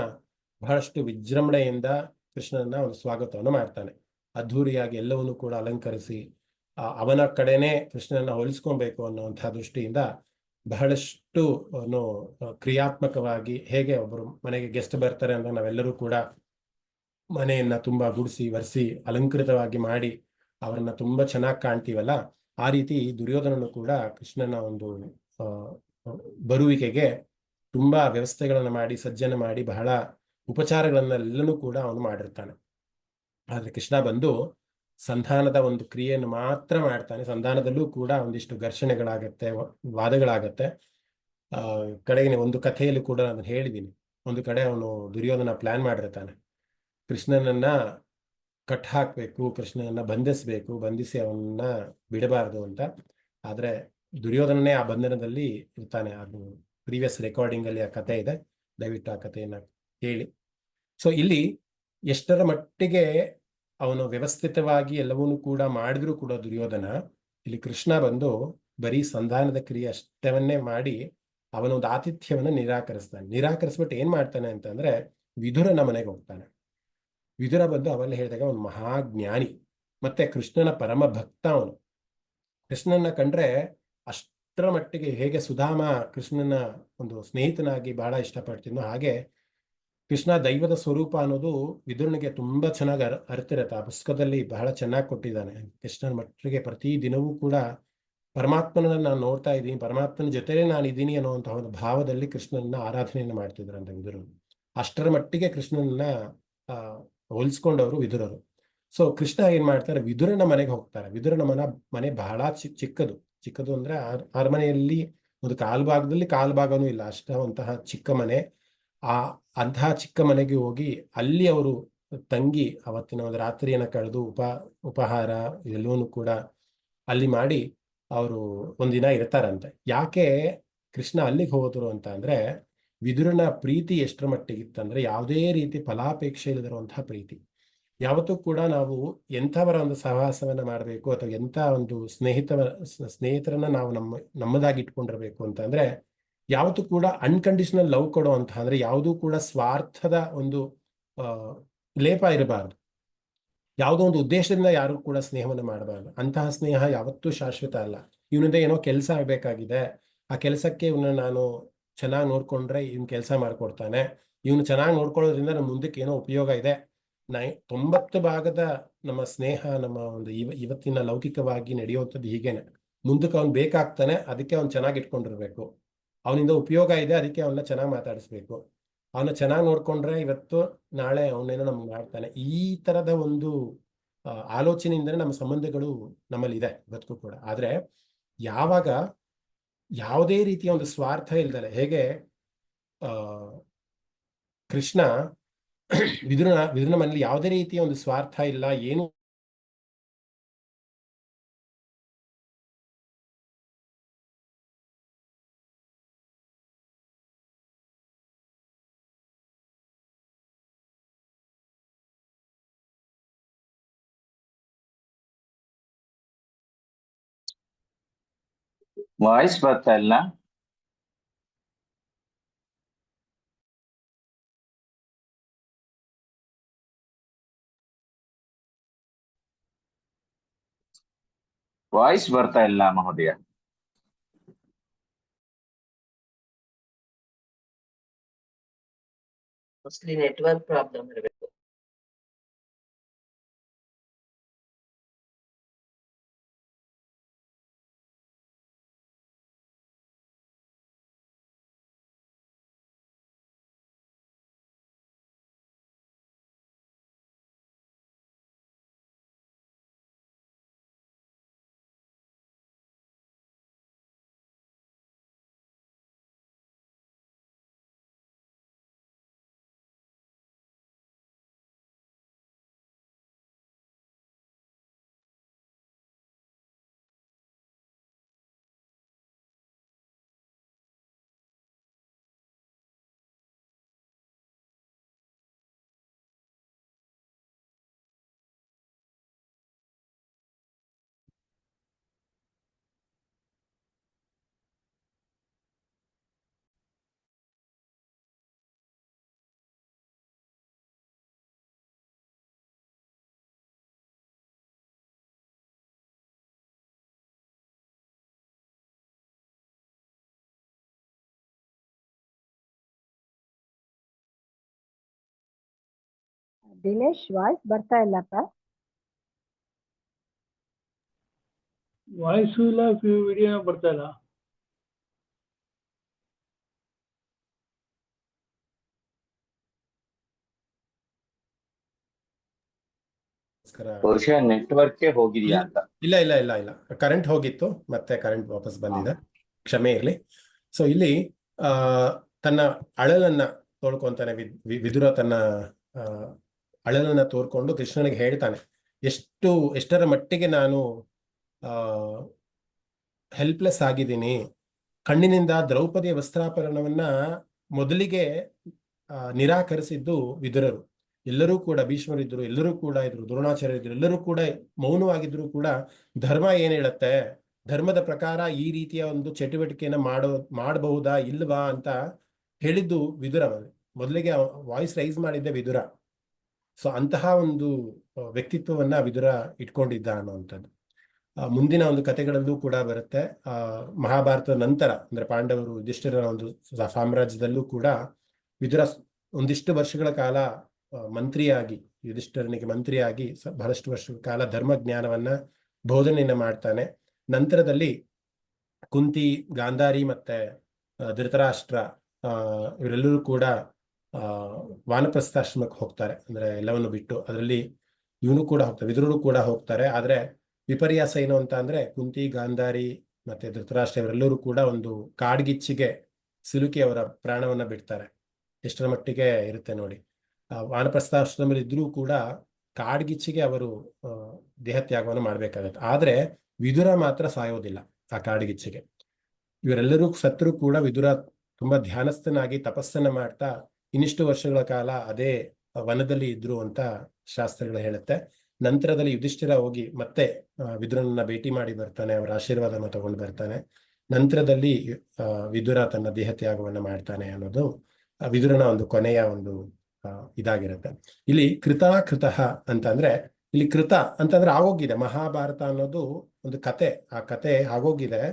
B: ಬಹಳಷ್ಟು ವಿಜೃಂಭಣೆಯಿಂದ ಕೃಷ್ಣನ ಒಂದು ಸ್ವಾಗತವನ್ನು ಮಾಡ್ತಾನೆ. ಅದ್ಧೂರಿಯಾಗಿ ಎಲ್ಲವನ್ನೂ ಕೂಡ ಅಲಂಕರಿಸಿ ಅವನ ಕಡೆನೆ ಕೃಷ್ಣನ ಹೋಲಿಸ್ಕೊಬೇಕು ಅನ್ನುವಂತಹ ದೃಷ್ಟಿಯಿಂದ ಬಹಳಷ್ಟು ಕ್ರಿಯಾತ್ಮಕವಾಗಿ, ಹೇಗೆ ಒಬ್ಬರು ಮನೆಗೆ ಗೆಸ್ಟ್ ಬರ್ತಾರೆ ಅಂದ್ರೆ ನಾವೆಲ್ಲರೂ ಕೂಡ ಮನೆಯನ್ನ ತುಂಬಾ ಗುಡಿಸಿ ಒರೆಸಿ ಅಲಂಕೃತವಾಗಿ ಮಾಡಿ ಅವರನ್ನ ತುಂಬಾ ಚೆನ್ನಾಗಿ ಕಾಣ್ತೀವಲ್ಲ, ಆ ರೀತಿ ದುರ್ಯೋಧನನು ಕೂಡ ಕೃಷ್ಣನ ಒಂದು ಬರುವಿಕೆಗೆ ತುಂಬಾ ವ್ಯವಸ್ಥೆಗಳನ್ನು ಮಾಡಿ, ಸಜ್ಜನ ಮಾಡಿ, ಬಹಳ ಉಪಚಾರಗಳನ್ನೆಲ್ಲನೂ ಕೂಡ ಅವನು ಮಾಡಿರ್ತಾನೆ. ಆದ್ರೆ ಕೃಷ್ಣ ಬಂದು ಸಂಧಾನದ ಒಂದು ಕ್ರಿಯೆಯನ್ನು ಮಾತ್ರ ಮಾಡ್ತಾನೆ. ಸಂಧಾನದಲ್ಲೂ ಕೂಡ ಒಂದಿಷ್ಟು ಘರ್ಷಣೆಗಳಾಗತ್ತೆ, ವಾದಗಳಾಗತ್ತೆ. ಕಡೆಗೆ ಒಂದು ಕಥೆಯಲ್ಲಿ ಕೂಡ ನಾನು ಹೇಳಿದ್ದೀನಿ, ಒಂದು ಕಡೆ ಅವನು ದುರ್ಯೋಧನ ಪ್ಲಾನ್ ಮಾಡಿರ್ತಾನೆ, ಕೃಷ್ಣನನ್ನ ಕಟ್ ಹಾಕ್ಬೇಕು, ಕೃಷ್ಣನನ್ನ ಬಂಧಿಸ್ಬೇಕು, ಬಂಧಿಸಿ ಅವನನ್ನ ಬಿಡಬಾರ್ದು ಅಂತ. ಆದ್ರೆ ದುರ್ಯೋಧನನೇ ಆ ಬಂಧನದಲ್ಲಿ ಇರ್ತಾನೆ. ಅದು ಪ್ರೀವಿಯಸ್ ರೆಕಾರ್ಡಿಂಗ್ ಅಲ್ಲಿ ಆ ಕಥೆ ಇದೆ, ದಯವಿಟ್ಟು ಆ ಕಥೆಯನ್ನ ಕೇಳಿ. ಸೊ ಇಲ್ಲಿ ಎಷ್ಟರ ಮಟ್ಟಿಗೆ ಅವನು ವ್ಯವಸ್ಥಿತವಾಗಿ ಎಲ್ಲವನ್ನೂ ಕೂಡ ಮಾಡಿದ್ರು ಕೂಡ ದುರ್ಯೋಧನ, ಇಲ್ಲಿ ಕೃಷ್ಣ ಬಂದು ಬರೀ ಸಂಧಾನದ ಕ್ರಿಯೆ ಅಷ್ಟವನ್ನೇ ಮಾಡಿ ಅವನೊಂದು ಆತಿಥ್ಯವನ್ನು ನಿರಾಕರಿಸ್ಬಿಟ್ಟು ಏನ್ ಮಾಡ್ತಾನೆ ಅಂತಂದ್ರೆ ವಿದುರನ ಮನೆಗೆ ಹೋಗ್ತಾನೆ. ವಿದುರ ಬಂದು ಅವಲ್ಲಿ ಹೇಳಿದಾಗ ಅವನು ಮಹಾಜ್ಞಾನಿ ಮತ್ತೆ ಕೃಷ್ಣನ ಪರಮ ಭಕ್ತ. ಅವನು ಕೃಷ್ಣನ ಕಂಡ್ರೆ ಅಷ್ಟರ ಮಟ್ಟಿಗೆ ಹೇಗೆ ಸುಧಾಮ ಕೃಷ್ಣನ ಒಂದು ಸ್ನೇಹಿತನಾಗಿ ಬಹಳ ಇಷ್ಟಪಡ್ತಿದ್ನೋ, ಹಾಗೆ ಕೃಷ್ಣ ದೈವದ ಸ್ವರೂಪ ಅನ್ನೋದು ವಿದುರನಿಗೆ ತುಂಬಾ ಚೆನ್ನಾಗಿ ಅರ್ತಿರತ್ತೆ. ಆ ಪುಸ್ತಕದಲ್ಲಿ ಬಹಳ ಚೆನ್ನಾಗಿ ಕೊಟ್ಟಿದ್ದಾನೆ. ಕೃಷ್ಣನ ಮಟ್ಟಿಗೆ ಪ್ರತಿ ದಿನವೂ ಕೂಡ ಪರಮಾತ್ಮನ ನಾನು ನೋಡ್ತಾ ಇದ್ದೀನಿ, ಪರಮಾತ್ಮನ ಜೊತೆಲೇ ನಾನು ಇದ್ದೀನಿ ಅನ್ನುವಂತಹ ಒಂದು ಭಾವದಲ್ಲಿ ಕೃಷ್ಣನನ್ನ ಆರಾಧನೆಯನ್ನು ಮಾಡ್ತಿದ್ರಂತೆ ವಿದುರರು. ಅಷ್ಟರ ಮಟ್ಟಿಗೆ ಕೃಷ್ಣನನ್ನ ಹೋಲಿಸ್ಕೊಂಡವರು ವಿದುರರು. ಸೊ ಕೃಷ್ಣ ಏನ್ ಮಾಡ್ತಾರೆ, ವಿದುರನ ಮನೆಗೆ ಹೋಗ್ತಾರೆ. ವಿದುರನ ಮನೆ ಬಹಳ ಚಿಕ್ಕದು ಅಂದ್ರೆ ಅರಮನೆಯಲ್ಲಿ ಒಂದು ಕಾಲ್ಭಾಗದಲ್ಲಿ ಕಾಲ್ಭಾಗನೂ ಇಲ್ಲ, ಅಷ್ಟಂತಹ ಚಿಕ್ಕ ಮನೆ. ಅಂತಹ ಚಿಕ್ಕ ಮನೆಗೆ ಹೋಗಿ ಅಲ್ಲಿ ಅವರು ತಂಗಿ ಅವತ್ತಿನ ಒಂದು ರಾತ್ರಿಯನ್ನ ಕಳೆದು ಉಪಹಾರ ಇದೆಲ್ಲವೂ ಕೂಡ ಅಲ್ಲಿ ಮಾಡಿ ಅವರು ಒಂದಿನ ಇರ್ತಾರಂತೆ. ಯಾಕೆ ಕೃಷ್ಣ ಅಲ್ಲಿಗೆ ಹೋದ್ರು ಅಂತ ಅಂದ್ರೆ, ವಿದುರನ ಪ್ರೀತಿ ಎಷ್ಟರ ಮಟ್ಟಿಗಿತ್ತಂದ್ರೆ ಯಾವುದೇ ರೀತಿ ಫಲಾಪೇಕ್ಷೆ ಇಲ್ಲದಿರುವಂತಹ ಪ್ರೀತಿ. ಯಾವತ್ತೂ ಕೂಡ ನಾವು ಎಂಥವರ ಒಂದು ಸಹವಾಸವನ್ನ ಮಾಡಬೇಕು ಅಥವಾ ಎಂಥ ಒಂದು ಸ್ನೇಹಿತರನ್ನ ನಾವು ನಮ್ಮದಾಗಿ ಇಟ್ಕೊಂಡಿರ್ಬೇಕು ಅಂತಂದ್ರೆ, ಯಾವತ್ತೂ ಕೂಡ ಅನ್ಕಂಡೀಷನಲ್ ಲವ್ ಕೊಡುವಂತ, ಅಂದ್ರೆ ಯಾವುದೂ ಕೂಡ ಸ್ವಾರ್ಥದ ಒಂದು ಲೇಪ ಇರಬಾರ್ದು. ಯಾವುದೋ ಒಂದು ಉದ್ದೇಶದಿಂದ ಯಾರು ಕೂಡ ಸ್ನೇಹವನ್ನು ಮಾಡಬಾರ್ದು. ಅಂತಹ ಸ್ನೇಹ ಯಾವತ್ತೂ ಶಾಶ್ವತ ಅಲ್ಲ. ಇವನಿಂದ ಏನೋ ಕೆಲಸ ಆಗಬೇಕಾಗಿದೆ, ಆ ಕೆಲಸಕ್ಕೆ ಇವನ್ನ ನಾನು ಚೆನ್ನಾಗಿ ನೋಡ್ಕೊಂಡ್ರೆ ಇವನ್ ಕೆಲಸ ಮಾಡ್ಕೊಡ್ತಾನೆ, ಇವನು ಚೆನ್ನಾಗಿ ನೋಡ್ಕೊಳ್ಳೋದ್ರಿಂದ ನಮ್ಮ ಮುಂದಕ್ಕೆ ಏನೋ ಉಪಯೋಗ ಇದೆ. 90% ನಮ್ಮ ಸ್ನೇಹ, ನಮ್ಮ ಒಂದು ಇವತ್ತಿನ ಲೌಕಿಕವಾಗಿ ನಡೆಯುವಂಥದ್ದು ಹೀಗೇನೆ. ಮುಂದಕ್ಕೆ ಅವ್ನು ಬೇಕಾಗ್ತಾನೆ, ಅದಕ್ಕೆ ಅವ್ನು ಚೆನ್ನಾಗಿ ಇಟ್ಕೊಂಡಿರ್ಬೇಕು. ಅವನಿಂದ ಉಪಯೋಗ ಇದೆ, ಅದಕ್ಕೆ ಅವನ್ನ ಚೆನ್ನಾಗಿ ಮಾತಾಡಿಸ್ಬೇಕು. ಅವನ್ನ ಚೆನ್ನಾಗಿ ನೋಡ್ಕೊಂಡ್ರೆ ಇವತ್ತು ನಾಳೆ ಅವನೇನೋ ನಮ್ಗೆ ಮಾಡ್ತಾನೆ. ಈ ತರದ ಒಂದು ಆಲೋಚನೆಯಿಂದನೇ ನಮ್ಮ ಸಂಬಂಧಗಳು ನಮ್ಮಲ್ಲಿ ಇದೆ ಇವತ್ತಿಗೂ ಕೂಡ. ಆದ್ರೆ ಯಾವಾಗ ಯಾವುದೇ ರೀತಿಯ ಒಂದು ಸ್ವಾರ್ಥ ಇಲ್ದಲೆ, ಹೇಗೆ ಕೃಷ್ಣ ವಿದುರನ ಮನೇಲಿ ಯಾವುದೇ ರೀತಿಯ ಒಂದು ಸ್ವಾರ್ಥ ಇಲ್ಲ, ಏನು
C: ವಾಯ್ಸ್ ಬರ್ತಾ ಇಲ್ಲ. ವಾಯ್ಸ್ ಬರ್ತಾ ಇಲ್ಲ ಮಹೋದಯ.
D: ಮೋಸ್ಟ್ಲಿ ನೆಟ್ವರ್ಕ್ ಪ್ರಾಬ್ಲಮ್ ಇರಬೇಕು.
E: ದಿನೇಶ್ ವಾಯ್ಸ್ ಬರ್ತಾ ಇಲ್ಲಪ್ಪ.
F: ವಾಯ್ಸು ಇಲ್ಲ, ವಿಡಿಯೋ ಬರ್ತಾ ಇಲ್ಲ.
C: ಬಹುಶಃ ನೆಟ್ವರ್ಕ್ ಹೋಗಿದ್ಯಾ ಅಂತ.
B: ಇಲ್ಲ, ಕರೆಂಟ್ ಹೋಗಿತ್ತು, ಮತ್ತೆ ಕರೆಂಟ್ ವಾಪಸ್ ಬಂದಿದೆ, ಕ್ಷಮೆ ಇರಲಿ. ಸೊ ಇಲ್ಲಿ ತನ್ನ ಅಳಲನ್ನ ತೋಡ್ಕೊಂತಾನೆ ವಿದುರ. ತನ್ನ ಅಳಲನ್ನ ತೋರ್ಕೊಂಡು ಕೃಷ್ಣನಿಗೆ ಹೇಳ್ತಾನೆ, ಎಷ್ಟರ ಮಟ್ಟಿಗೆ ನಾನು ಹೆಲ್ಪ್ಲೆಸ್ ಆಗಿದ್ದೀನಿ. ಕಣ್ಣಿನಿಂದ ದ್ರೌಪದಿಯ ವಸ್ತ್ರಾಪರಣವನ್ನ ಮೊದಲಿಗೆ ನಿರಾಕರಿಸಿದ್ದು ವಿದುರರು. ಎಲ್ಲರೂ ಕೂಡ, ಭೀಷ್ಮರಿದ್ರು, ಎಲ್ಲರೂ ಕೂಡ ಇದ್ರು, ದ್ರೋಣಾಚಾರ್ಯ ಇದ್ರು, ಎಲ್ಲರೂ ಕೂಡ ಮೌನವಾಗಿದ್ರು ಕೂಡ ಧರ್ಮ ಏನ್ ಹೇಳುತ್ತೆ, ಧರ್ಮದ ಪ್ರಕಾರ ಈ ರೀತಿಯ ಒಂದು ಚಟುವಟಿಕೆಯನ್ನ ಮಾಡಬಹುದಾ ಇಲ್ವಾ ಅಂತ ಹೇಳಿದ್ದು ವಿದುರ. ಮೊದಲಿಗೆ ವಾಯ್ಸ್ ರೈಸ್ ಮಾಡಿದ್ದೆ ವಿದುರ. ಸೊ ಅಂತಹ ಒಂದು ವ್ಯಕ್ತಿತ್ವವನ್ನ ವಿದುರ ಇಟ್ಕೊಂಡಿದ್ದ ಅನ್ನುವಂಥದ್ದು ಮುಂದಿನ ಒಂದು ಕಥೆಗಳಲ್ಲೂ ಕೂಡ ಬರುತ್ತೆ. ಮಹಾಭಾರತದ ನಂತರ, ಅಂದ್ರೆ ಪಾಂಡವರು ಯುಧಿಷ್ಠಿರನ ಒಂದು ಸಾಮ್ರಾಜ್ಯದಲ್ಲೂ ಕೂಡ ವಿದುರ ಒಂದಿಷ್ಟು ವರ್ಷಗಳ ಕಾಲ ಮಂತ್ರಿಯಾಗಿ, ಯುಧಿಷ್ಠಿರನಿಗೆ ಮಂತ್ರಿಯಾಗಿ ಬಹಳಷ್ಟು ವರ್ಷಗಳ ಕಾಲ ಧರ್ಮಜ್ಞಾನವನ್ನ ಬೋಧನೆಯನ್ನ ಮಾಡ್ತಾನೆ. ನಂತರದಲ್ಲಿ ಕುಂತಿ, ಗಾಂಧಾರಿ ಮತ್ತೆ ಧೃತರಾಷ್ಟ್ರ ಇವರೆಲ್ಲರೂ ಕೂಡ ವಾನಪ್ರಸ್ಥಾಶ್ರಮಕ್ಕೆ ಹೋಗ್ತಾರೆ. ಅಂದ್ರೆ ಎಲ್ಲವನ್ನು ಬಿಟ್ಟು ಅದರಲ್ಲಿ ಇವನು ಕೂಡ ಹೋಗ್ತಾರೆ, ವಿದುರರು ಕೂಡ ಹೋಗ್ತಾರೆ. ಆದ್ರೆ ವಿಪರ್ಯಾಸ ಏನು ಅಂತ ಅಂದ್ರೆ ಕುಂತಿ, ಗಾಂಧಾರಿ ಮತ್ತೆ ಧೃತರಾಷ್ಟ್ರ ಇವರೆಲ್ಲರೂ ಕೂಡ ಒಂದು ಕಾಡ್ಗಿಚ್ಚಿಗೆ ಸಿಲುಕಿ ಅವರ ಪ್ರಾಣವನ್ನ ಬಿಡ್ತಾರೆ. ಎಷ್ಟರ ಮಟ್ಟಿಗೆ ಇರುತ್ತೆ ನೋಡಿ. ವಾನಪ್ರಸ್ಥಾಶ್ರಮದಲ್ಲಿ ಇದ್ರೂ ಕೂಡ ಕಾಡ್ಗಿಚ್ಚಿಗೆ ಅವರು ದೇಹತ್ಯಾಗವನ್ನು ಮಾಡ್ಬೇಕಾಗತ್ತೆ. ಆದ್ರೆ ವಿದುರ ಮಾತ್ರ ಸಾಯೋದಿಲ್ಲ ಆ ಕಾಡ್ಗಿಚ್ಚಿಗೆ. ಇವರೆಲ್ಲರೂ ಸತ್ರು ಕೂಡ ವಿದುರ ತುಂಬಾ ಧ್ಯಾನಸ್ಥನಾಗಿ ತಪಸ್ಸನ್ನ ಮಾಡ್ತಾ ಇನ್ನಿಷ್ಟು ವರ್ಷಗಳ ಕಾಲ ಅದೇ ವನದಲ್ಲಿ ಇದ್ರು ಅಂತ ಶಾಸ್ತ್ರಗಳು ಹೇಳುತ್ತೆ. ನಂತರದಲ್ಲಿ ಯುಧಿಷ್ಠಿರ ಹೋಗಿ ಮತ್ತೆ ವಿದುರನನ್ನ ಭೇಟಿ ಮಾಡಿ ಬರ್ತಾನೆ, ಅವರ ಆಶೀರ್ವಾದವನ್ನು ತಗೊಂಡು ಬರ್ತಾನೆ. ನಂತರದಲ್ಲಿ ವಿದುರ ತನ್ನ ದೇಹತ್ಯಾಗವನ್ನ ಮಾಡ್ತಾನೆ ಅನ್ನೋದು ವಿದುರನ ಒಂದು ಕೊನೆಯ ಒಂದು ಇದಾಗಿರುತ್ತೆ. ಇಲ್ಲಿ ಕೃತಃ ಅಂತಂದ್ರೆ ಇಲ್ಲಿ ಕೃತ ಅಂತಂದ್ರೆ ಆಗೋಗಿದೆ. ಮಹಾಭಾರತ ಅನ್ನೋದು ಒಂದು ಕತೆ, ಆ ಕತೆ ಆಗೋಗಿದೆ.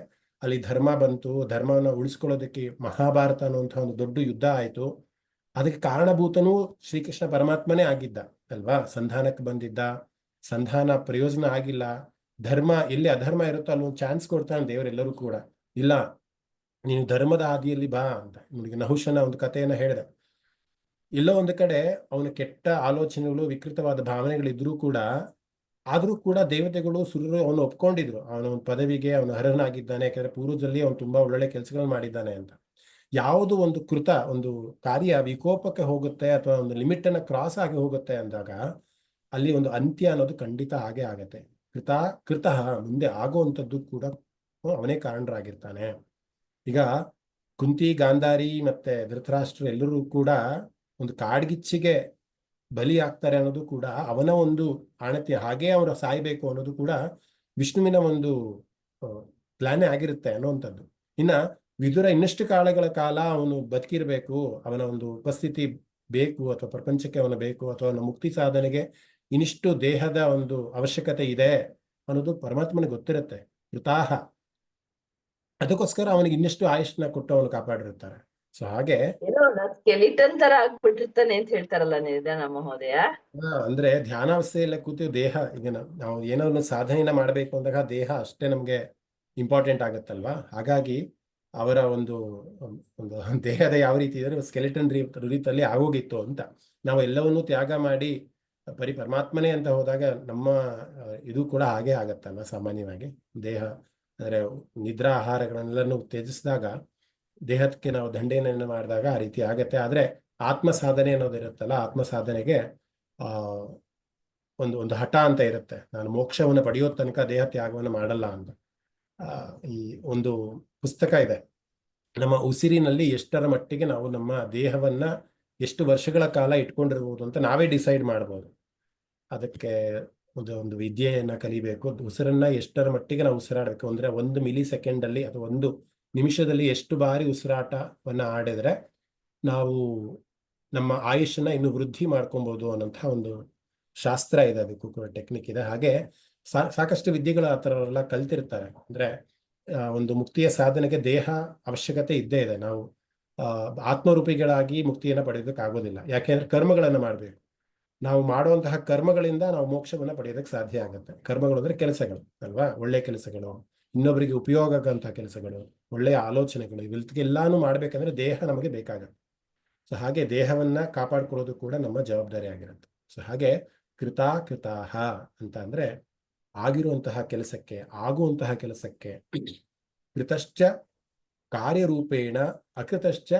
B: ಅಲ್ಲಿ ಧರ್ಮ ಬಂತು, ಧರ್ಮವನ್ನ ಉಳಿಸ್ಕೊಳ್ಳೋದಕ್ಕೆ ಮಹಾಭಾರತ ಅನ್ನುವಂಥ ಒಂದು ದೊಡ್ಡ ಯುದ್ಧ ಆಯ್ತು. ಅದಕ್ಕೆ ಕಾರಣಭೂತನೂ ಶ್ರೀಕೃಷ್ಣ ಪರಮಾತ್ಮನೇ ಆಗಿದ್ದ ಅಲ್ವಾ. ಸಂಧಾನಕ್ಕೆ ಬಂದಿದ್ದ, ಸಂಧಾನ ಪ್ರಯೋಜನ ಆಗಿಲ್ಲ. ಧರ್ಮ ಎಲ್ಲಿ ಅಧರ್ಮ ಇರುತ್ತೋ ಅಲ್ಲಿ ಒಂದು ಚಾನ್ಸ್ ಕೊಡ್ತಾನೆ ದೇವರೆಲ್ಲರೂ ಕೂಡ. ಇಲ್ಲ, ನೀನು ಧರ್ಮದ ಹಾದಿಯಲ್ಲಿ ಬಾ ಅಂತ ನಿಮಗೆ ನಹುಷನ ಒಂದು ಕಥೆಯನ್ನ ಹೇಳಿದೆ. ಎಲ್ಲೋ ಒಂದು ಕಡೆ ಅವನ ಕೆಟ್ಟ ಆಲೋಚನೆಗಳು, ವಿಕೃತವಾದ ಭಾವನೆಗಳಿದ್ರೂ ಕೂಡ, ಆದ್ರೂ ಕೂಡ ದೇವತೆಗಳು ಸುರರು ಅವನು ಒಪ್ಕೊಂಡಿದ್ರು. ಅವನ ಒಂದು ಪದವಿಗೆ ಅವನು ಅರ್ಹನಾಗಿದ್ದಾನೆ, ಯಾಕಂದ್ರೆ ಪೂರ್ವದಲ್ಲಿ ಅವನು ತುಂಬಾ ಒಳ್ಳೊಳ್ಳೆ ಕೆಲಸಗಳು ಮಾಡಿದ್ದಾನೆ ಅಂತ. ಯಾವುದು ಒಂದು ಒಂದು ಕಾರ್ಯ ವಿಕೋಪಕ್ಕೆ ಹೋಗುತ್ತೆ ಅಥವಾ ಒಂದು ಲಿಮಿಟ್ ಅನ್ನ ಕ್ರಾಸ್ ಆಗಿ ಹೋಗುತ್ತೆ ಅಂದಾಗ ಅಲ್ಲಿ ಒಂದು ಅಂತ್ಯ ಅನ್ನೋದು ಖಂಡಿತ ಹಾಗೆ ಆಗತ್ತೆ. ಕೃತಃ ಮುಂದೆ ಆಗುವಂಥದ್ದು ಕೂಡ ಅವನೇ ಕಾರಣರಾಗಿರ್ತಾನೆ. ಈಗ ಕುಂತಿ, ಗಾಂಧಾರಿ ಮತ್ತೆ ಧೃತರಾಷ್ಟ್ರ ಎಲ್ಲರೂ ಕೂಡ ಒಂದು ಕಾಡ್ಗಿಚ್ಚಿಗೆ ಬಲಿ ಆಗ್ತಾರೆ ಅನ್ನೋದು ಕೂಡ ಅವನ ಒಂದು ಆಣತಿ. ಹಾಗೆ ಅವರು ಸಾಯ್ಬೇಕು ಅನ್ನೋದು ಕೂಡ ವಿಷ್ಣುವಿನ ಒಂದು ಪ್ಲಾನೇ ಆಗಿರುತ್ತೆ ಅನ್ನುವಂಥದ್ದು. ಇನ್ನ ವಿದುರ ಇನ್ನಷ್ಟು ಕಾಲಗಳ ಕಾಲ ಅವನು ಬದುಕಿರ್ಬೇಕು, ಅವನ ಒಂದು ಉಪಸ್ಥಿತಿ ಬೇಕು, ಅಥವಾ ಪ್ರಪಂಚಕ್ಕೆ ಅವನ ಬೇಕು, ಅಥವಾ ಅವನ ಮುಕ್ತಿ ಸಾಧನೆಗೆ ಇನ್ನಿಷ್ಟು ದೇಹದ ಒಂದು ಅವಶ್ಯಕತೆ ಇದೆ ಅನ್ನೋದು ಪರಮಾತ್ಮನಿಗೆ ಗೊತ್ತಿರುತ್ತೆ. ಕೃತಾಹ, ಅದಕ್ಕೋಸ್ಕರ ಅವನಿಗೆ ಇನ್ನಷ್ಟು ಆಯುಷ್ನ ಕೊಟ್ಟು ಅವನು ಕಾಪಾಡಿರ್ತಾರೆ. ಸೊ ಹಾಗೆ
D: ಏನೋ ಸ್ಕೆಲಿಟನ್ ತರ ಆಗ್ಬಿಟ್ಟಿರ್ತಾನೆ ಅಂತ ಹೇಳ್ತಾರಲ್ಲ ನಿಧಾನ ಮಹೋದಯ.
B: ಅಂದ್ರೆ ಧ್ಯಾನಾವಸ್ಥೆಯಲ್ಲೇ ಕೂತು ದೇಹ, ಈಗ ನಾವು ಏನೋ ಒಂದು ಸಾಧನೆಯನ್ನ ಮಾಡ್ಬೇಕು ಅಂದಾಗ ದೇಹ ಅಷ್ಟೇ ನಮ್ಗೆ ಇಂಪಾರ್ಟೆಂಟ್ ಆಗುತ್ತಲ್ವಾ. ಹಾಗಾಗಿ ಅವರ ಒಂದು ದೇಹದ ಯಾವ ರೀತಿ ಇದ್ರೆ ಸ್ಕೆಲಿಟನ್ ರೀತಿಯಲ್ಲಿ ಆಗೋಗಿತ್ತು ಅಂತ. ನಾವು ಎಲ್ಲವನ್ನೂ ತ್ಯಾಗ ಮಾಡಿ ಪರಮಾತ್ಮನೇ ಅಂತ ಹೋದಾಗ ನಮ್ಮ ಇದು ಕೂಡ ಹಾಗೆ ಆಗತ್ತಲ್ವ. ಸಾಮಾನ್ಯವಾಗಿ ದೇಹ ಅಂದ್ರೆ ನಿದ್ರಾ ಆಹಾರಗಳನ್ನೆಲ್ಲನೂ ತ್ಯಜಿಸಿದಾಗ ದೇಹಕ್ಕೆ ನಾವು ದಂಡನೆಯನ್ನು ಮಾಡಿದಾಗ ಆ ರೀತಿ ಆಗತ್ತೆ. ಆದ್ರೆ ಆತ್ಮ ಸಾಧನೆ ಅನ್ನೋದಿರುತ್ತಲ್ಲ, ಆತ್ಮ ಸಾಧನೆಗೆ ಒಂದು ಹಠ ಅಂತ ಇರುತ್ತೆ. ನಾನು ಮೋಕ್ಷವನ್ನು ಪಡೆಯೋ ತನಕ ದೇಹ ತ್ಯಾಗವನ್ನು ಮಾಡಲ್ಲ ಅಂತ. ಈ ಒಂದು ಪುಸ್ತಕ ಇದೆ, ನಮ್ಮ ಉಸಿರಿನಲ್ಲಿ ಎಷ್ಟರ ಮಟ್ಟಿಗೆ ನಾವು ನಮ್ಮ ದೇಹವನ್ನ ಎಷ್ಟು ವರ್ಷಗಳ ಕಾಲ ಇಟ್ಕೊಂಡಿರ್ಬೋದು ಅಂತ ನಾವೇ ಡಿಸೈಡ್ ಮಾಡ್ಬೋದು. ಅದಕ್ಕೆ ಒಂದು ವಿದ್ಯೆಯನ್ನ ಕಲಿಬೇಕು. ಉಸಿರನ್ನ ಎಷ್ಟರ ಮಟ್ಟಿಗೆ ನಾವು ಉಸಿರಾಡಬೇಕು ಅಂದ್ರೆ 1 ಮಿಲಿ ಸೆಕೆಂಡ್ ಅಲ್ಲಿ ಅಥವಾ 1 ನಿಮಿಷದಲ್ಲಿ ಎಷ್ಟು ಬಾರಿ ಉಸಿರಾಟವನ್ನ ಆಡಿದ್ರೆ ನಾವು ನಮ್ಮ ಆಯುಷನ್ನ ಇನ್ನು ವೃದ್ಧಿ ಮಾಡ್ಕೊಬಹುದು ಅನ್ನೋಂಥ ಒಂದು ಶಾಸ್ತ್ರ ಇದೆ, ಅದಕ್ಕೂ ಕೂಡ ಟೆಕ್ನಿಕ್ ಇದೆ. ಹಾಗೆ ಸಾಕಷ್ಟು ವಿದ್ಯೆಗಳು ಆ ಥರ ಎಲ್ಲ ಕಲ್ತಿರ್ತಾರೆ. ಅಂದ್ರೆ ಒಂದು ಮುಕ್ತಿಯ ಸಾಧನೆಗೆ ದೇಹ ಅವಶ್ಯಕತೆ ಇದ್ದೇ ಇದೆ. ನಾವು ಆತ್ಮರೂಪಿಗಳಾಗಿ ಮುಕ್ತಿಯನ್ನ ಪಡೆಯೋದಕ್ಕಾಗೋದಿಲ್ಲ. ಯಾಕೆಂದ್ರೆ ಕರ್ಮಗಳನ್ನ ಮಾಡ್ಬೇಕು. ನಾವು ಮಾಡುವಂತಹ ಕರ್ಮಗಳಿಂದ ನಾವು ಮೋಕ್ಷವನ್ನ ಪಡೆಯೋದಕ್ಕೆ ಸಾಧ್ಯ ಆಗುತ್ತೆ. ಕರ್ಮಗಳು ಅಂದ್ರೆ ಕೆಲಸಗಳು ಅಲ್ವಾ, ಒಳ್ಳೆ ಕೆಲಸಗಳು, ಇನ್ನೊಬ್ಬರಿಗೆ ಉಪಯೋಗ ಆಗಂತಹ ಕೆಲಸಗಳು, ಒಳ್ಳೆಯ ಆಲೋಚನೆಗಳು, ಇವೆಲ್ಲನೂ ಮಾಡ್ಬೇಕಂದ್ರೆ ದೇಹ ನಮಗೆ ಬೇಕಾಗುತ್ತೆ. ಸೊ ಹಾಗೆ ದೇಹವನ್ನ ಕಾಪಾಡ್ಕೊಳ್ಳೋದು ಕೂಡ ನಮ್ಮ ಜವಾಬ್ದಾರಿ ಆಗಿರುತ್ತೆ. ಸೊ ಹಾಗೆ ಕೃತಾಹ ಅಂತ ಅಂದ್ರೆ ಆಗಿರುವಂತಹ ಕೆಲಸಕ್ಕೆ, ಆಗುವಂತಹ ಕೆಲಸಕ್ಕೆ ಕೃತಶ್ಚ ಕಾರ್ಯರೂಪೇಣ ಅಕೃತಶ್ಚ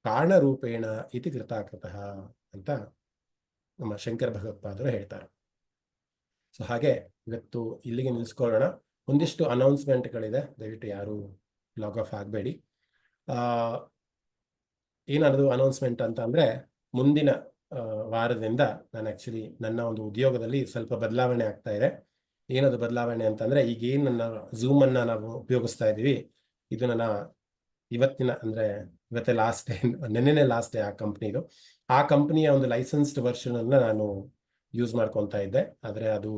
B: ಕಾರಣರೂಪೇಣ ಇತಿ ಕೃತಾಕೃತಃ ಅಂತ ನಮ್ಮ ಶಂಕರ ಭಗವತ್ಪಾದರು ಹೇಳ್ತಾರೆ. ಸೊ ಹಾಗೆ ಇವತ್ತು ಇಲ್ಲಿಗೆ ನಿಲ್ಸ್ಕೊಳ್ಳೋಣ. ಒಂದಿಷ್ಟು ಅನೌನ್ಸ್ಮೆಂಟ್ಗಳಿದೆ, ದಯವಿಟ್ಟು ಯಾರು ಲಾಗ್ ಆಫ್ ಆಗಬೇಡಿ. ಏನಾದ್ರು ಅನೌನ್ಸ್ಮೆಂಟ್ ಅಂತ ಅಂದ್ರೆ, ಮುಂದಿನ ವಾರದಿಂದ ನಾನು ಆಕ್ಚುಲಿ ನನ್ನ ಒಂದು ಉದ್ಯೋಗದಲ್ಲಿ ಸ್ವಲ್ಪ ಬದಲಾವಣೆ ಆಗ್ತಾ ಇದೆ. ಏನದು ಬದಲಾವಣೆ ಅಂತಂದ್ರೆ, ಈಗೇನು ನನ್ನ ಝೂಮ್ ಅನ್ನ ನಾವು ಉಪಯೋಗಿಸ್ತಾ ಇದೀವಿ, ಇದು ನನ್ನ ಇವತ್ತೇ ಲಾಸ್ಟ್ ಡೇ, ನೆನ್ನೆನೇ ಲಾಸ್ಟ್ ಡೇ ಆ ಕಂಪ್ನಿದು. ಆ ಕಂಪ್ನಿಯ ಒಂದು ಲೈಸೆನ್ಸ್ಡ್ ವರ್ಷನ್ ಅನ್ನ ನಾನು ಯೂಸ್ ಮಾಡ್ಕೊತಾ ಇದ್ದೆ. ಆದ್ರೆ ಅದು